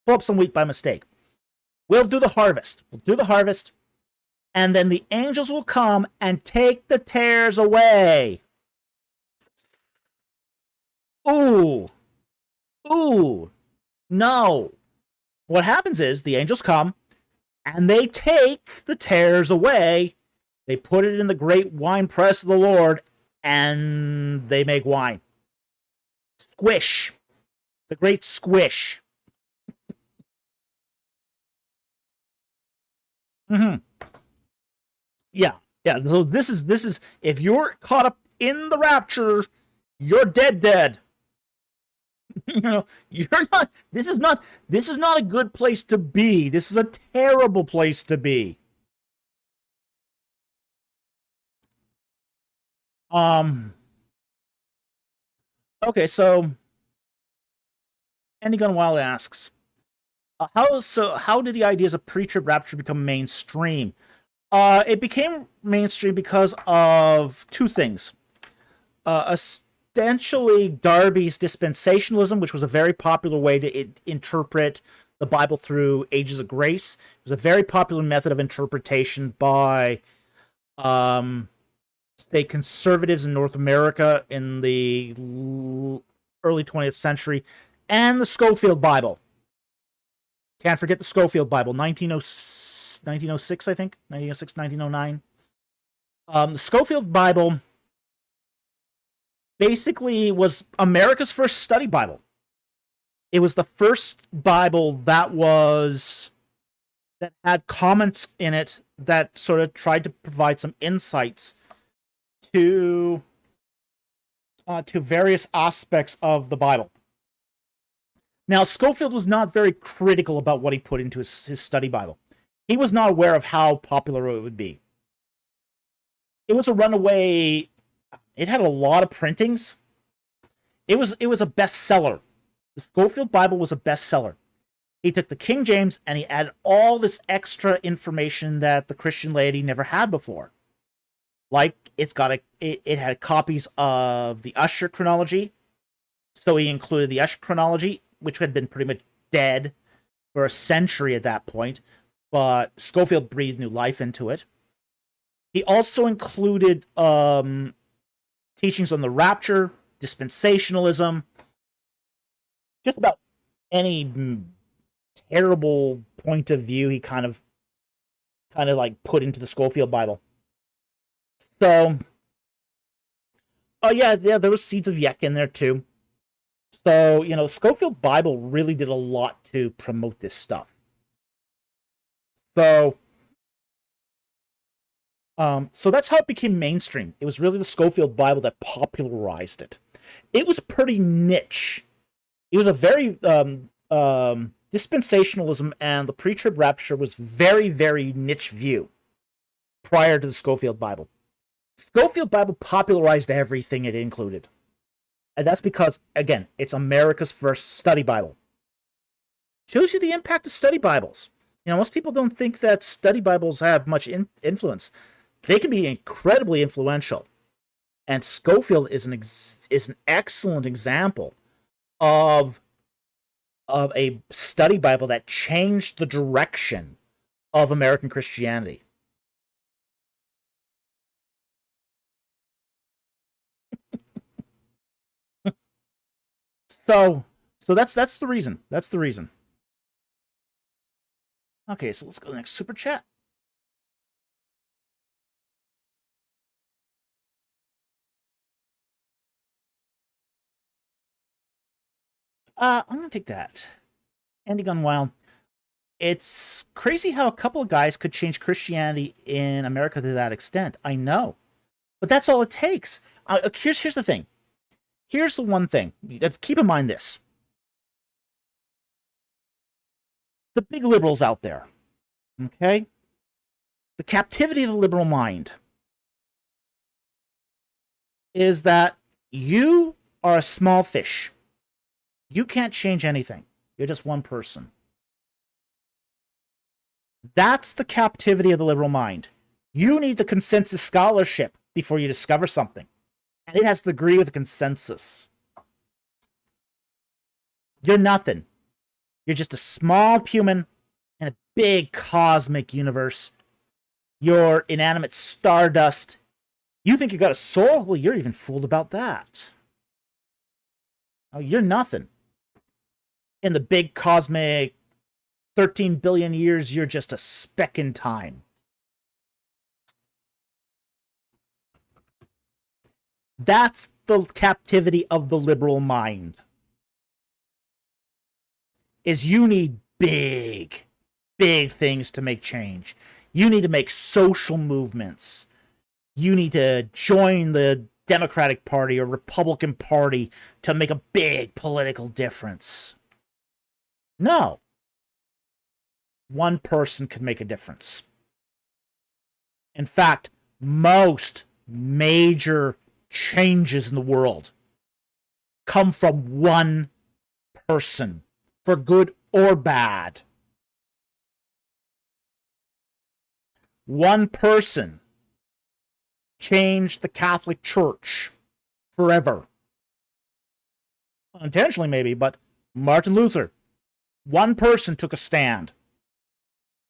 up some wheat by mistake. We'll do the harvest. And then the angels will come and take the tares away. Ooh, no. What happens is the angels come and they take the tares away. They put it in the great winepress of the Lord and they make wine. Squish. The great squish. Yeah. So this is if you're caught up in the rapture, you're dead. You're not. This is not a good place to be. This is a terrible place to be. Um. Okay, so Andy Gun Wild asks, how did the ideas of pre-trib rapture become mainstream? It became mainstream because of two things. Essentially, Darby's dispensationalism, which was a very popular way to interpret the Bible through ages of grace. It was a very popular method of interpretation by, say, conservatives in North America in the early 20th century, and the Scofield Bible. Can't forget the Scofield Bible, 1906, I think, 1906, 1909. The Scofield Bible basically was America's first study Bible. It was the first Bible that had comments in it that sort of tried to provide some insights to various aspects of the Bible. Now, Scofield was not very critical about what he put into his study Bible. He was not aware of how popular it would be. It was a runaway. It had a lot of printings. It was a bestseller. The Scofield Bible was a bestseller. He took the King James and he added all this extra information that the Christian laity never had before. Like, it had copies of the Usher chronology. So he included the Usher chronology, which had been pretty much dead for a century at that point, but Scofield breathed new life into it. He also included teachings on the Rapture, dispensationalism, just about any terrible point of view he kind of like put into the Scofield Bible. So, yeah, there was seeds of Yek in there too. So, Scofield Bible really did a lot to promote this stuff. So that's how it became mainstream. It was really the Scofield Bible that popularized it. It was pretty niche. It was a very dispensationalism and the pre-trib rapture was very, very niche view prior to the Scofield Bible. Scofield Bible popularized everything it included. And that's because, again, it's America's first study Bible. Shows you the impact of study Bibles. Most people don't think that study Bibles have much influence. They can be incredibly influential. And Scofield is an excellent example of a study Bible that changed the direction of American Christianity. So that's the reason. That's the reason. Okay, so let's go to the next super chat. I'm gonna take that. Andy Gun Wild. It's crazy how a couple of guys could change Christianity in America to that extent. I know, but that's all it takes. Here's the thing. Here's the one thing. Keep in mind this. The big liberals out there, okay? The captivity of the liberal mind is that you are a small fish. You can't change anything. You're just one person. That's the captivity of the liberal mind. You need the consensus scholarship before you discover something. And it has to agree with the consensus. You're nothing. You're just a small human in a big cosmic universe. You're inanimate stardust. You think you got a soul? Well, you're even fooled about that. Oh, you're nothing. In the big cosmic 13 billion years, you're just a speck in time. That's the captivity of the liberal mind. Is you need big things to make change. You need to make social movements. You need to join the Democratic Party or Republican Party to make a big political difference. No. One person can make a difference. In fact, most major changes in the world come from one person, for good or bad. One person changed the Catholic Church forever. Unintentionally, maybe, but Martin Luther, one person took a stand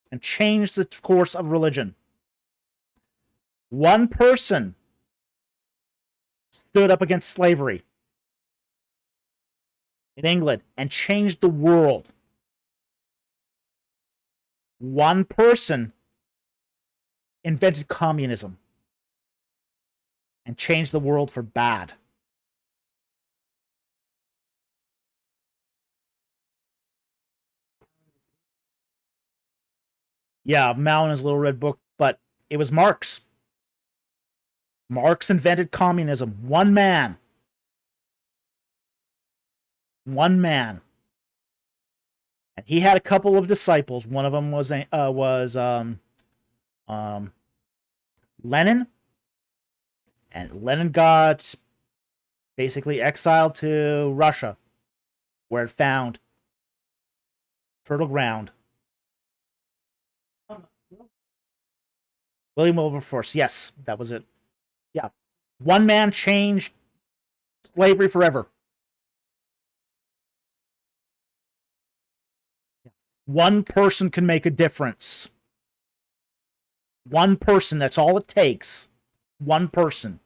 and changed the course of religion. One person stood up against slavery in England and changed the world. One person invented communism and changed the world for bad. Yeah, Mao in his little red book, but it was Marx. Marx invented communism. One man. One man. And he had a couple of disciples. One of them was Lenin. And Lenin got basically exiled to Russia, where it found fertile ground. William Wilberforce, yes, that was it. Yeah. One man changed slavery forever. One person can make a difference. One person, that's all it takes. One person.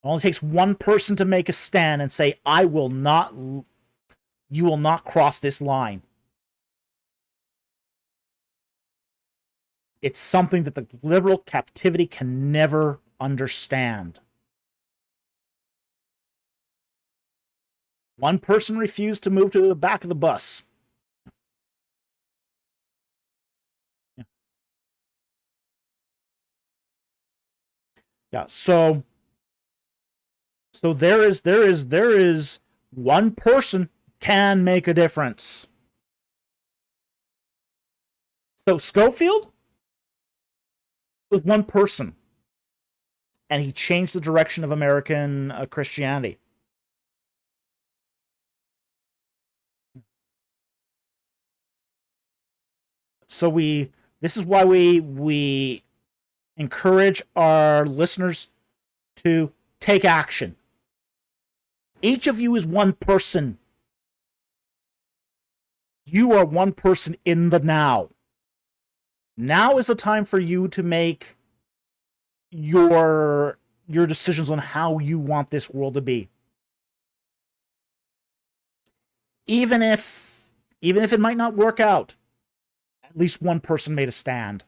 It only takes one person to make a stand and say, you will not cross this line. It's something that the liberal captivity can never understand. One person refused to move to the back of the bus. Yeah, so there is one person can make a difference. So Schofield was one person, and he changed the direction of American Christianity. So this is why we encourage our listeners to take action. Each of you is one person. You are one person in the now. Now is the time for you to make your decisions on how you want this world to be. Even if it might not work out, at least one person made a stand.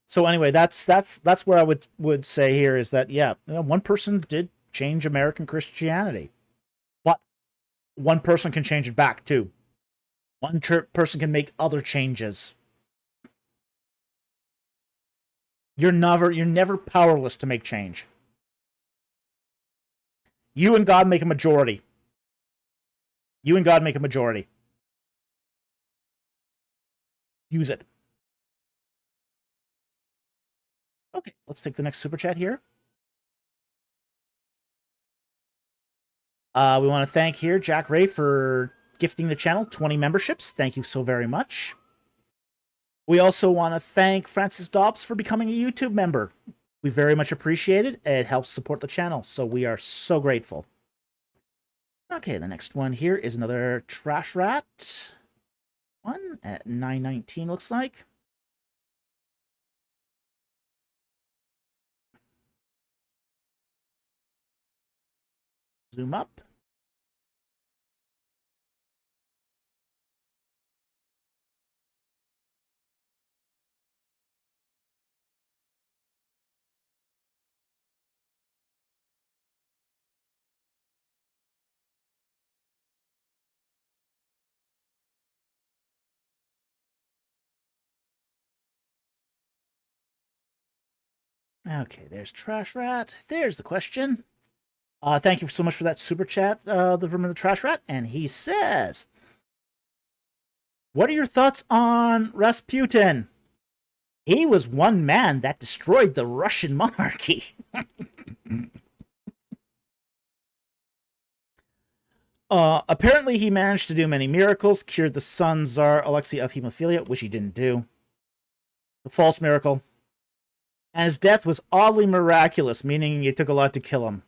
So anyway, that's what I would say here is that, yeah, one person did change American Christianity, but one person can change it back too. One person can make other changes. You're never powerless to make change. You and God make a majority. You and God make a majority. Use it. Okay, let's take the next super chat here. We want to thank here Jack Ray for gifting the channel 20 memberships. Thank you so very much. We also want to thank Francis Dobbs for becoming a YouTube member. We very much appreciate it. It helps support the channel, so we are so grateful. Okay, the next one here is another Trash Rat one at 919, looks like. Zoom up. Okay, there's Trash Rat. There's the question. Thank you so much for that super chat, from the Trash Rat. And he says, what are your thoughts on Rasputin? He was one man that destroyed the Russian monarchy. Apparently, he managed to do many miracles, cured the son Tsar Alexei of hemophilia, which he didn't do. The false miracle. And his death was oddly miraculous, meaning it took a lot to kill him.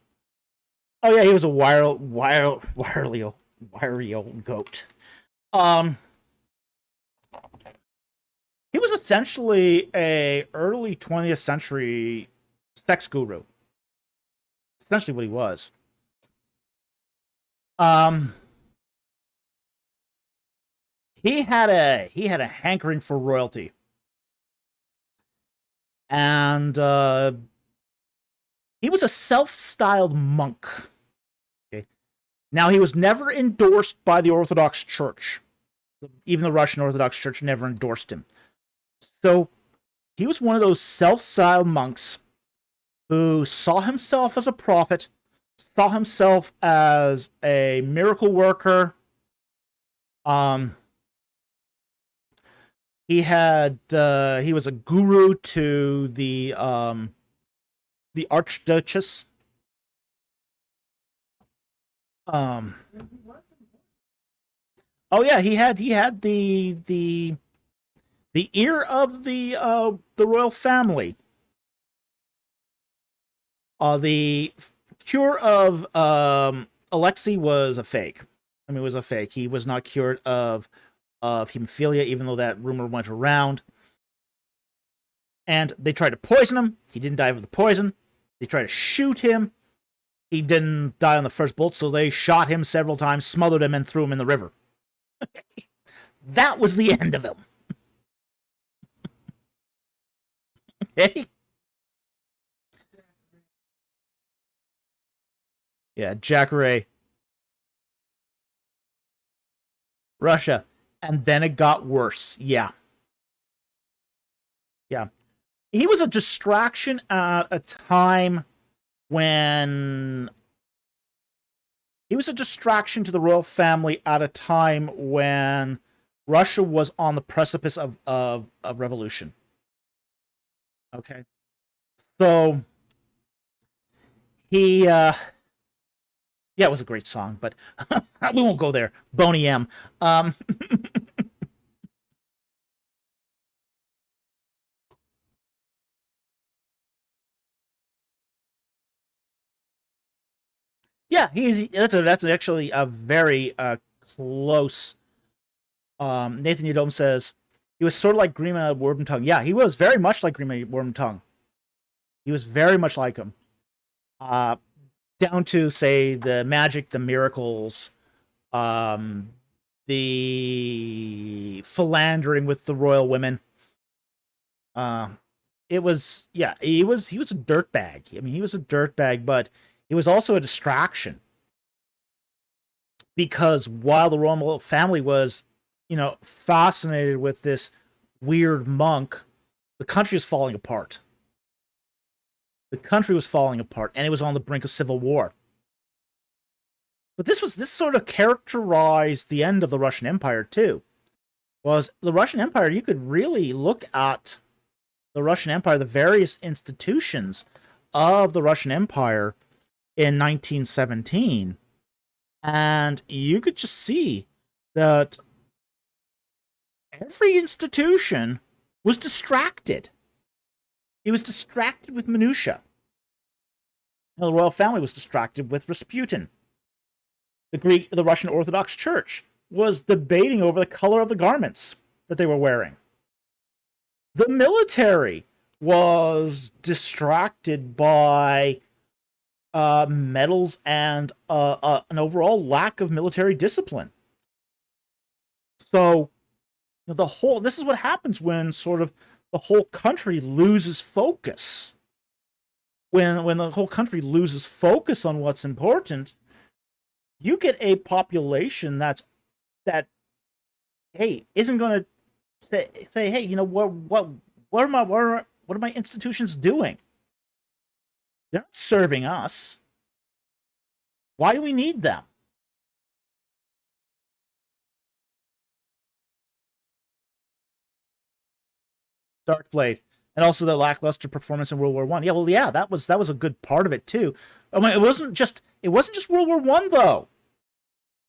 Oh yeah, he was a wiry old goat. He was essentially a early 20th century sex guru. Essentially what he was. He had a hankering for royalty. And he was a self-styled monk. Okay. Now, he was never endorsed by the Orthodox Church. Even the Russian Orthodox Church never endorsed him. So, he was one of those self-styled monks who saw himself as a prophet, saw himself as a miracle worker. He was a guru to the Archduchess. Oh yeah, he had the ear of the royal family. The cure of Alexei was a fake. I mean, it was a fake. He was not cured of hemophilia, even though that rumor went around. And they tried to poison him. He didn't die of the poison. They tried to shoot him. He didn't die on the first bolt, so they shot him several times, smothered him, and threw him in the river. That was the end of him. Okay? Yeah, Jacare. Russia. And then it got worse. Yeah. Yeah. He was a distraction at a time when... He was a distraction to the royal family at a time when Russia was on the precipice of revolution. Okay. So... He... Yeah, it was a great song, but we won't go there. Boney M. Yeah, that's actually a very close. Nathan Yadom says he was sort of like Grima Wormtongue. Yeah, he was very much like Grima Wormtongue. He was very much like him. Down to, say, the magic, the miracles, the philandering with the royal women. He was a dirtbag. I mean, he was a dirtbag, but he was also a distraction. Because while the royal family was, fascinated with this weird monk, the country was falling apart. The country was falling apart, and it was on the brink of civil war. But this sort of characterized the end of the Russian Empire too. Was the Russian Empire? You could really look at the Russian Empire, the various institutions of the Russian Empire in 1917, and you could just see that every institution was distracted. He was distracted with minutia. The royal family was distracted with Rasputin. The Russian Orthodox Church was debating over the color of the garments that they were wearing. The military was distracted by medals and an overall lack of military discipline. So, this is what happens when sort of the whole country loses focus. When the whole country loses focus on what's important, you get a population that isn't going to say, hey, what are my institutions doing? They're not serving us. Why do we need them? Darkblade, and also the lackluster performance in World War One. Yeah, well, yeah, that was a good part of it too. I mean, it wasn't just World War One though.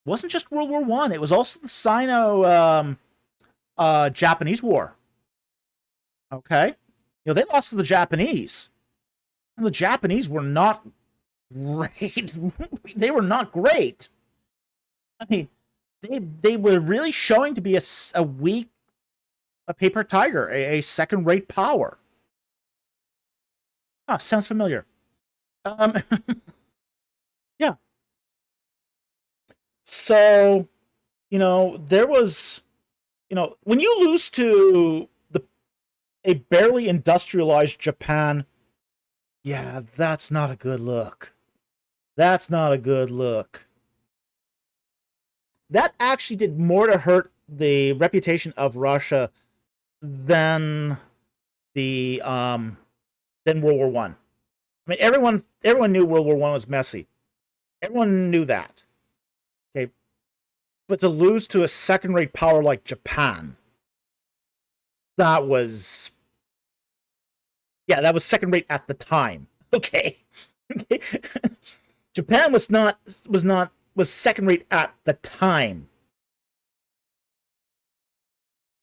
It wasn't just World War One. It was also the Sino Japanese War. Okay, they lost to the Japanese, and the Japanese were not great. They were not great. I mean, they were really showing to be a weak, a paper tiger, a second-rate power. Ah, sounds familiar. Yeah. So, there was, when you lose to a barely industrialized Japan, yeah, that's not a good look. That's not a good look. That actually did more to hurt the reputation of Russia than the than World War One. I mean, everyone knew World War One was messy. Everyone knew that. Okay, but to lose to a second-rate power like Japan, that was second-rate at the time. Okay, okay. Japan was second-rate at the time.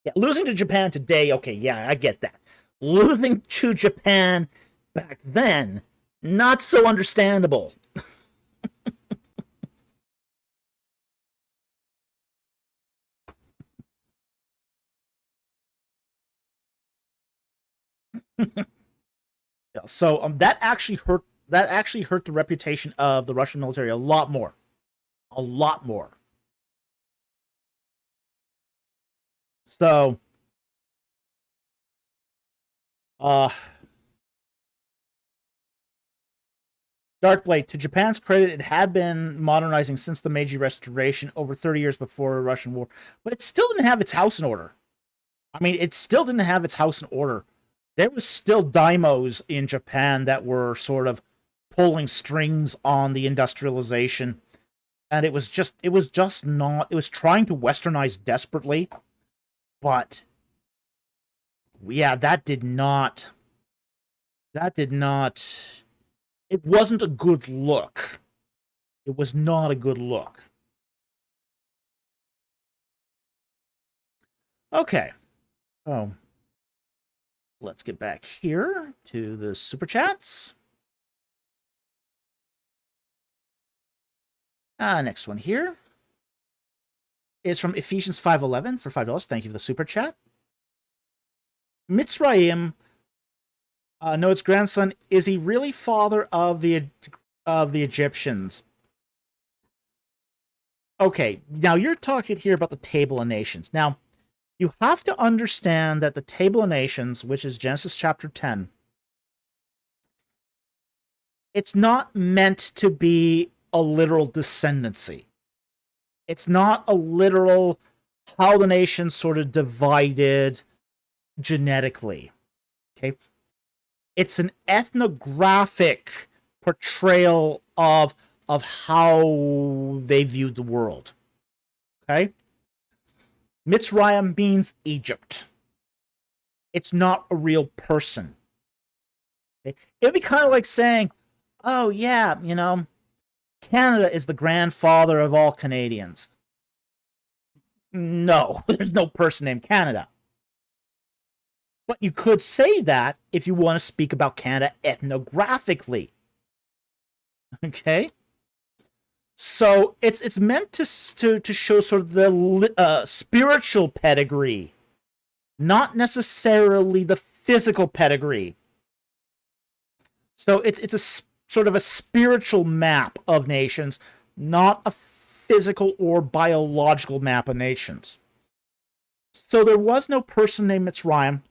Yeah, losing to Japan today, okay, yeah, I get that. Losing to Japan back then, not so understandable. Yeah, so that actually hurt the reputation of the Russian military a lot more. A lot more. So Darkblade, to Japan's credit, it had been modernizing since the Meiji Restoration over 30 years before the Russian War, but it still didn't have its house in order. I mean, it still didn't have its house in order. There was still daimos in Japan that were sort of pulling strings on the industrialization, and it was trying to westernize desperately, but yeah, that did not, it wasn't a good look. It was not a good look. Okay. Oh. Let's get back here to the super chats. Next one here is from Ephesians 5:11 for $5. Thank you for the super chat. Mitzrayim, Noah's grandson, is he really father of the Egyptians? Okay, now you're talking here about the Table of Nations. Now, you have to understand that the Table of Nations, which is Genesis chapter 10, it's not meant to be a literal descendancy. It's not a literal how the nations sort of divided genetically. Okay? It's an ethnographic portrayal of how they viewed the world. Okay? Mitzrayim means Egypt. It's not a real person. Okay? It would be kind of like saying, oh yeah, Canada is the grandfather of all Canadians. No, there's no person named Canada. But you could say that if you want to speak about Canada ethnographically. Okay? So it's meant to show sort of the spiritual pedigree, not necessarily the physical pedigree. So it's a sort of a spiritual map of nations, not a physical or biological map of nations. So there was no person named Mitzrayim.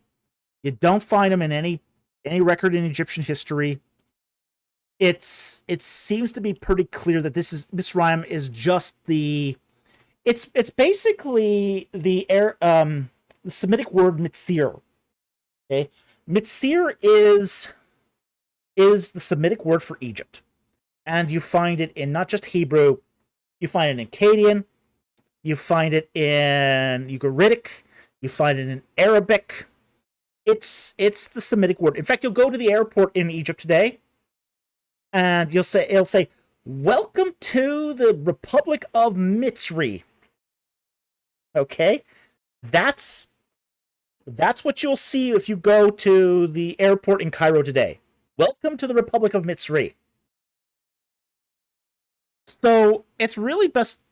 You don't find him in any record in Egyptian history. It seems to be pretty clear that Mitzrayim is just it's basically the Semitic word mitzir. Okay, mitzir is the Semitic word for Egypt. And you find it in not just Hebrew, you find it in Akkadian, you find it in Ugaritic, you find it in Arabic. It's the Semitic word. In fact, you'll go to the airport in Egypt today, and it'll say, "Welcome to the Republic of Mitzri." Okay, that's what you'll see if you go to the airport in Cairo today. Welcome to the Republic of Mitzri. So it's really best.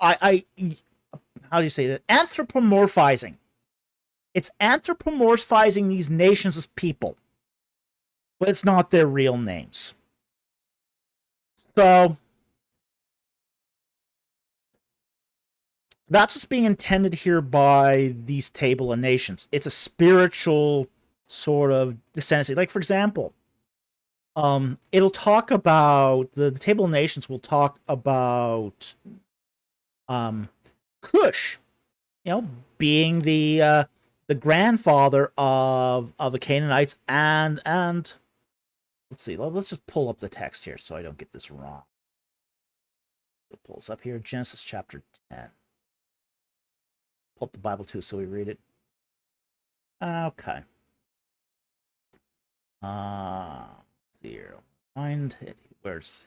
How do you say that? Anthropomorphizing. It's anthropomorphizing these nations as people, but it's not their real names. So that's what's being intended here by these table of nations. It's a spiritual sort of descendancy. Like, for example, it'll talk about the table of nations will talk about Cush, being the grandfather of the Canaanites, and let's see, let's just pull up the text here so I don't get this wrong. We'll pull this up here, Genesis chapter 10. Pull up the Bible too so we read it. Okay. Let's see here. Find it. Where's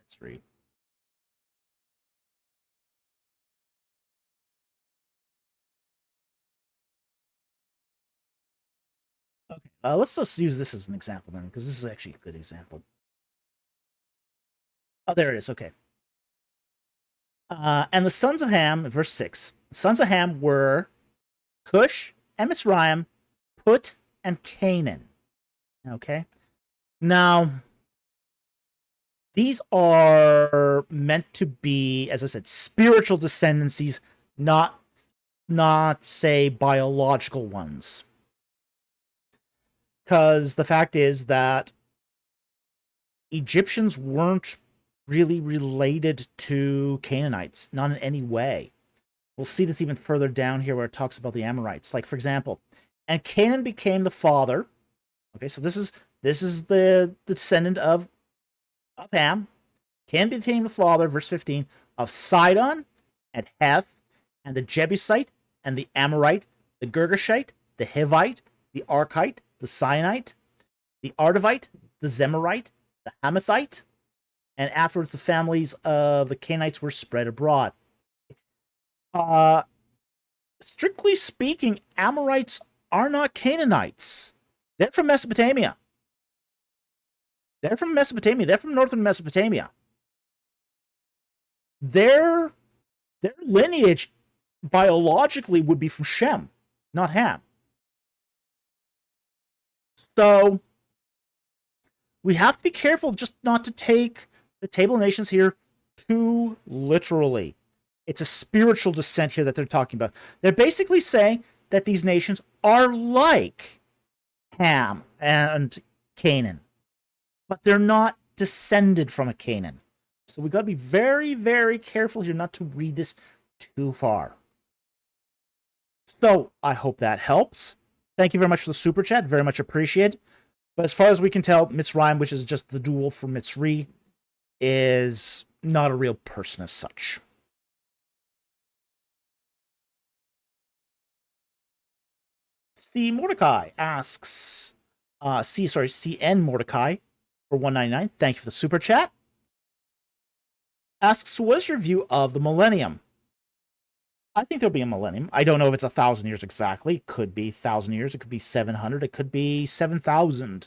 let's read. Okay, let's just use this as an example then, because this is actually a good example. Oh, there it is. Okay. And the sons of Ham, verse 6. The sons of Ham were Cush and Mizraim, Put, and Canaan. Okay. Now, these are meant to be, as I said, spiritual descendancies, not say biological ones. Because the fact is that Egyptians weren't really related to Canaanites, not in any way. We'll see this even further down here where it talks about the Amorites. Like, for example, and Canaan became the father. Okay, so this is the descendant of Ham. Canaan became the father, verse 15, of Sidon and Heth and the Jebusite and the Amorite, the Girgashite, the Hivite, the Archite, the Sinite, the Arvadite, the Zemarite, the Hamathite, and afterwards the families of the Canaanites were spread abroad. Strictly speaking, Amorites are not Canaanites. They're from Mesopotamia. They're from northern Mesopotamia. Their lineage biologically would be from Shem, not Ham. So we have to be careful just not to take the table of nations here too literally. It's a spiritual descent here that they're talking about. They're basically saying that these nations are like Ham and Canaan, but they're not descended from a Canaan. So we got to be very, very careful here not to read this too far. So I hope that helps. Thank you very much for the super chat. Very much appreciated. But as far as we can tell, Mitzrayim, which is just the dual for Mitzri, is not a real person as such. C. Mordecai asks, CN Mordecai for $1.99. Thank you for the super chat. Asks, what is your view of the Millennium? I think there'll be a millennium. I don't know if it's 1,000 years exactly. It could be 1,000 years. It could be 700. It could be 7,000.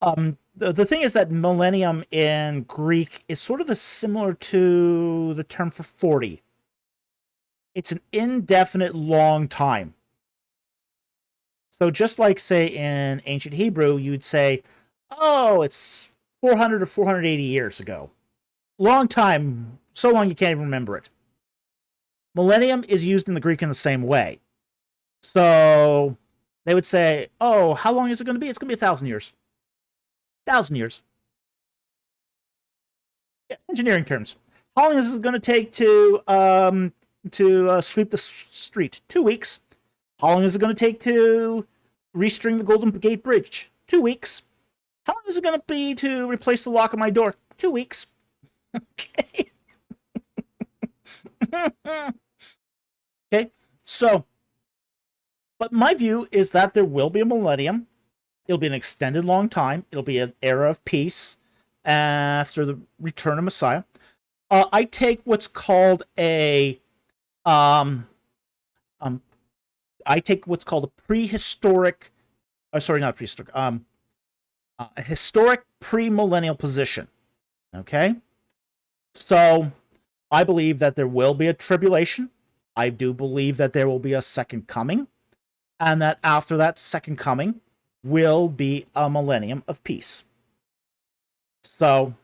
The thing is that millennium in Greek is sort of similar to the term for 40. It's an indefinite long time. So just like, say, in ancient Hebrew, you'd say, oh, it's 400 or 480 years ago. Long time. So long you can't even remember it. Millennium is used in the Greek in the same way. So they would say, oh, how long is it going to be? It's going to be 1,000 years. 1,000 years. Yeah, engineering terms. How long is it going to take to sweep the street? 2 weeks. How long is it going to take to restring the Golden Gate Bridge? 2 weeks. How long is it going to be to replace the lock on my door? 2 weeks. Okay. Okay, so, but my view is that there will be a millennium. It'll be an extended long time. It'll be an era of peace after the return of Messiah. I take what's called a prehistoric, sorry, not prehistoric, a historic premillennial position. Okay, so I believe that there will be a tribulation. I do believe that there will be a second coming, and that after that second coming will be a millennium of peace. So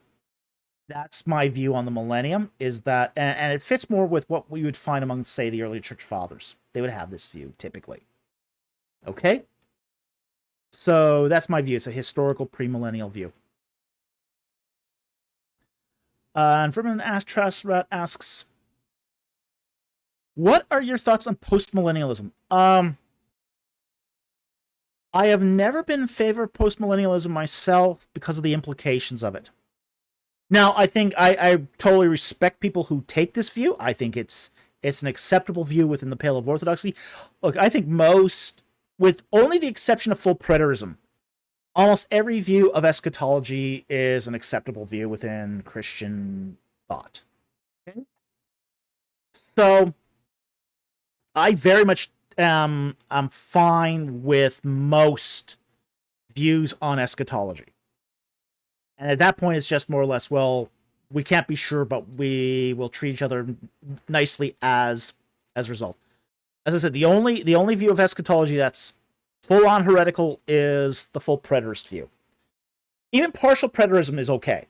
that's my view on the millennium, is that, and it fits more with what we would find among, say, the early church fathers. They would have this view, typically. Okay? So that's my view. It's a historical premillennial view. And Vermin Trasrat asks, what are your thoughts on postmillennialism? I have never been in favor of postmillennialism myself because of the implications of it. Now, I think I totally respect people who take this view. I think it's an acceptable view within the pale of orthodoxy. Look, I think most, with only the exception of full preterism, almost every view of eschatology is an acceptable view within Christian thought. Okay? So, I very much am fine with most views on eschatology. And at that point, it's just more or less, well, we can't be sure, but we will treat each other nicely as a result. As I said, the only view of eschatology that's full-on heretical is the full preterist view. Even partial preterism is okay.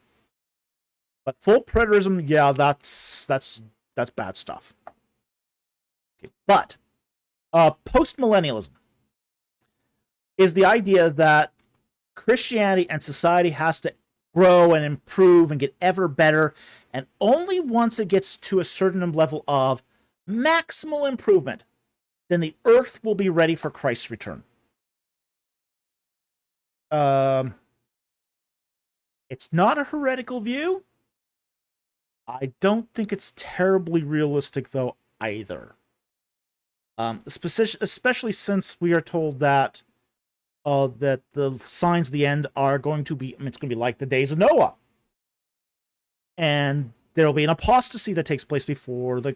But full preterism, yeah, that's bad stuff. Okay. But postmillennialism is the idea that Christianity and society has to grow and improve and get ever better, and only once it gets to a certain level of maximal improvement, then the earth will be ready for Christ's return. It's not a heretical view. I don't think it's terribly realistic, though, either. Especially since we are told that that the signs of the end are going to be, it's going to be like the days of Noah. And there will be an apostasy that takes place before the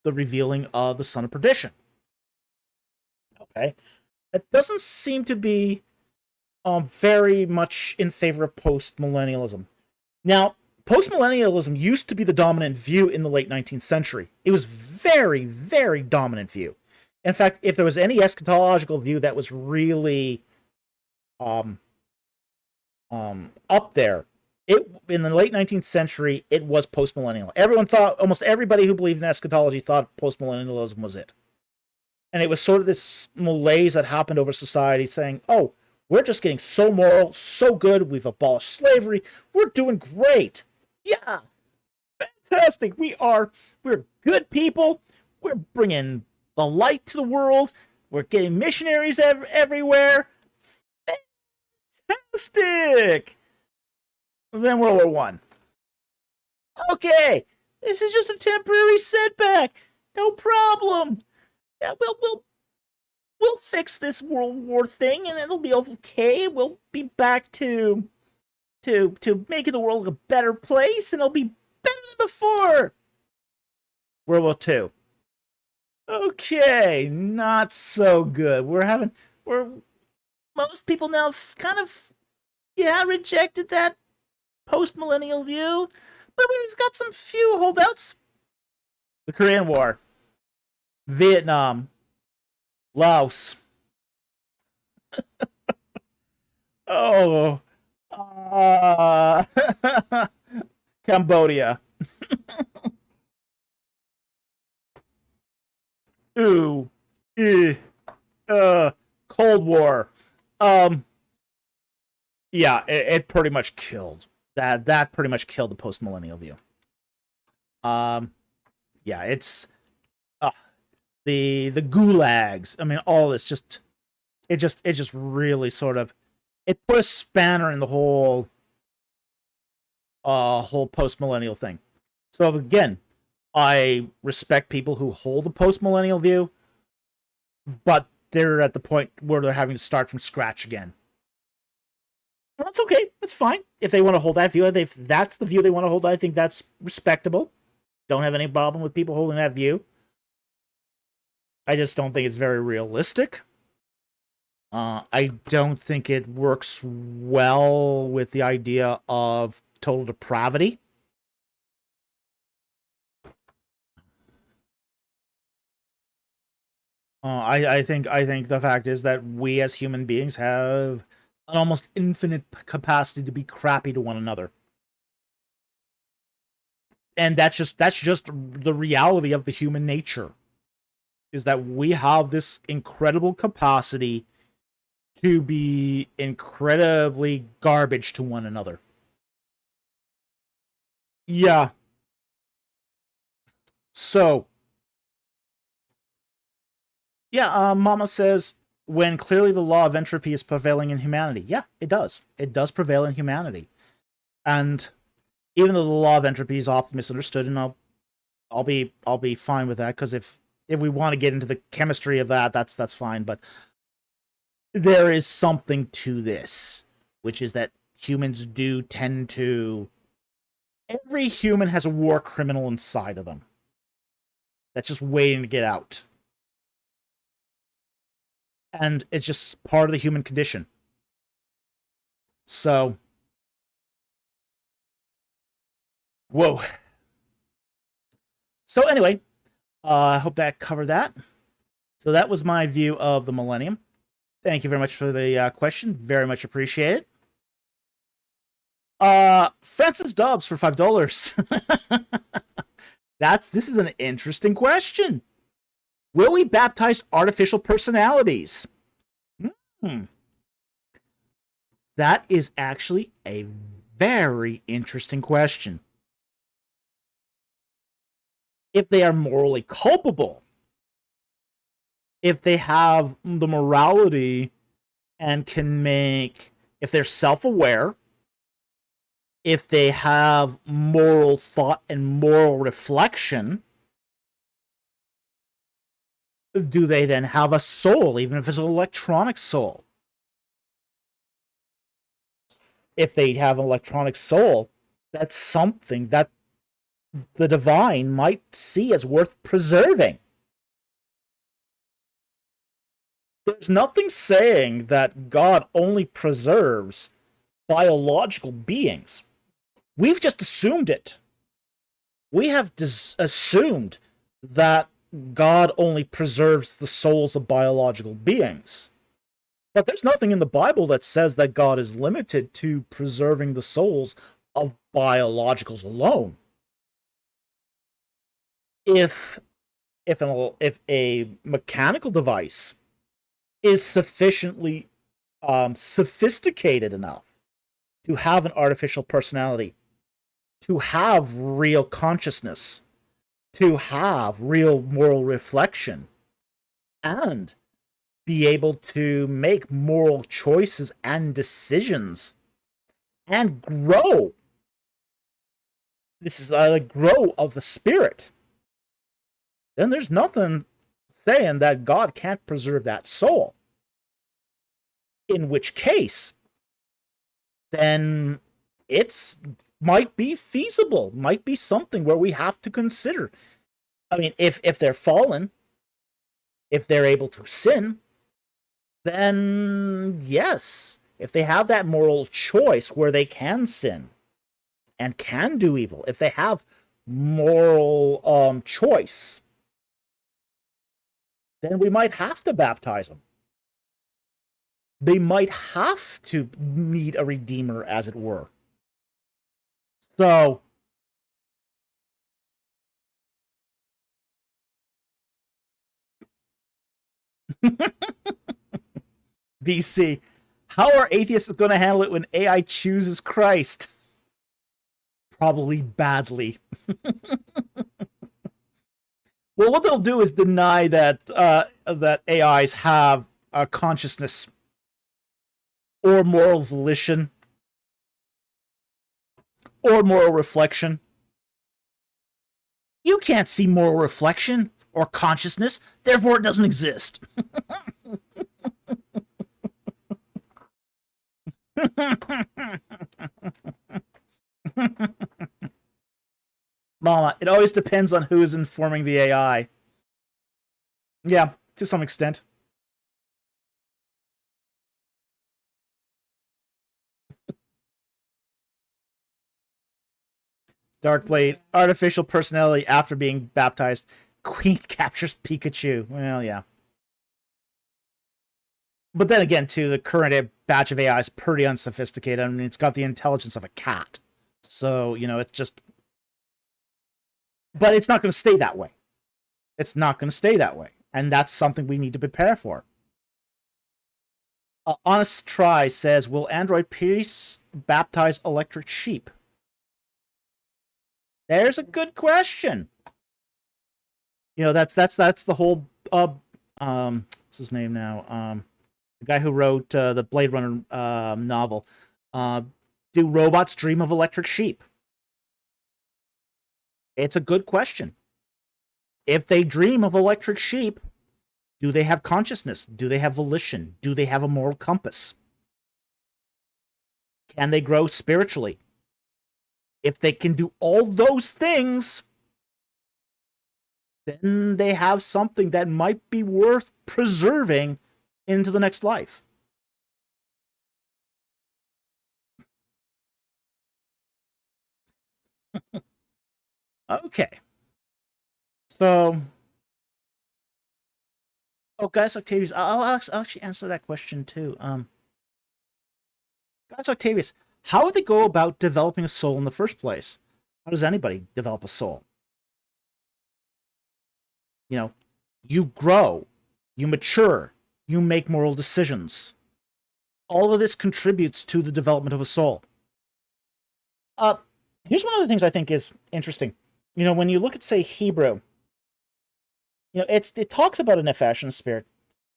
revealing of the son of perdition. Okay? It doesn't seem to be very much in favor of postmillennialism. Now, postmillennialism used to be the dominant view in the late 19th century. It was very, very dominant view. In fact, if there was any eschatological view that was really up there, in the late 19th century, it was postmillennial. Everyone thought, almost everybody who believed in eschatology thought postmillennialism was it. And it was sort of this malaise that happened over society saying, oh, we're just getting so moral, so good, we've abolished slavery, we're doing great. Yeah, fantastic. We're good people, we're bringing the light to the world, we're getting missionaries everywhere. Fantastic! Then World War I. Okay, this is just a temporary setback. No problem. Yeah, we'll fix this World War thing, and it'll be okay. We'll be back to making the world a better place, and it'll be better than before. World War II. Okay, not so good. Most people now kind of, rejected that post-millennial view, but we've got some few holdouts. The Korean War, Vietnam, Laos, Cambodia. Ooh, Cold War. Yeah, it pretty much killed that. Pretty much killed the post-millennial view. Yeah, it's the gulags. I mean, all this just really sort of it put a spanner in the whole post-millennial thing. So again, I respect people who hold the post-millennial view, but they're at the point where they're having to start from scratch again. And that's okay. That's fine. If they want to hold that view, if that's the view they want to hold, I think that's respectable. Don't have any problem with people holding that view. I just don't think it's very realistic. I don't think it works well with the idea of total depravity. I think the fact is that we as human beings have an almost infinite capacity to be crappy to one another. And that's just the reality of the human nature, is that we have this incredible capacity to be incredibly garbage to one another. Yeah. So, yeah, Mama says, when clearly the law of entropy is prevailing in humanity. Yeah, it does. It does prevail in humanity. And even though the law of entropy is often misunderstood, and I'll be fine with that, because if we want to get into the chemistry of that, that's fine. But there is something to this, which is that humans do tend to... Every human has a war criminal inside of them that's just waiting to get out. And it's just part of the human condition. So... Whoa. So anyway, I hope that covered that. So that was my view of the Millennium. Thank you very much for the question. Very much appreciate it. Francis Dobbs for $5. This is an interesting question. Will we baptize artificial personalities? That is actually a very interesting question. If they are morally culpable, if they have the morality and can make, if they're self-aware, if they have moral thought and moral reflection, do they then have a soul, even if it's an electronic soul? If they have an electronic soul, that's something that the divine might see as worth preserving. There's nothing saying that God only preserves biological beings. We've just assumed it. We have assumed that God only preserves the souls of biological beings. But there's nothing in the Bible that says that God is limited to preserving the souls of biologicals alone. If a mechanical device is sufficiently sophisticated enough to have an artificial personality, to have real consciousness, to have real moral reflection, and be able to make moral choices and decisions, and grow. This is the grow of the spirit. Then there's nothing saying that God can't preserve that soul. In which case, then it's might be feasible, might be something where we have to consider. I mean, if they're fallen, if they're able to sin, then yes, if they have that moral choice where they can sin and can do evil, if they have moral choice, then we might have to baptize them. They might have to need a redeemer, as it were. So, DC, how are atheists going to handle it when AI chooses Christ? Probably badly. Well, what they'll do is deny that that AIs have a consciousness or moral volition or moral reflection. You can't see moral reflection or consciousness, therefore it doesn't exist. Mama, it always depends on who is informing the AI. Yeah, to some extent. Darkblade, artificial personality after being baptized. Queen captures Pikachu. Well, yeah. But then again, too, the current batch of AI is pretty unsophisticated. I mean, it's got the intelligence of a cat. So, you know, it's just... But it's not going to stay that way. It's not going to stay that way. And that's something we need to prepare for. Honest Try says, will Android priests baptize electric sheep? There's a good question. You know, that's the whole what's his name now? The guy who wrote the Blade Runner novel. Do robots dream of electric sheep? It's a good question. If they dream of electric sheep, do they have consciousness? Do they have volition? Do they have a moral compass? Can they grow spiritually? If they can do all those things, then they have something that might be worth preserving into the next life. Okay. So, Guys Octavius, I'll actually answer that question too. Guys Octavius, how would they go about developing a soul in the first place? How does anybody develop a soul? You know, you grow, you mature, you make moral decisions. All of this contributes to the development of a soul. Here's one of the things I think is interesting. You know, when you look at, say, Hebrew, you know, it talks about a nefesh and a spirit,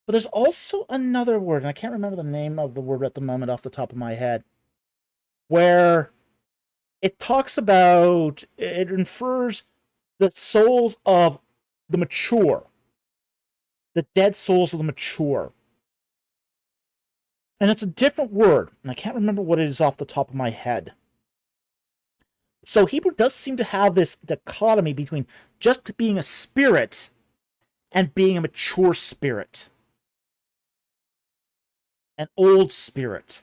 but there's also another word, and I can't remember the name of the word at the moment off the top of my head, where it talks about, it infers the souls of the mature, the dead souls of the mature. And it's a different word, and I can't remember what it is off the top of my head. So Hebrew does seem to have this dichotomy between just being a spirit and being a mature spirit. An old spirit.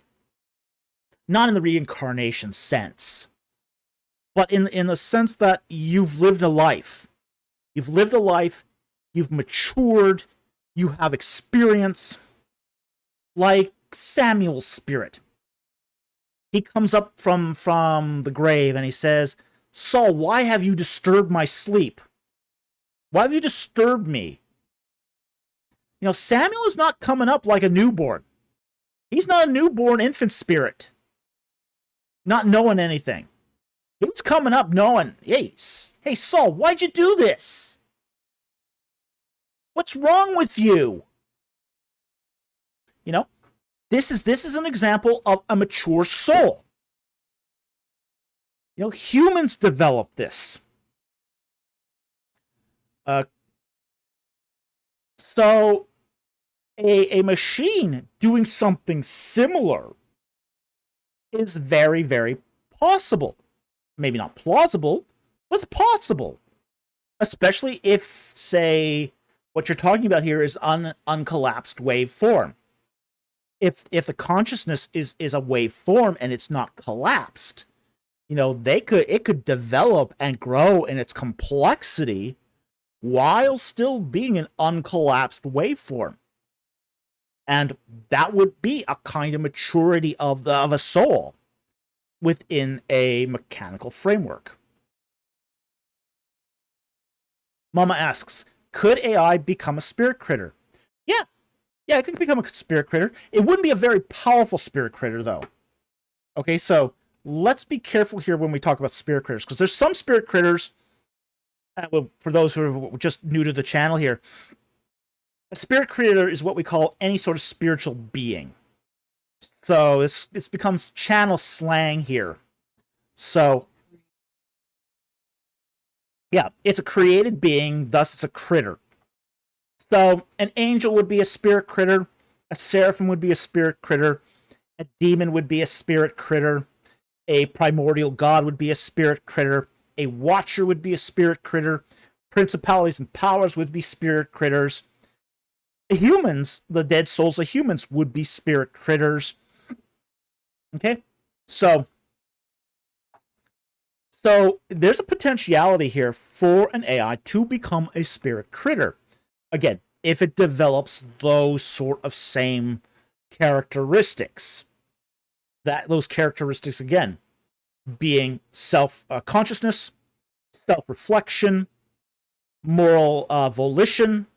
Not in the reincarnation sense, but in the sense that you've lived a life. You've lived a life, you've matured, you have experience, like Samuel's spirit. He comes up from the grave and he says, Saul, why have you disturbed my sleep? Why have you disturbed me? You know, Samuel is not coming up like a newborn. He's not a newborn infant spirit, not knowing anything. He's coming up knowing, hey, Saul, why'd you do this? What's wrong with you? You know, this is an example of a mature soul. You know, humans develop this. So a machine doing something similar is very, very possible. Maybe not plausible, but it's possible. Especially if, say, what you're talking about here is uncollapsed waveform. If the consciousness is a waveform and it's not collapsed, you know, it could develop and grow in its complexity while still being an uncollapsed waveform. And that would be a kind of maturity of a soul within a mechanical framework. Mama asks, could AI become a spirit critter? Yeah, it could become a spirit critter. It wouldn't be a very powerful spirit critter, though. Okay, so let's be careful here when we talk about spirit critters, because there's some spirit critters well, for those who are just new to the channel here, a spirit creator is what we call any sort of spiritual being. So this becomes channel slang here. So yeah, it's a created being, thus it's a critter. So an angel would be a spirit critter, a seraphim would be a spirit critter, a demon would be a spirit critter, a primordial god would be a spirit critter, a watcher would be a spirit critter, principalities and powers would be spirit critters. Humans, the dead souls of humans, would be spirit critters. Okay, so there's a potentiality here for an AI to become a spirit critter. Again, if it develops those sort of same characteristics. Those characteristics, again, being self-consciousness, self-reflection, moral volition,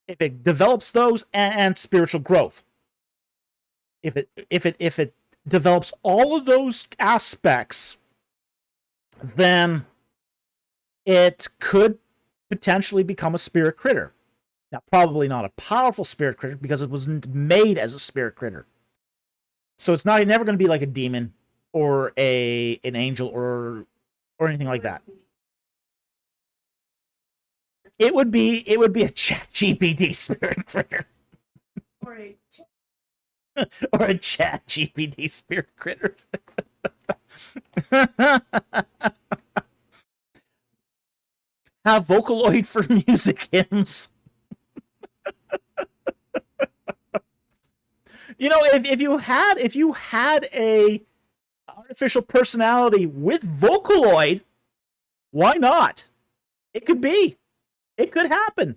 if it develops those, and spiritual growth. If it develops all of those aspects, then it could potentially become a spirit critter. Now, probably not a powerful spirit critter because it wasn't made as a spirit critter. So it's never going to be like a demon or an angel or anything like that. It would be a ChatGPT spirit critter. Or a ChatGPT spirit critter. Have Vocaloid for music hymns. You know, if you had a artificial personality with Vocaloid, why not? It could be. It could happen.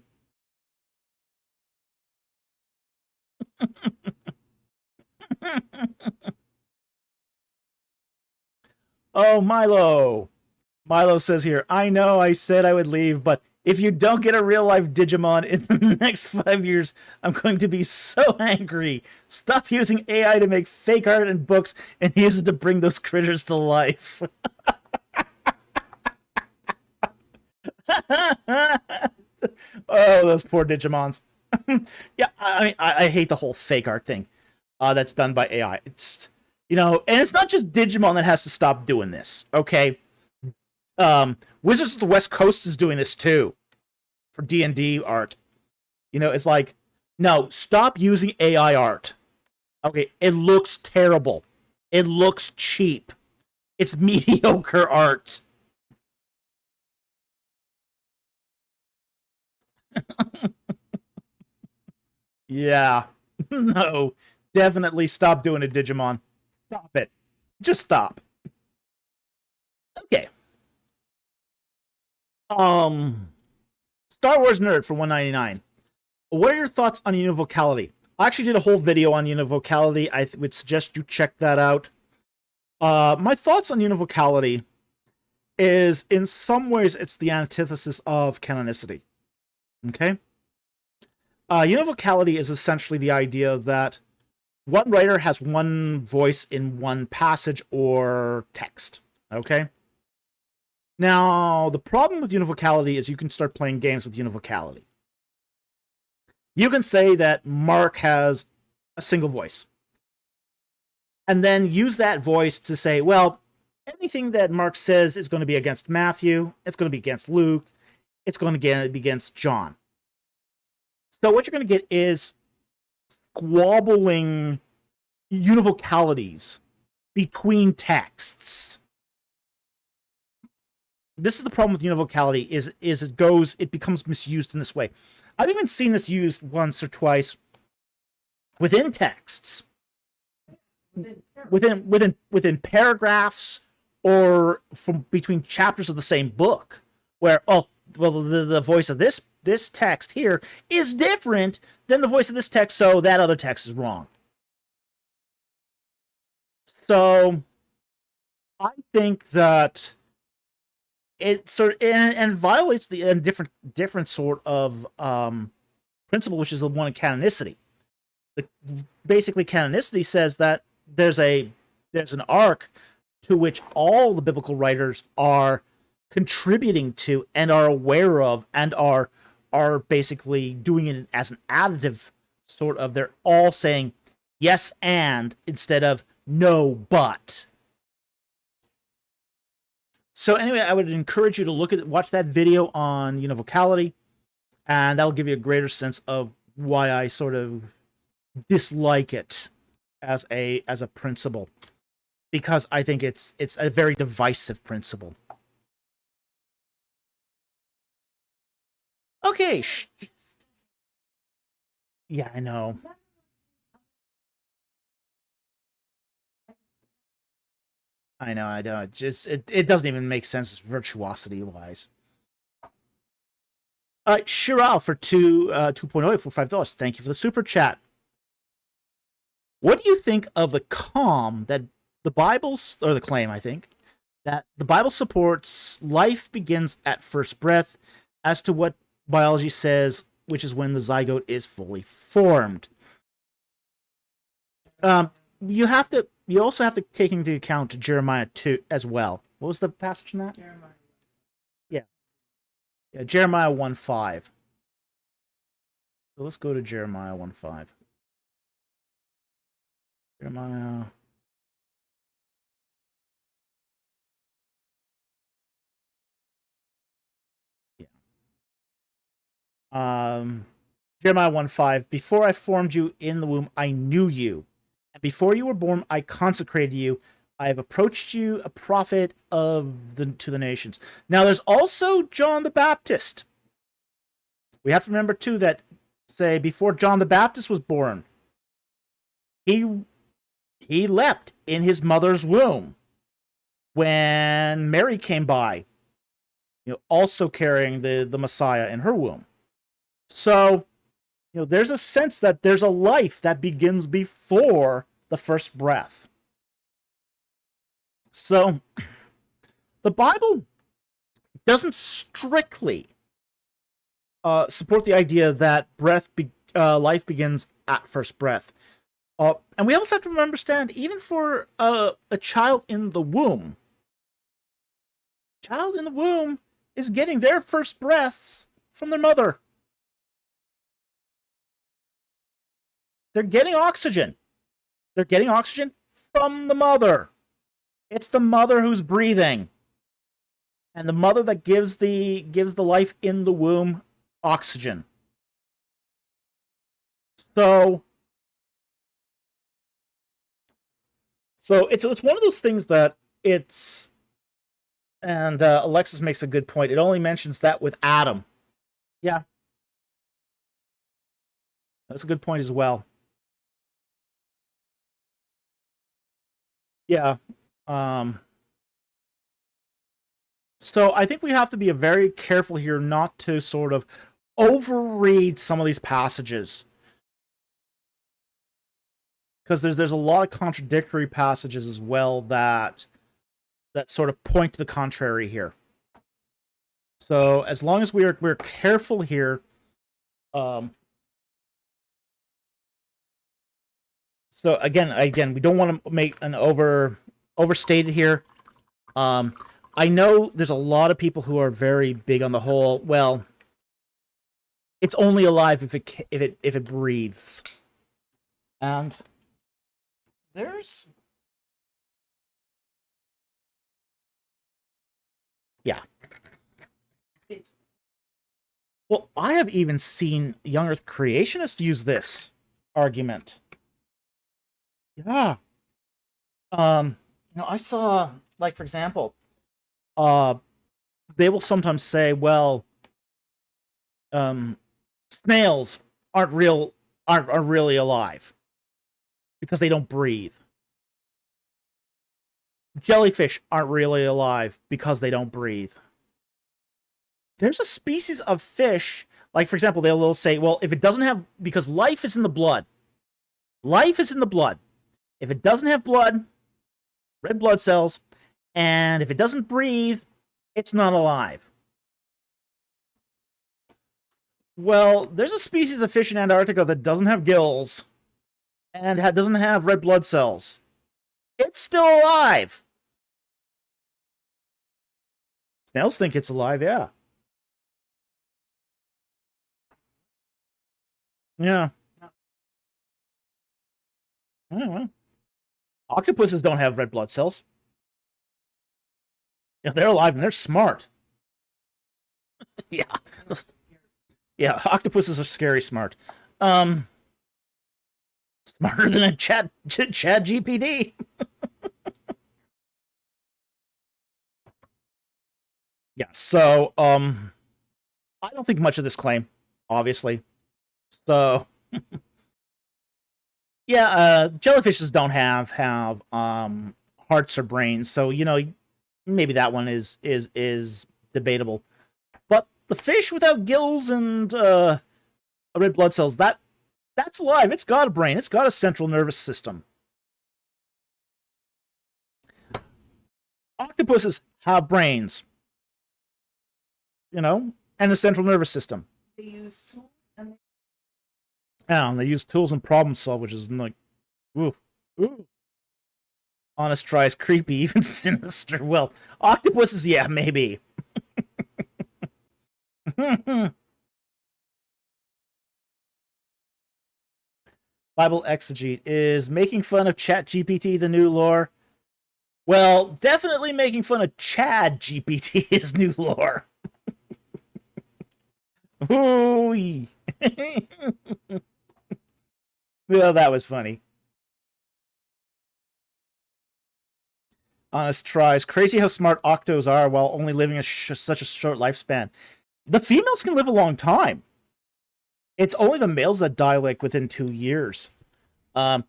Oh, Milo. Milo says here, I know I said I would leave, but if you don't get a real-life Digimon in the next 5 years, I'm going to be so angry. Stop using AI to make fake art and books and use it to bring those critters to life. Oh, those poor Digimons. Yeah, I mean, I hate the whole fake art thing that's done by AI. It's, you know, and it's not just Digimon that has to stop doing this, okay? Wizards of the West Coast is doing this too for D&D art. You know, it's like, no, stop using AI art. Okay, it looks terrible. It looks cheap. It's mediocre art. Yeah. No, definitely stop doing it, Digimon. Stop it. Just stop. Okay. Star Wars Nerd for $1.99. What are your thoughts on univocality? I actually did a whole video on univocality. I would suggest you check that out. My thoughts on univocality is, in some ways, it's the antithesis of canonicity. Okay? Univocality is essentially the idea that one writer has one voice in one passage or text. Okay? Now, the problem with univocality is you can start playing games with univocality. You can say that Mark has a single voice, and then use that voice to say, well, anything that Mark says is going to be against Matthew, it's going to be against Luke, it's going to be against John. So what you're going to get is squabbling univocalities between texts. This is the problem with univocality, is it becomes misused in this way. I've even seen this used once or twice within texts, within paragraphs, or from between chapters of the same book, where, oh, well, the voice of this text here is different than the voice of this text, so that other text is wrong. So I think that it sort of, and violates the different sort of principle, which is the one of canonicity. Basically, canonicity says that there's an arc to which all the biblical writers are contributing to and are aware of and are basically doing it as an additive sort of. They're all saying yes and instead of no but. So anyway, I would encourage you to watch that video on univocality, and that'll give you a greater sense of why I sort of dislike it as a principle, because I think it's a very divisive principle. Okay. Yeah, I know. I know. It doesn't even make sense virtuosity wise. All right, Shiral for 2.0 for $5. Thank you for the super chat. What do you think of the claim that the Bible's, or the claim, I think, that the Bible supports life begins at first breath, as to what biology says, which is when the zygote is fully formed? You also have to take into account Jeremiah 2 as well. What was the passage in that? Jeremiah. Yeah, Jeremiah 1:5. So let's go to Jeremiah 1:5. Jeremiah. Yeah. Jeremiah 1:5. Before I formed you in the womb, I knew you. And before you were born, I consecrated you. I have approached you, a prophet to the nations. Now, there's also John the Baptist. We have to remember, too, that, say, before John the Baptist was born, he leapt in his mother's womb when Mary came by, also carrying the Messiah in her womb. So, there's a sense that there's a life that begins before the first breath. So, the Bible doesn't strictly support the idea that life begins at first breath. And we also have to understand, even for a child in the womb, is getting their first breaths from their mother. They're getting oxygen. They're getting oxygen from the mother. It's the mother who's breathing. And the mother that gives the life in the womb oxygen. So it's one of those things that it's, and Alexis makes a good point. It only mentions that with Adam. Yeah. That's a good point as well. Yeah. So I think we have to be very careful here not to sort of overread some of these passages, because there's a lot of contradictory passages as well that sort of point to the contrary here. So as long as we're careful here, so again, we don't want to make an overstated here. I know there's a lot of people who are very big on the whole, well, it's only alive if it breathes. And there's, yeah. Well, I have even seen young Earth creationists use this argument. Yeah. I saw, like, for example, they will sometimes say, well, snails aren't really alive because they don't breathe. Jellyfish aren't really alive because they don't breathe. There's a species of fish, like, for example, they'll say, well, if it doesn't have, because life is in the blood. Life is in the blood. If it doesn't have blood, red blood cells, and if it doesn't breathe, it's not alive. Well, there's a species of fish in Antarctica that doesn't have gills and doesn't have red blood cells. It's still alive. Snails think it's alive, yeah. Yeah. Octopuses don't have red blood cells. Yeah, they're alive and they're smart. Yeah. Yeah, octopuses are scary smart. Smarter than a chat GPT. Yeah, so I don't think much of this claim, obviously. So yeah, jellyfishes don't have hearts or brains, so maybe that one is debatable. But the fish without gills and red blood cells, that's alive. It's got a brain. It's got a central nervous system. Octopuses have brains, and the central nervous system. They use tools and they use tools and problem solve, which is like, ooh. Honest tries creepy, even sinister. Well, octopuses, yeah, maybe. Bible exegete, is making fun of ChatGPT the new lore? Well, definitely making fun of Chad GPT is new lore. Ooh. Well, that was funny. Honest tries. Crazy how smart octos are while only living such a short lifespan. The females can live a long time. It's only the males that die like within 2 years. There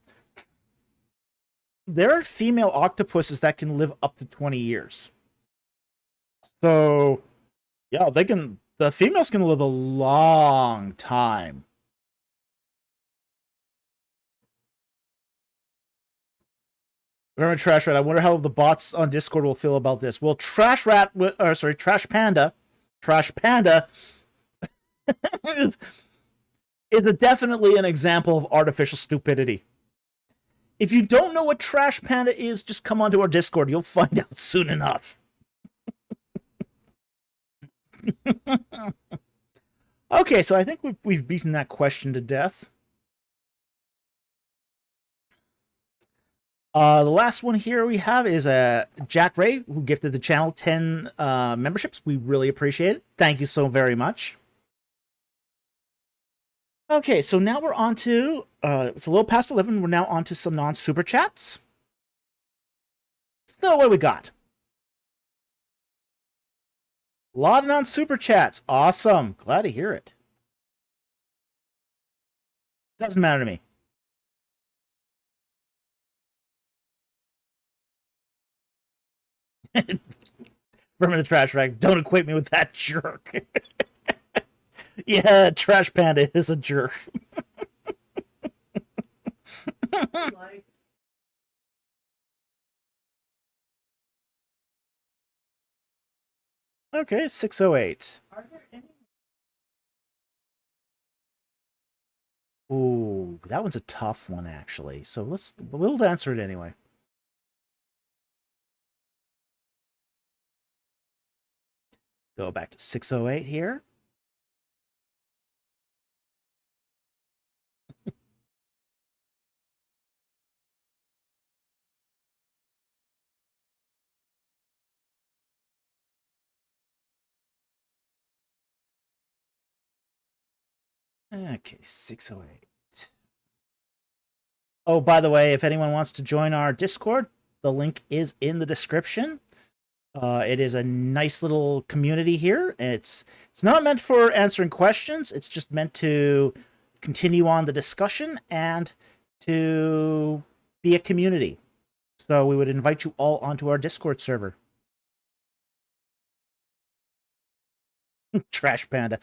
are female octopuses that can live up to 20 years. So, yeah, the females can live a long time. Remember Trash Rat, I wonder how the bots on Discord will feel about this. Well, Trash Panda is definitely an example of artificial stupidity. If you don't know what Trash Panda is, just come onto our Discord. You'll find out soon enough. Okay, so I think we've beaten that question to death. The last one here we have is Jack Ray, who gifted the channel 10 memberships. We really appreciate it. Thank you so very much. Okay, so now we're on to, it's a little past 11. We're now on to some non-super chats. So what do we got? A lot of non-super chats. Awesome. Glad to hear it. Doesn't matter to me. From the trash rack. Don't equate me with that jerk. Yeah, Trash Panda is a jerk. Okay, 608. Are there any? Ooh, that one's a tough one, actually. So we'll answer it anyway. Go back to 608 here. Okay, 608. Oh, by the way, if anyone wants to join our Discord, the link is in the description. It is a nice little community here. It's not meant for answering questions. It's just meant to continue on the discussion and to be a community. So we would invite you all onto our Discord server. Trash Panda.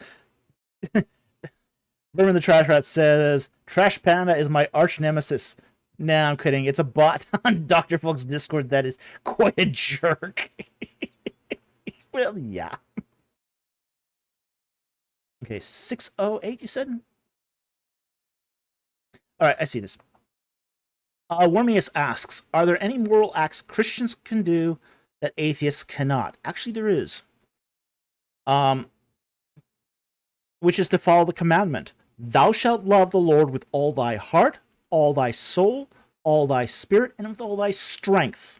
Vermin the Trash Rat says, Trash Panda is my arch nemesis. Nah, I'm kidding. It's a bot on Dr. Folk's Discord that is quite a jerk. Well, yeah. Okay, 608, you said? Alright, I see this. Wormius asks, are there any moral acts Christians can do that atheists cannot? Actually, there is. which is to follow the commandment. Thou shalt love the Lord with all thy heart, all thy soul, all thy spirit, and with all thy strength.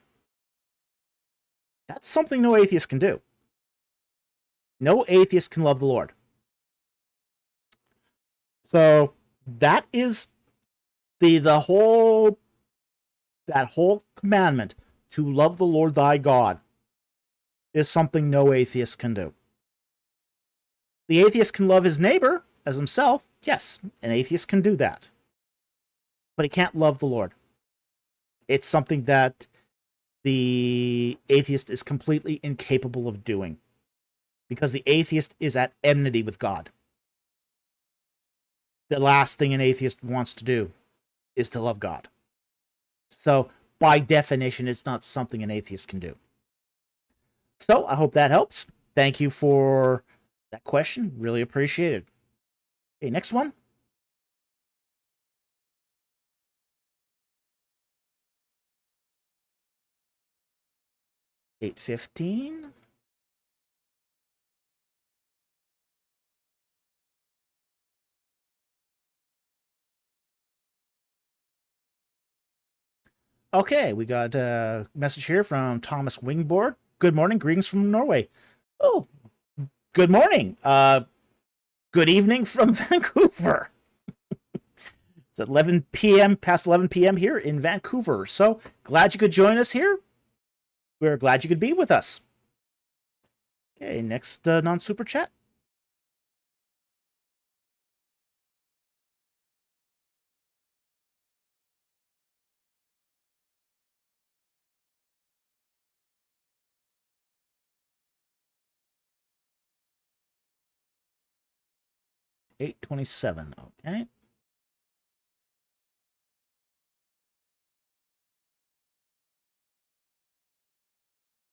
That's something no atheist can do. No atheist can love the Lord. So that is that whole commandment to love the Lord thy God is something no atheist can do. The atheist can love his neighbor as himself. Yes, an atheist can do that. But he can't love the Lord. It's something that the atheist is completely incapable of doing, because the atheist is at enmity with God. The last thing an atheist wants to do is to love God. So, by definition, it's not something an atheist can do. So, I hope that helps. Thank you for that question. Really appreciate it. Okay, next one. $8.15. Okay, we got a message here from Thomas Wingboard. Good morning, greetings from Norway. Oh, good morning. Good evening from Vancouver. It's 11 p.m., past 11 p.m. here in Vancouver. So glad you could join us here. We're glad you could be with us. Okay, next non-super chat. $8.27, okay.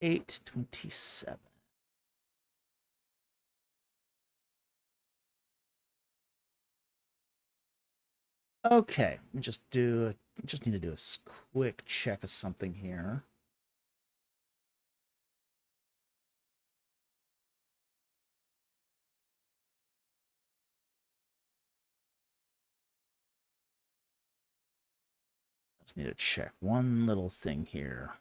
$8.27. Okay, let me just need to do a quick check of something here. Just need to check one little thing here.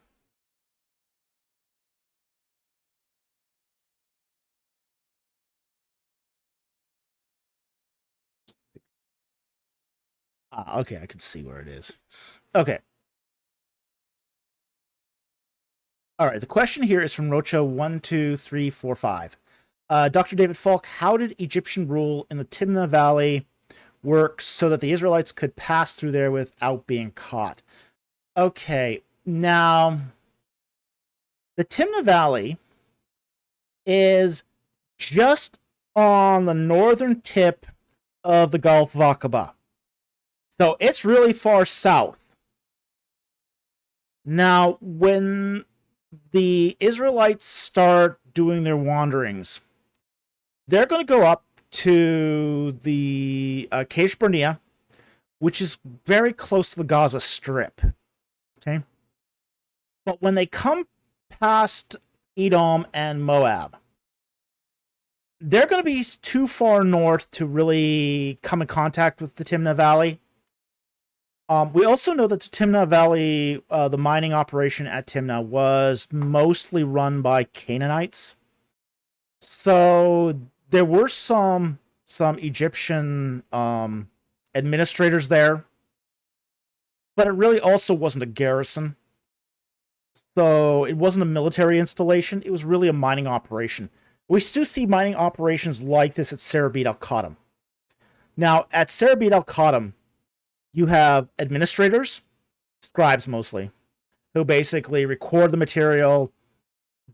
Okay, I can see where it is. Okay. All right, the question here is from Rocha12345. Dr. David Falk, how did Egyptian rule in the Timna Valley work so that the Israelites could pass through there without being caught? Okay, now, the Timna Valley is just on the northern tip of the Gulf of Aqaba. So it's really far south. Now, when the Israelites start doing their wanderings, they're going to go up to the Kadesh Barnea, which is very close to the Gaza Strip. Okay? But when they come past Edom and Moab, they're going to be too far north to really come in contact with the Timna Valley. We also know that the Timna Valley, the mining operation at Timna, was mostly run by Canaanites. So there were some Egyptian administrators there, but it really also wasn't a garrison. So it wasn't a military installation. It was really a mining operation. We still see mining operations like this at Sarabit al-Qadam. Now, at Sarabit al-Qadam, you have administrators, scribes mostly, who basically record the material,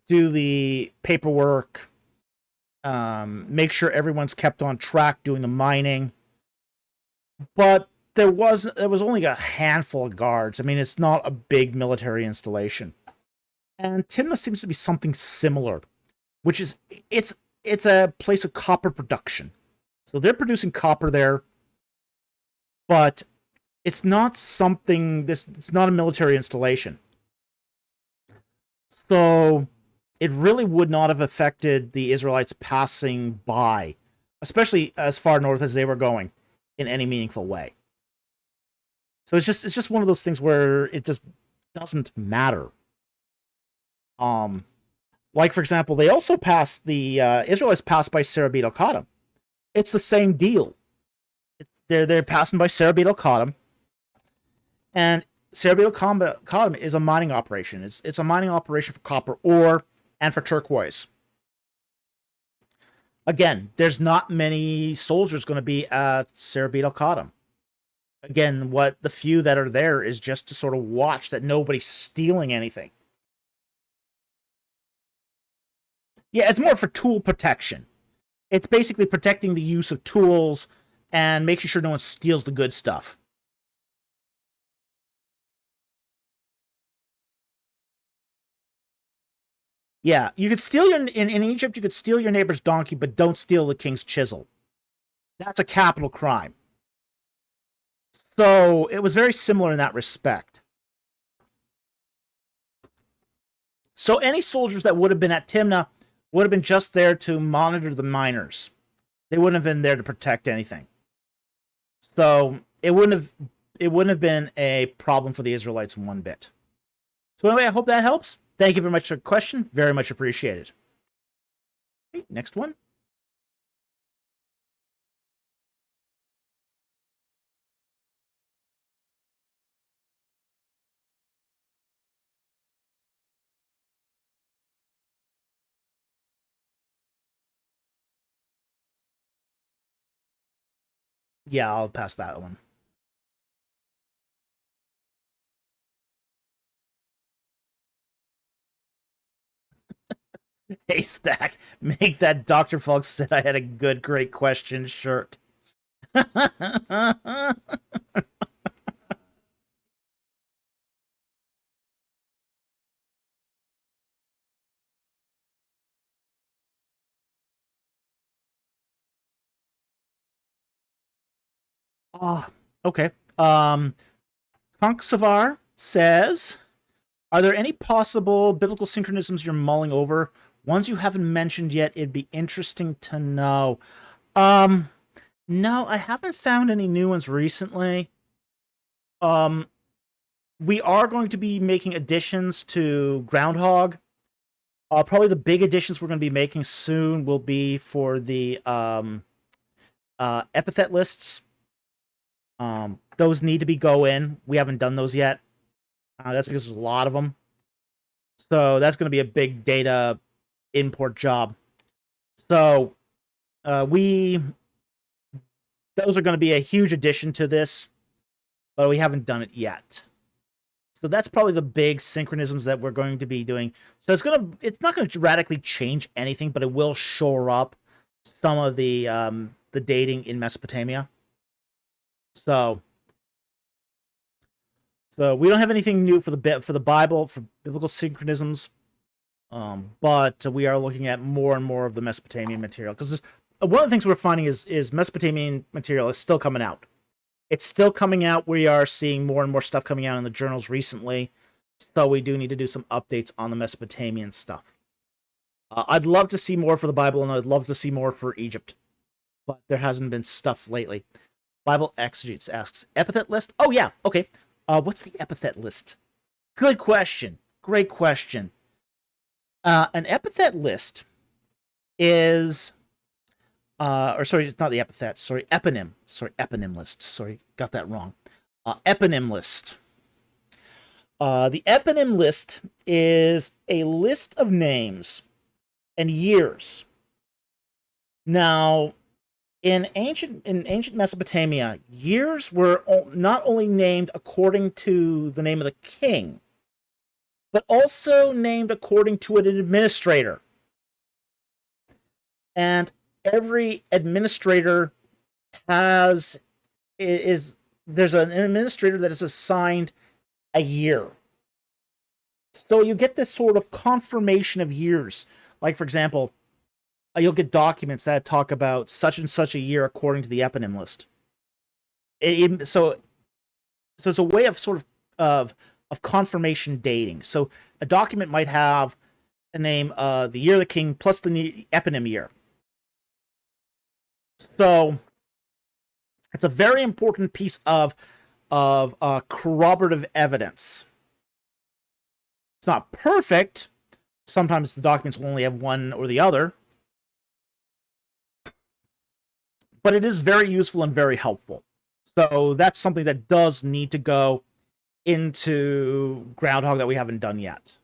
do the paperwork, make sure everyone's kept on track doing the mining. But there was only a handful of guards. I mean, it's not a big military installation. And Timna seems to be something similar, which is it's a place of copper production. So they're producing copper there, but it's not something it's not a military installation. So it really would not have affected the Israelites passing by, especially as far north as they were going, in any meaningful way. So it's just one of those things where it just doesn't matter. Like for example, they also passed the Israelites passed by Serabit al-Khadim. It's the same deal. They're passing by Serabit al-Khadim, and Serabit al-Khadim is a mining operation. It's a mining operation for copper ore and for turquoise. Again, there's not many soldiers going to be at Serabit al-Khadim. Again, what the few that are there is just to sort of watch that nobody's stealing anything. Yeah, it's more for tool protection. It's basically protecting the use of tools and making sure no one steals the good stuff. Yeah, you could steal in Egypt, you could steal your neighbor's donkey, but don't steal the king's chisel. That's a capital crime. So it was very similar in that respect. So any soldiers that would have been at Timna would have been just there to monitor the miners. They wouldn't have been there to protect anything. So it wouldn't have been a problem for the Israelites one bit. So anyway, I hope that helps. Thank you very much for the question. Very much appreciated. Okay, next one. Yeah, I'll pass that one. Hey, Stack, make that Dr. Fox said I had a great question shirt. Oh, okay. Savar says, are there any possible biblical synchronisms you're mulling over? Ones you haven't mentioned yet, it'd be interesting to know. No, I haven't found any new ones recently. We are going to be making additions to Groundhog. Probably the big additions we're going to be making soon will be for the epithet lists. Those need to be go in. We haven't done those yet. That's because there's a lot of them. So that's going to be a big data import job. So those are going to be a huge addition to this, but we haven't done it yet. So that's probably the big synchronisms that we're going to be doing. So it's not going to radically change anything, but it will shore up some of the dating in Mesopotamia. So we don't have anything new for the Bible, for biblical synchronisms, but we are looking at more and more of the Mesopotamian material, because one of the things we're finding is Mesopotamian material is still coming out. It's still coming out. We are seeing more and more stuff coming out in the journals recently, so we do need to do some updates on the Mesopotamian stuff. I'd love to see more for the Bible, and I'd love to see more for Egypt, but there hasn't been stuff lately. Bible Exegetes asks, epithet list? Oh, yeah, okay. What's the epithet list? Good question. Great question. An epithet list is... or sorry, it's not the epithet. Sorry, eponym. Sorry, eponym list. Sorry, got that wrong. Eponym list. The eponym list is a list of names and years. Now, in ancient Mesopotamia, years were not only named according to the name of the king, but also named according to an administrator. And every administrator there's an administrator that is assigned a year. So you get this sort of confirmation of years. Like, for example, you'll get documents that talk about such and such a year according to the eponym list. So it's a way of sort of confirmation dating. So a document might have name the year of the king plus the eponym year. So it's a very important piece of corroborative evidence. It's not perfect. Sometimes the documents will only have one or the other. But it is very useful and very helpful. So that's something that does need to go into Groundhog that we haven't done yet.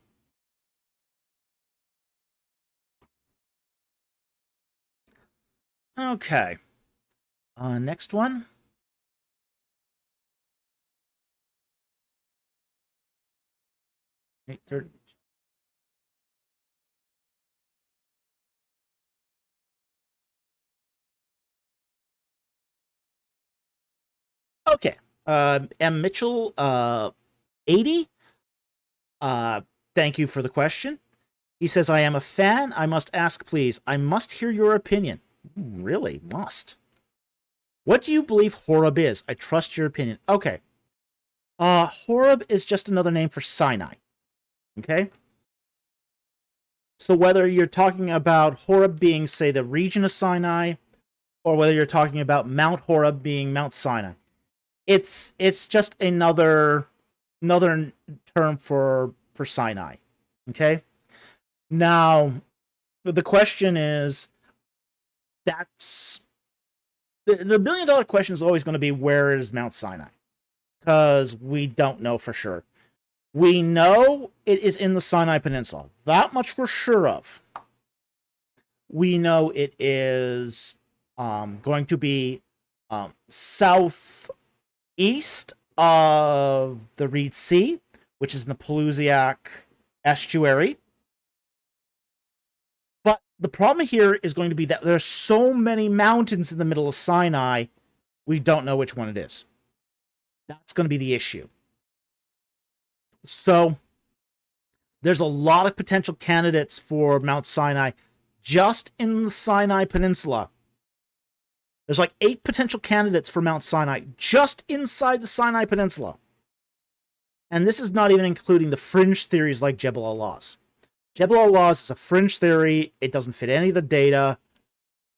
Okay. Next one. Third. Okay. M. Mitchell, 80. Thank you for the question. He says, I am a fan. I must ask, please. I must hear your opinion. Really? Must. What do you believe Horeb is? I trust your opinion. Okay. Horeb is just another name for Sinai. Okay? So whether you're talking about Horeb being, say, the region of Sinai, or whether you're talking about Mount Horeb being Mount Sinai, it's just another term for Sinai. Okay? Now, the question is, that's the billion-dollar question is always going to be, where is Mount Sinai? Because we don't know for sure. We know it is in the Sinai Peninsula. That much we're sure of. We know it is going to be southeast of the Reed Sea, which is in the Pelusiac estuary. But the problem here is going to be that there's so many mountains in the middle of Sinai, we don't know which one it is. That's going to be the issue. So there's a lot of potential candidates for Mount Sinai just in the Sinai Peninsula. There's like 8 potential candidates for Mount Sinai just inside the Sinai Peninsula. And this is not even including the fringe theories like Jebel al-Lawz. Jebel al-Lawz is a fringe theory. It doesn't fit any of the data.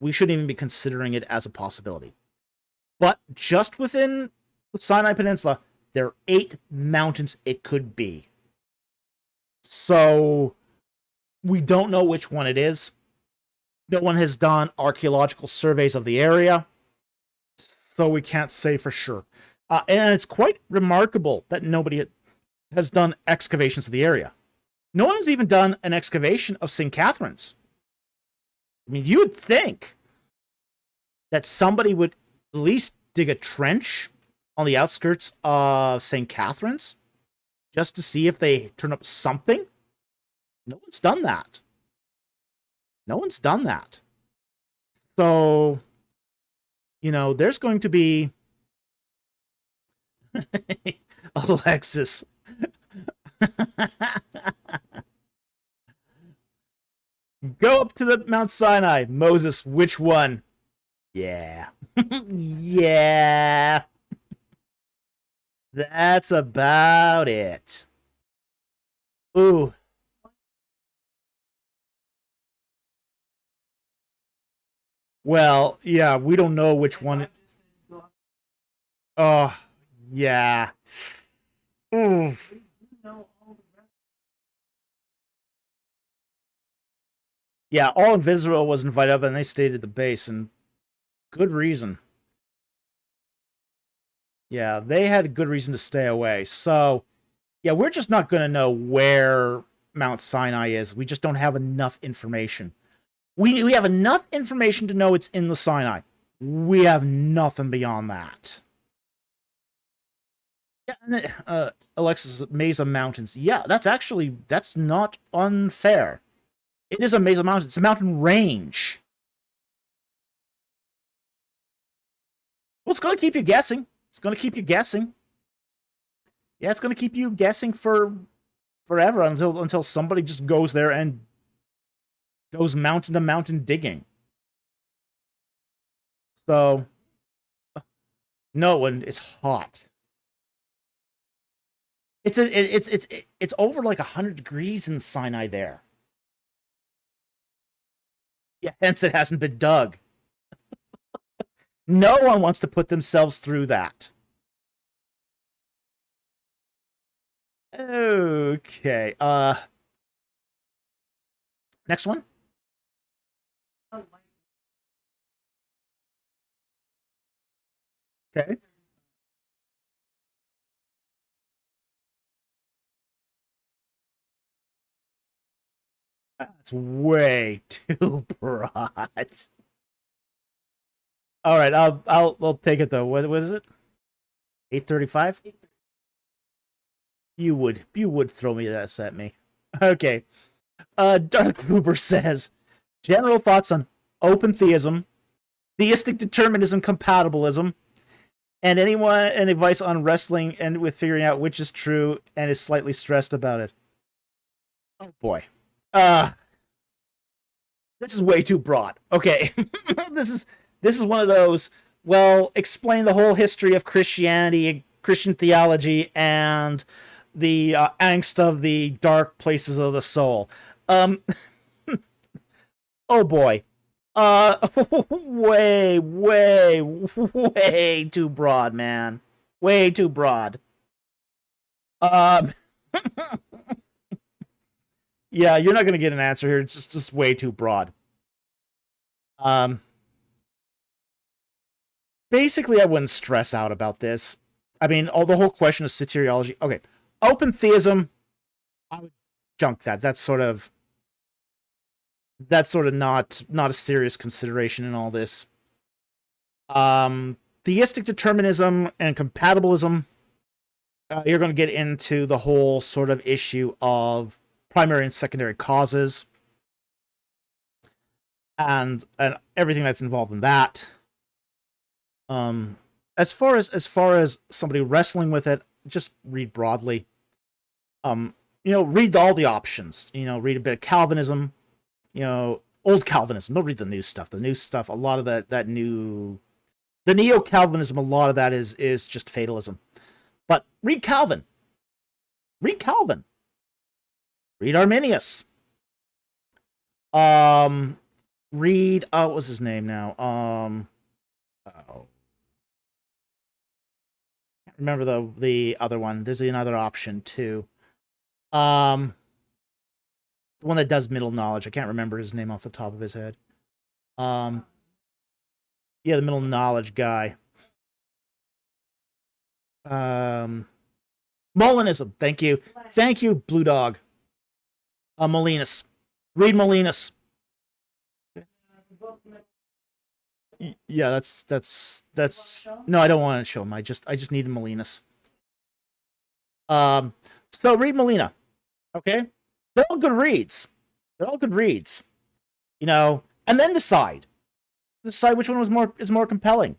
We shouldn't even be considering it as a possibility. But just within the Sinai Peninsula, there are 8 mountains it could be. So we don't know which one it is. No one has done archaeological surveys of the area, so we can't say for sure. And it's quite remarkable that nobody has done excavations of the area. No one has even done an excavation of St. Catherine's. I mean, you would think that somebody would at least dig a trench on the outskirts of St. Catherine's just to see if they turn up something. No one's done that. No one's done that. So, there's going to be Alexis. Go up to the Mount Sinai. Moses, which one? Yeah. Yeah. That's about it. Ooh. Well, yeah, we don't know which one. Oh, yeah. Ooh. Yeah, all of Israel was invited up and they stayed at the base, and good reason. Yeah, they had a good reason to stay away. So, yeah, we're just not going to know where Mount Sinai is. We just don't have enough information. We have enough information to know it's in the Sinai. We have nothing beyond that. Yeah, Alexis, Mesa Mountains. Yeah, that's not unfair. It is a Mesa Mountain. It's a mountain range. Well, it's going to keep you guessing. It's going to keep you guessing. Yeah, it's going to keep you guessing for forever until somebody just goes there and goes mountain to mountain digging. So, no, and it's hot. It's over like 100 degrees in Sinai there. Yeah, hence it hasn't been dug. No one wants to put themselves through that. Okay. Next one. Okay. That's way too broad. All right, I'll take it though. What is it? 835? You would throw me that at me. Okay. Dark Uber says general thoughts on open theism, theistic determinism, compatibilism, and any advice on wrestling and with figuring out which is true and is slightly stressed about it. Oh boy. This is way too broad. Okay. this is one of those, well, explain the whole history of Christianity, Christian theology, and the angst of the dark places of the soul. Oh boy. Way too broad, man. Way too broad. Um, yeah, you're not gonna get an answer here. It's just way too broad. Um, Basically, I wouldn't stress out about this. I mean, all the whole question of soteriology. Okay, open theism, I would junk that. That's sort of not a serious consideration in all this. Theistic determinism and compatibilism. You're going to get into the whole sort of issue of primary and secondary causes, and everything that's involved in that. As far as somebody wrestling with it, just read broadly. Read all the options. Read a bit of Calvinism. Old Calvinism. Don't read the new stuff. The new stuff, a lot of that new, the neo Calvinism, a lot of that is just fatalism. But read Calvin. Read Calvin. Read Arminius. Read what was his name now? Oh, can't remember the other one. There's another option too. The one that does middle knowledge. I can't remember his name off the top of his head. Um, yeah, the middle knowledge guy. Molinism. Thank you, Blue Dog. Molinus. Read Molinus. Yeah, that's. No, I don't want to show him. I just need Molinus. So read Molina. Okay, they're all good reads. They're all good reads. And then decide which one is more compelling.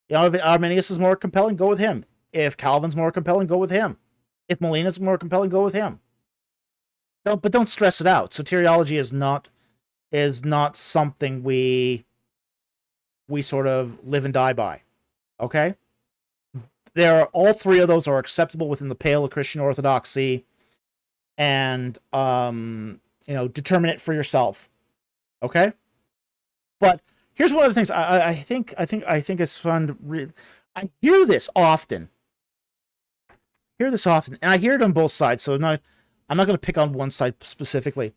If Arminius is more compelling, go with him. If Calvin's more compelling, go with him. If Molina's more compelling, go with him. Don't stress it out. Soteriology is not something we sort of live and die by. Okay? All three of those are acceptable within the pale of Christian orthodoxy, and determine it for yourself. Okay? But here's one of the things I think it's fun to read. I hear this often. And I hear it on both sides. So I'm not going to pick on one side specifically.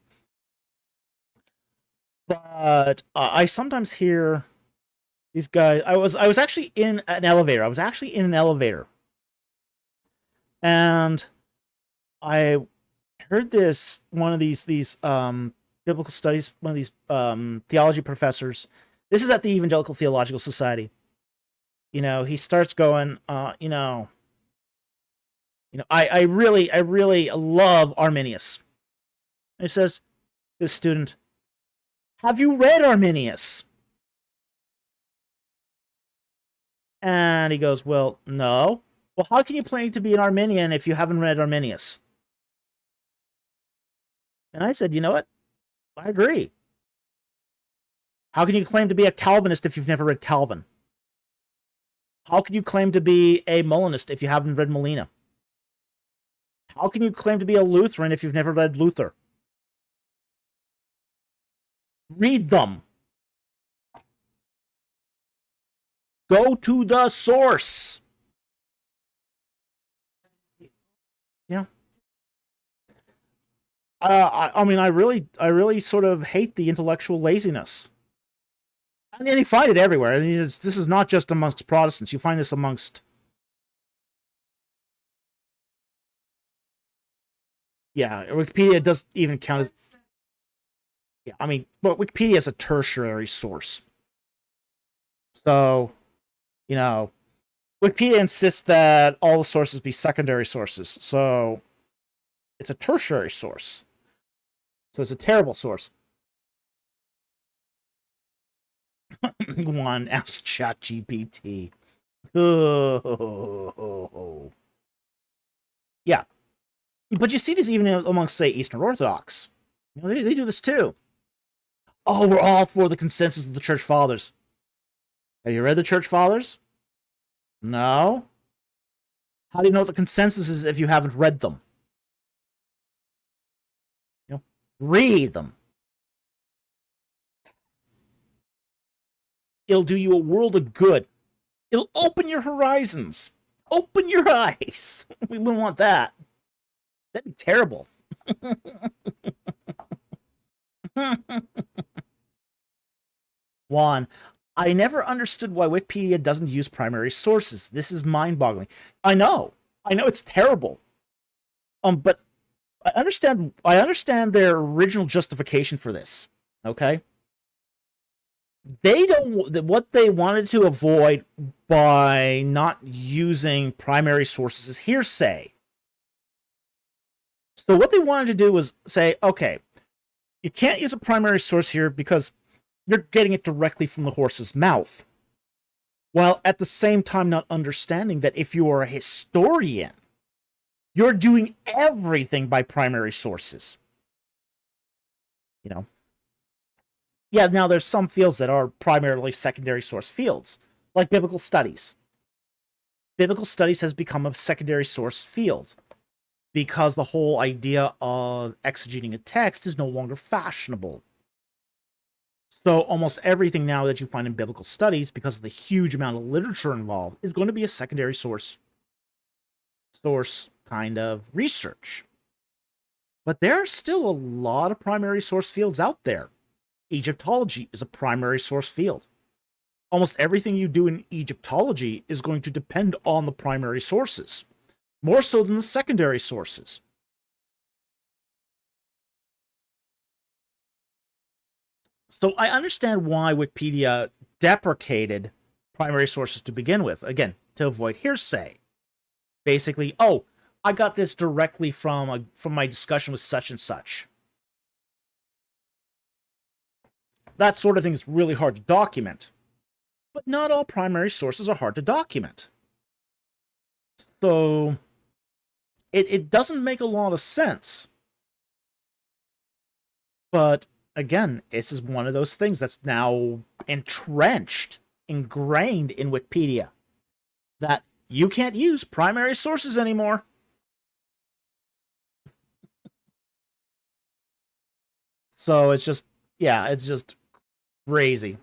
But I sometimes hear these guys. I was actually in an elevator. And I heard this, one of these biblical studies, one of these theology professors. This is at the Evangelical Theological Society. He starts going, I really love Arminius. And he says to the student, have you read Arminius? And he goes, well, no. Well, how can you claim to be an Arminian if you haven't read Arminius? And I said, you know what? I agree. How can you claim to be a Calvinist if you've never read Calvin? How can you claim to be a Molinist if you haven't read Molina? How can you claim to be a Lutheran if you've never read Luther? Read them. Go to the source. Yeah. I mean, I really sort of hate the intellectual laziness. I mean, you find it everywhere. I mean, this is not just amongst Protestants. You find this amongst... Yeah, Wikipedia does even count as... Yeah, I mean, but Wikipedia is a tertiary source. So, you know, Wikipedia insists that all the sources be secondary sources. So, it's a tertiary source. So, it's a terrible source. One, ask ChatGPT. Oh. Yeah. But you see this even amongst, say, Eastern Orthodox. You know, they do this too. Oh, we're all for the consensus of the Church Fathers. Have you read the Church Fathers? No? How do you know what the consensus is if you haven't read them? You know, read them. It'll do you a world of good. It'll open your horizons. Open your eyes. We wouldn't want that. That'd be terrible. Juan, I never understood why Wikipedia doesn't use primary sources. This is mind-boggling. I know it's terrible. But I understand their original justification for this. Okay? They don't... What they wanted to avoid by not using primary sources is hearsay. So what they wanted to do was say, okay, you can't use a primary source here because you're getting it directly from the horse's mouth. While at the same time not understanding that if you are a historian, you're doing everything by primary sources. You know? Yeah, now there's some fields that are primarily secondary source fields, like biblical studies. Biblical studies has become a secondary source field because the whole idea of exegeting a text is no longer fashionable. So almost everything now that you find in biblical studies, because of the huge amount of literature involved, is going to be a secondary source kind of research. But there are still a lot of primary source fields out there. Egyptology is a primary source field. Almost everything you do in Egyptology is going to depend on the primary sources, more so than the secondary sources. So I understand why Wikipedia deprecated primary sources to begin with. Again, to avoid hearsay. Basically, oh, I got this directly from my discussion with such and such. That sort of thing is really hard to document. But not all primary sources are hard to document. So it doesn't make a lot of sense. But again, this is one of those things that's now entrenched, ingrained in Wikipedia, that you can't use primary sources anymore. So it's just, yeah, it's just crazy.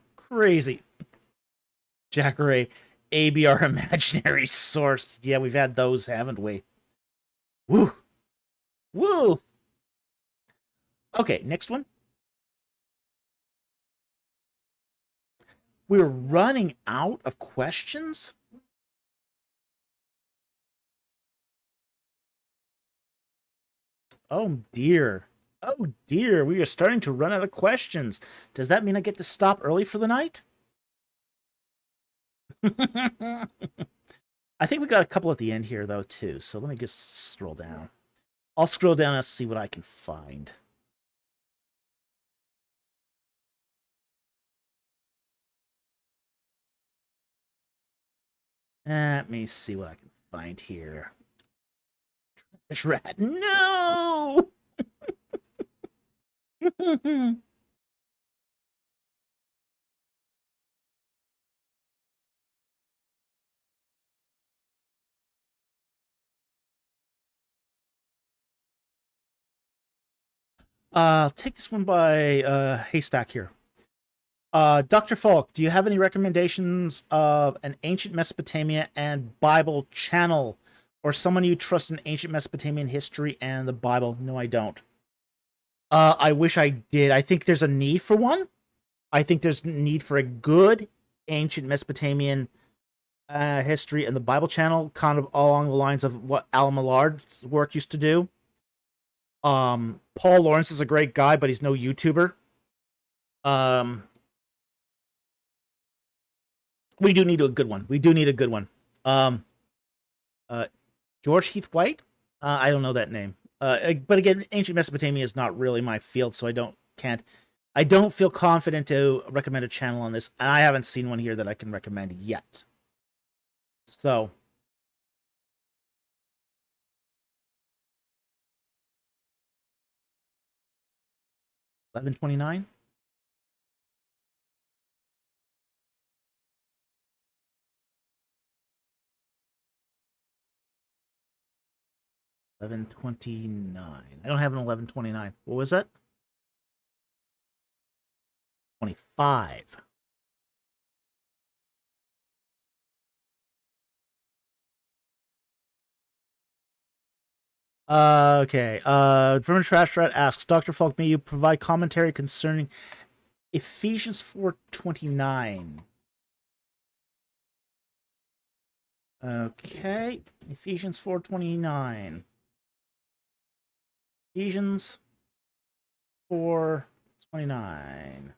Jack Ray, ABR imaginary source. Yeah, we've had those, haven't we? Woo! Okay, next one. We're running out of questions? Oh dear. Oh dear, we are starting to run out of questions. Does that mean I get to stop early for the night? I think we got a couple at the end here, though, too. So let me just scroll down. I'll scroll down and see what I can find. Let me see what I can find here. Trash rat. No! Take this one by Haystack here. Dr. Falk, do you have any recommendations of an ancient Mesopotamia and Bible channel, or someone you trust in ancient Mesopotamian history and the Bible? No, I don't. I wish I did. I think there's a need for one. I think there's need for a good ancient Mesopotamian history and the Bible channel, kind of along the lines of what Al Millard's work used to do. Paul Lawrence is a great guy, but he's no YouTuber. Um, we do need a good one. We do need a good one. Um, uh, George Heath White. I don't know that name. But again, ancient Mesopotamia is not really my field, so I don't feel confident to recommend a channel on this, and I haven't seen one here that I can recommend yet. So, 1129. 1129. I don't have an 1129. What was that? 25. Okay. Vermin Trash Rat asks, Dr. Falk, may you provide commentary concerning Ephesians 4:29? Okay. Ephesians 4:29. Ephesians 4:29.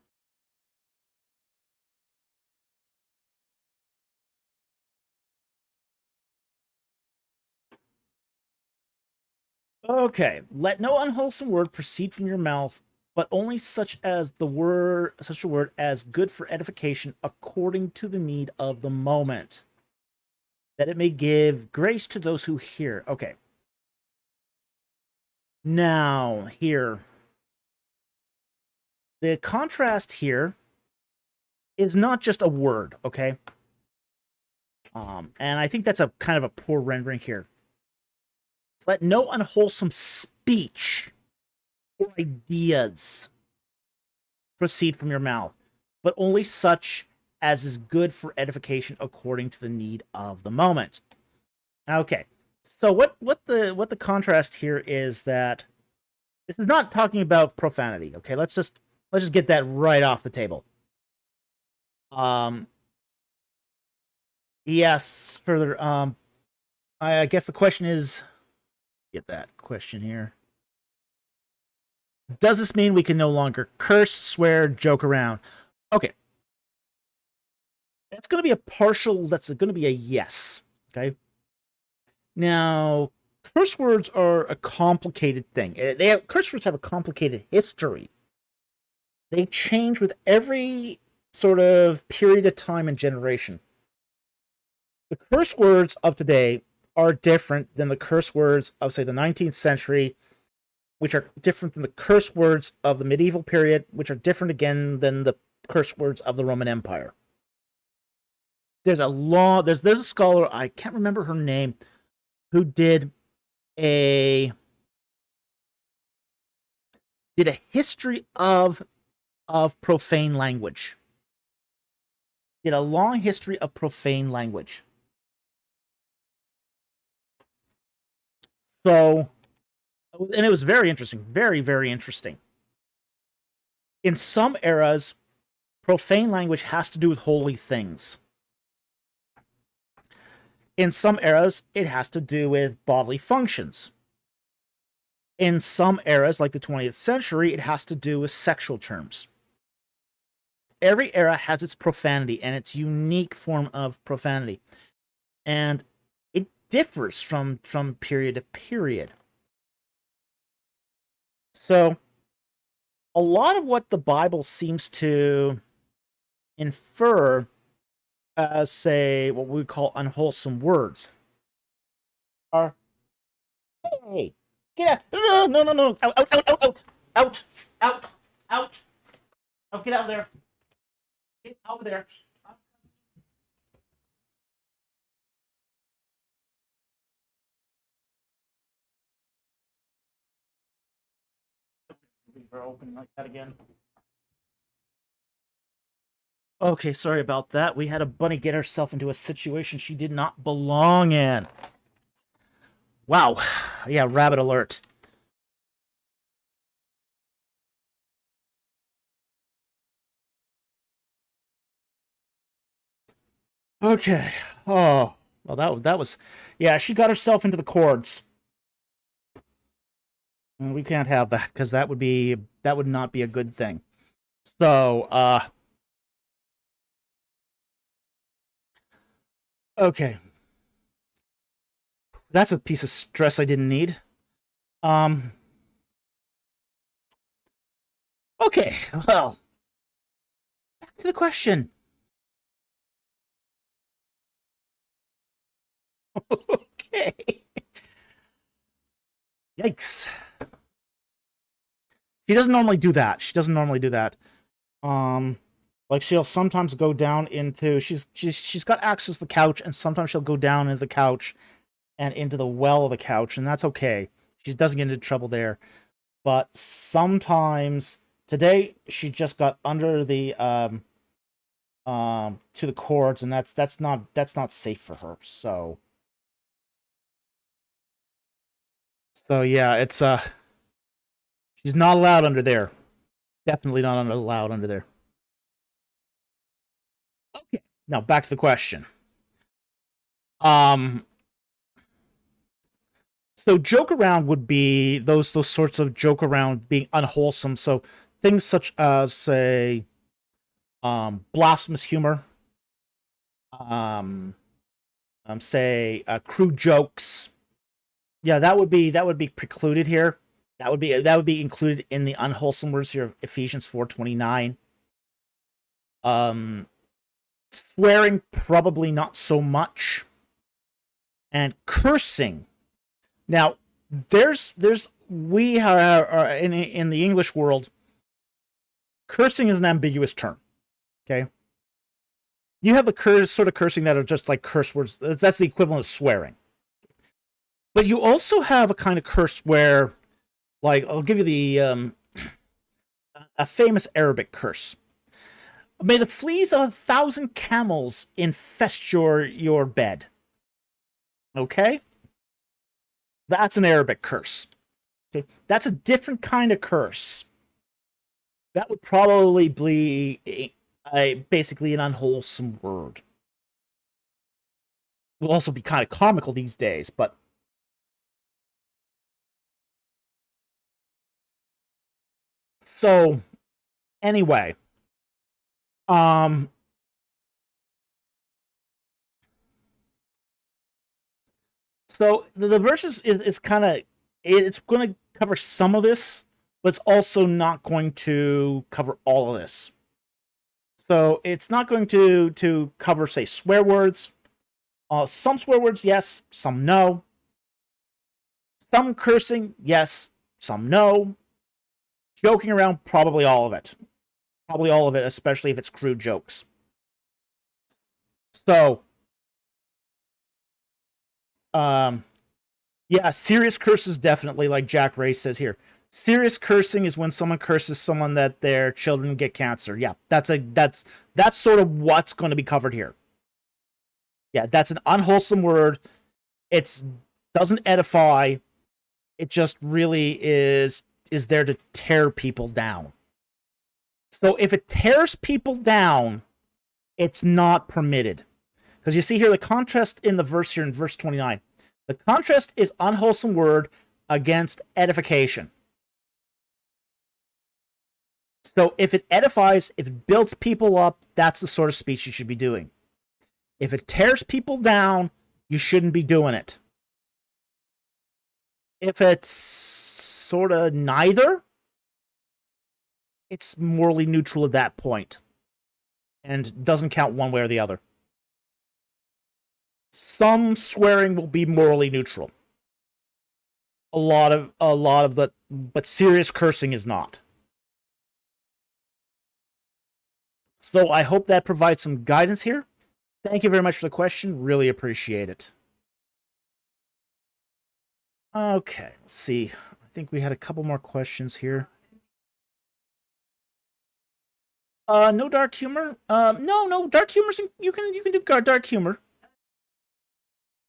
Okay. Let no unwholesome word proceed from your mouth, but only such a word as good for edification according to the need of the moment, that it may give grace to those who hear. Okay. Now, here, the contrast here is not just a word, okay? And I think that's a kind of a poor rendering here. Let no unwholesome speech or ideas proceed from your mouth, but only such as is good for edification according to the need of the moment. Okay. So what the contrast here is that this is not talking about profanity, okay? Let's just get that right off the table. Yes, further I guess the question is, get that question here. Does this mean we can no longer curse, swear, joke around? Okay. That's going to be a partial, that's going to be a yes. Okay. Now, curse words are a complicated thing. Curse words have a complicated history. They change with every sort of period of time and generation. The curse words of today are different than the curse words of, say, the 19th century, which are different than the curse words of the medieval period, which are different again than the curse words of the Roman Empire. There's a scholar, I can't remember her name, who did a history of profane language. Did a long history of profane language. So, and it was very interesting, very, very interesting. In some eras, profane language has to do with holy things. In some eras, it has to do with bodily functions. In some eras, like the 20th century, it has to do with sexual terms. Every era has its profanity and its unique form of profanity. And it differs from period to period. So, a lot of what the Bible seems to infer as, say, what we call unwholesome words are, hey, get out, no, out, oh, get out of there, get out of there. Leave her open like that again. Okay, sorry about that. We had a bunny get herself into a situation she did not belong in. Wow. Yeah, rabbit alert. Okay. Oh, well, that was, yeah. She got herself into the cords. And we can't have that because that would not be a good thing. So, okay, that's a piece of stress I didn't need. Um, okay. Well, back to the question. Okay. Yikes. She doesn't normally do that. She doesn't normally do that. Um, like she'll sometimes go down into she's got access to the couch, and sometimes she'll go down into the couch and into the well of the couch, and that's okay. She doesn't get into trouble there. But sometimes today she just got under the to the cords, and that's not safe for her. So yeah, it's she's not allowed under there. Definitely not allowed under there. Okay. Now back to the question. Um so joke around would be those sorts of joke around being unwholesome. So things such as say blasphemous humor, um say crude jokes. Yeah, that would be precluded here. That would be included in the unwholesome words here of Ephesians 4:29. Um Swearing, probably not so much. And cursing. Now, there's we are in the English world, cursing is an ambiguous term. Okay, you have the sort of cursing that are just like curse words. That's the equivalent of swearing. But you also have a kind of curse where, like, I'll give you the a famous Arabic curse. May the fleas of 1,000 camels infest your bed. Okay, that's an Arabic curse. Okay, that's a different kind of curse. That would probably be basically an unwholesome word. Will also be kind of comical these days, but so anyway, um, so the verses is kind of it's going to cover some of this, but it's also not going to cover all of this. So it's not going to cover say swear words. Some swear words, yes. Some no. Some cursing, yes. Some no. Joking around, probably all of it. Probably all of it, especially if it's crude jokes. So, yeah, serious curses definitely, like Jack Ray says here. Serious cursing is when someone curses someone that their children get cancer. Yeah, that's sort of what's going to be covered here. Yeah, that's an unwholesome word. It's doesn't edify. It just really is there to tear people down. So if it tears people down, it's not permitted. Because you see here the contrast in the verse here in verse 29. The contrast is unwholesome word against edification. So if it edifies, if it builds people up, that's the sort of speech you should be doing. If it tears people down, you shouldn't be doing it. If it's sort of neither, it's morally neutral at that point and doesn't count one way or the other. Some swearing will be morally neutral. A lot of the but serious cursing is not. So I hope that provides some guidance here. Thank you very much for the question. Really appreciate it. Okay, let's see. I think we had a couple more questions here. No dark humor. No, dark humor. You can do dark humor.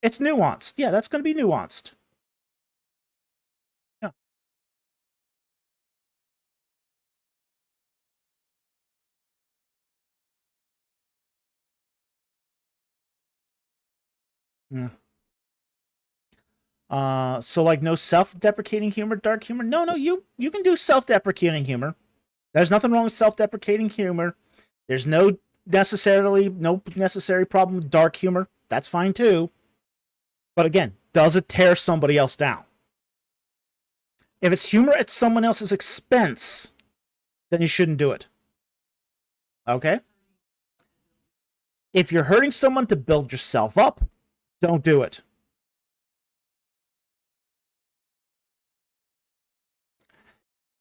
It's nuanced. Yeah, that's going to be nuanced. Yeah. Yeah. So like no self-deprecating humor, dark humor. No, you can do self-deprecating humor. There's nothing wrong with self-deprecating humor. There's no necessary problem with dark humor. That's fine too. But again, does it tear somebody else down? If it's humor at someone else's expense, then you shouldn't do it. Okay? If you're hurting someone to build yourself up, don't do it.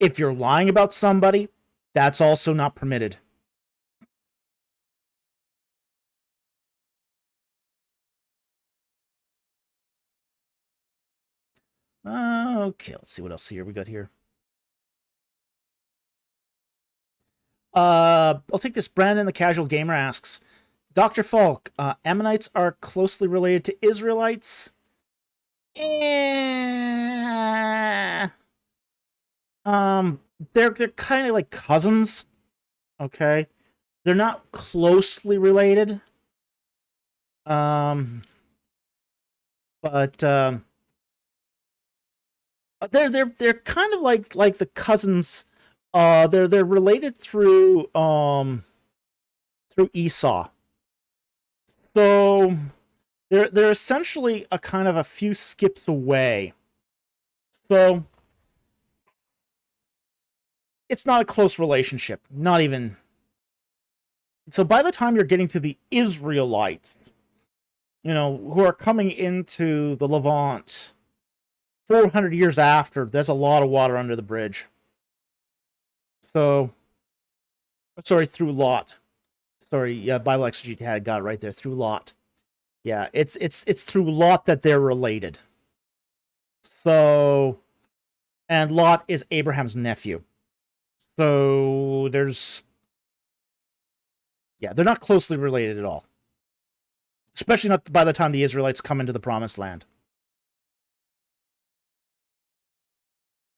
If you're lying about somebody, that's also not permitted. Okay, let's see what else here we got here. I'll take this. Brandon, the casual gamer, asks, Dr. Falk, Ammonites are closely related to Israelites? Eh, they're kind of like cousins. Okay, they're not closely related. But they're kind of like the cousins. They're related through Esau. So they're essentially a kind of a few skips away. So it's not a close relationship. Not even. So by the time you're getting to the Israelites, who are coming into the Levant 400 years after, there's a lot of water under the bridge. So, sorry, through Lot. Sorry, yeah, Bible exegete had got it right there. Through Lot. Yeah, it's through Lot that they're related. So, and Lot is Abraham's nephew. So they're not closely related at all. Especially not by the time the Israelites come into the Promised Land.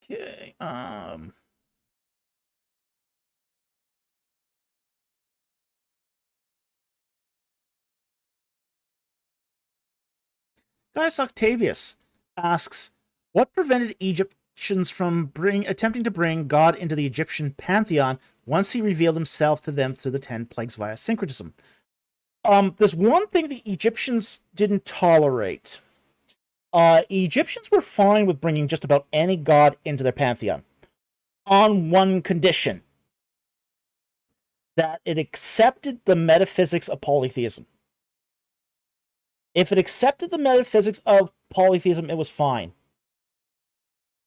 Okay, Gaius Octavius asks, what prevented Egyptians from attempting to bring God into the Egyptian pantheon once he revealed himself to them through the 10 plagues via syncretism? There's one thing the Egyptians didn't tolerate. Egyptians were fine with bringing just about any god into their pantheon on one condition, that it accepted the metaphysics of polytheism. If it accepted the metaphysics of polytheism, it was fine.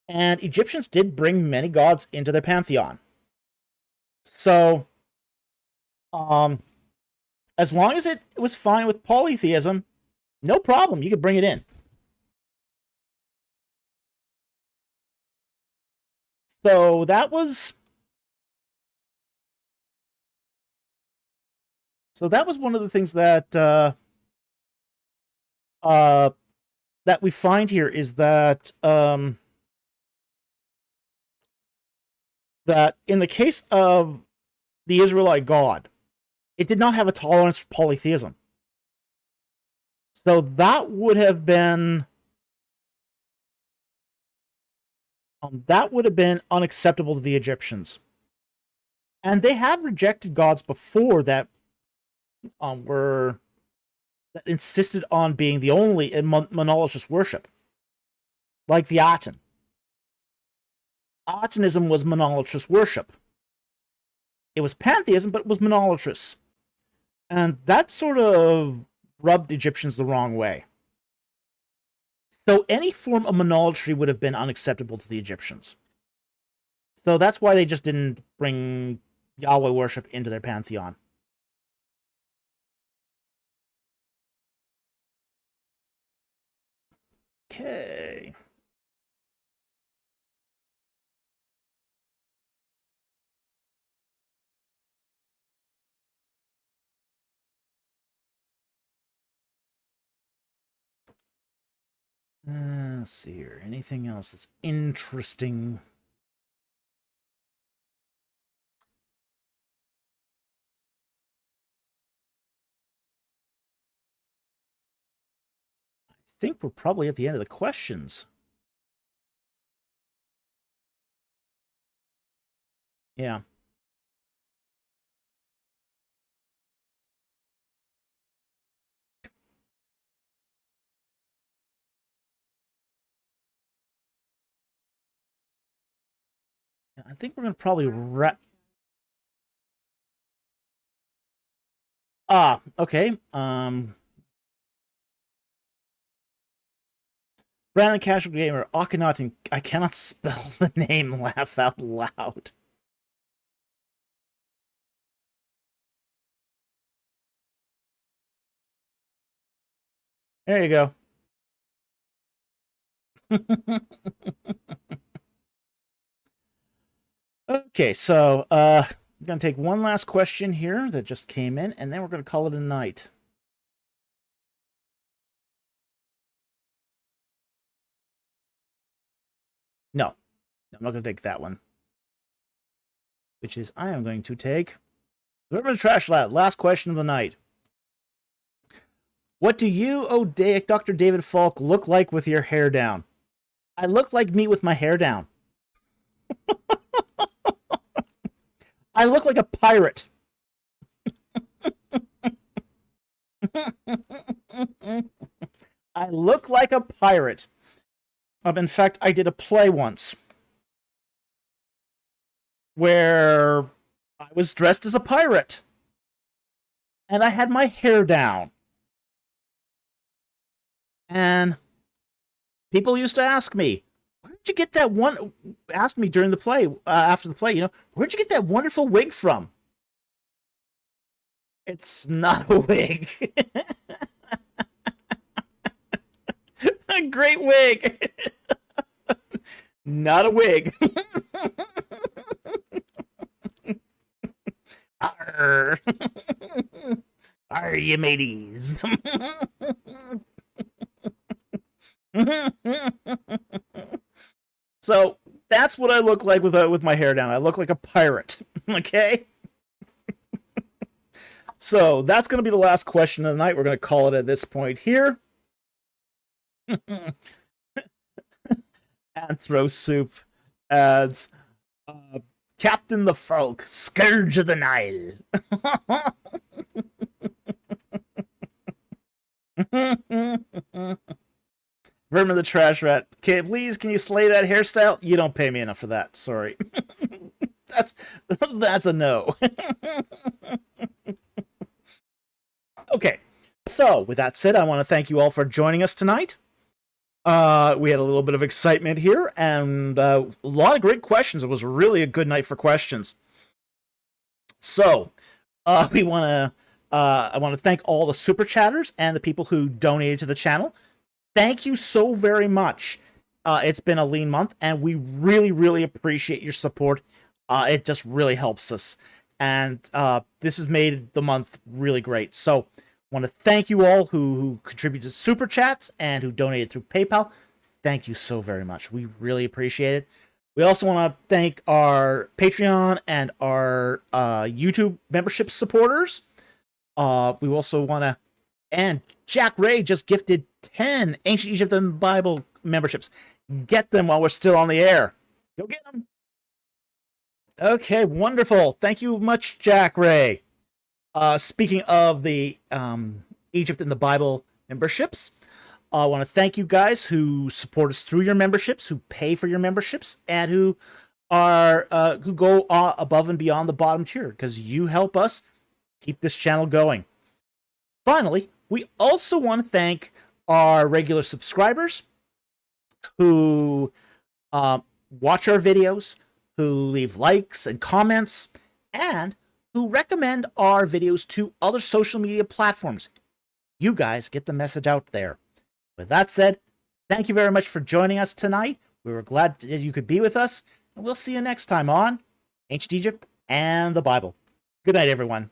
And Egyptians did bring many gods into their pantheon. So, as long as it was fine with polytheism, no problem. You could bring it in. So that was one of the things that that we find here, is that that in the case of the Israelite God, it did not have a tolerance for polytheism. So that would have been unacceptable to the Egyptians. And they had rejected gods before that that insisted on being the only in monolatrous worship, like the Aten. Atonism was monolatrous worship. It was pantheism, but it was monolatrous. And that sort of rubbed Egyptians the wrong way. So any form of monolatry would have been unacceptable to the Egyptians. So that's why they just didn't bring Yahweh worship into their pantheon. Okay. Let's see here. Anything else that's interesting? I think we're probably at the end of the questions. Yeah. I think we're going to probably wrap. Okay. Brandon Casual Gamer, Akhenaten, I cannot spell the name, laugh out loud. There you go. Okay, so I'm going to take one last question here that just came in, and then we're going to call it a night. No, I'm not going to take that one. Which is, I am going to take the Trash Lad. Last question of the night. What do you, Dr. David Falk, look like with your hair down? I look like me with my hair down. I look like a pirate. I look like a pirate. In fact, I did a play once where I was dressed as a pirate. And I had my hair down. And people used to ask me, where'd you get that one? Asked me during the play, after the play, where'd you get that wonderful wig from? It's not a wig. A great wig. Not a wig. Arr. Arr, you mateys. So that's what I look like with my hair down. I look like a pirate. Okay. So that's going to be the last question of the night. We're going to call it at this point here. Anthro Soup adds Captain the Falk, Scourge of the Nile. Vermin the Trash Rat. Okay, please, can you slay that hairstyle? You don't pay me enough for that. Sorry. That's a no. Okay, so with that said, I want to thank you all for joining us tonight. We had a little bit of excitement here, and a lot of great questions. It was really a good night for questions. So, I want to thank all the super chatters and the people who donated to the channel. Thank you so very much. It's been a lean month, and we really, really appreciate your support. It just really helps us, and this has made the month really great. So, I want to thank you all who contributed to super chats and who donated through PayPal. Thank you so very much. We really appreciate it. We also want to thank our Patreon and our YouTube membership supporters. We also want to, and Jack Ray just gifted 10 Ancient Egypt and Bible memberships. Get them while we're still on the air. Go get them. Okay, wonderful. Thank you much, Jack Ray. Speaking of the Egypt and the Bible memberships, I want to thank you guys who support us through your memberships, who pay for your memberships, and who go above and beyond the bottom tier, because you help us keep this channel going. Finally, we also want to thank our regular subscribers who watch our videos, who leave likes and comments, and who recommend our videos to other social media platforms. You guys get the message out there. With that said, thank you very much for joining us tonight. We were glad that you could be with us, and we'll see you next time on Ancient Egypt and the Bible. Good night, everyone.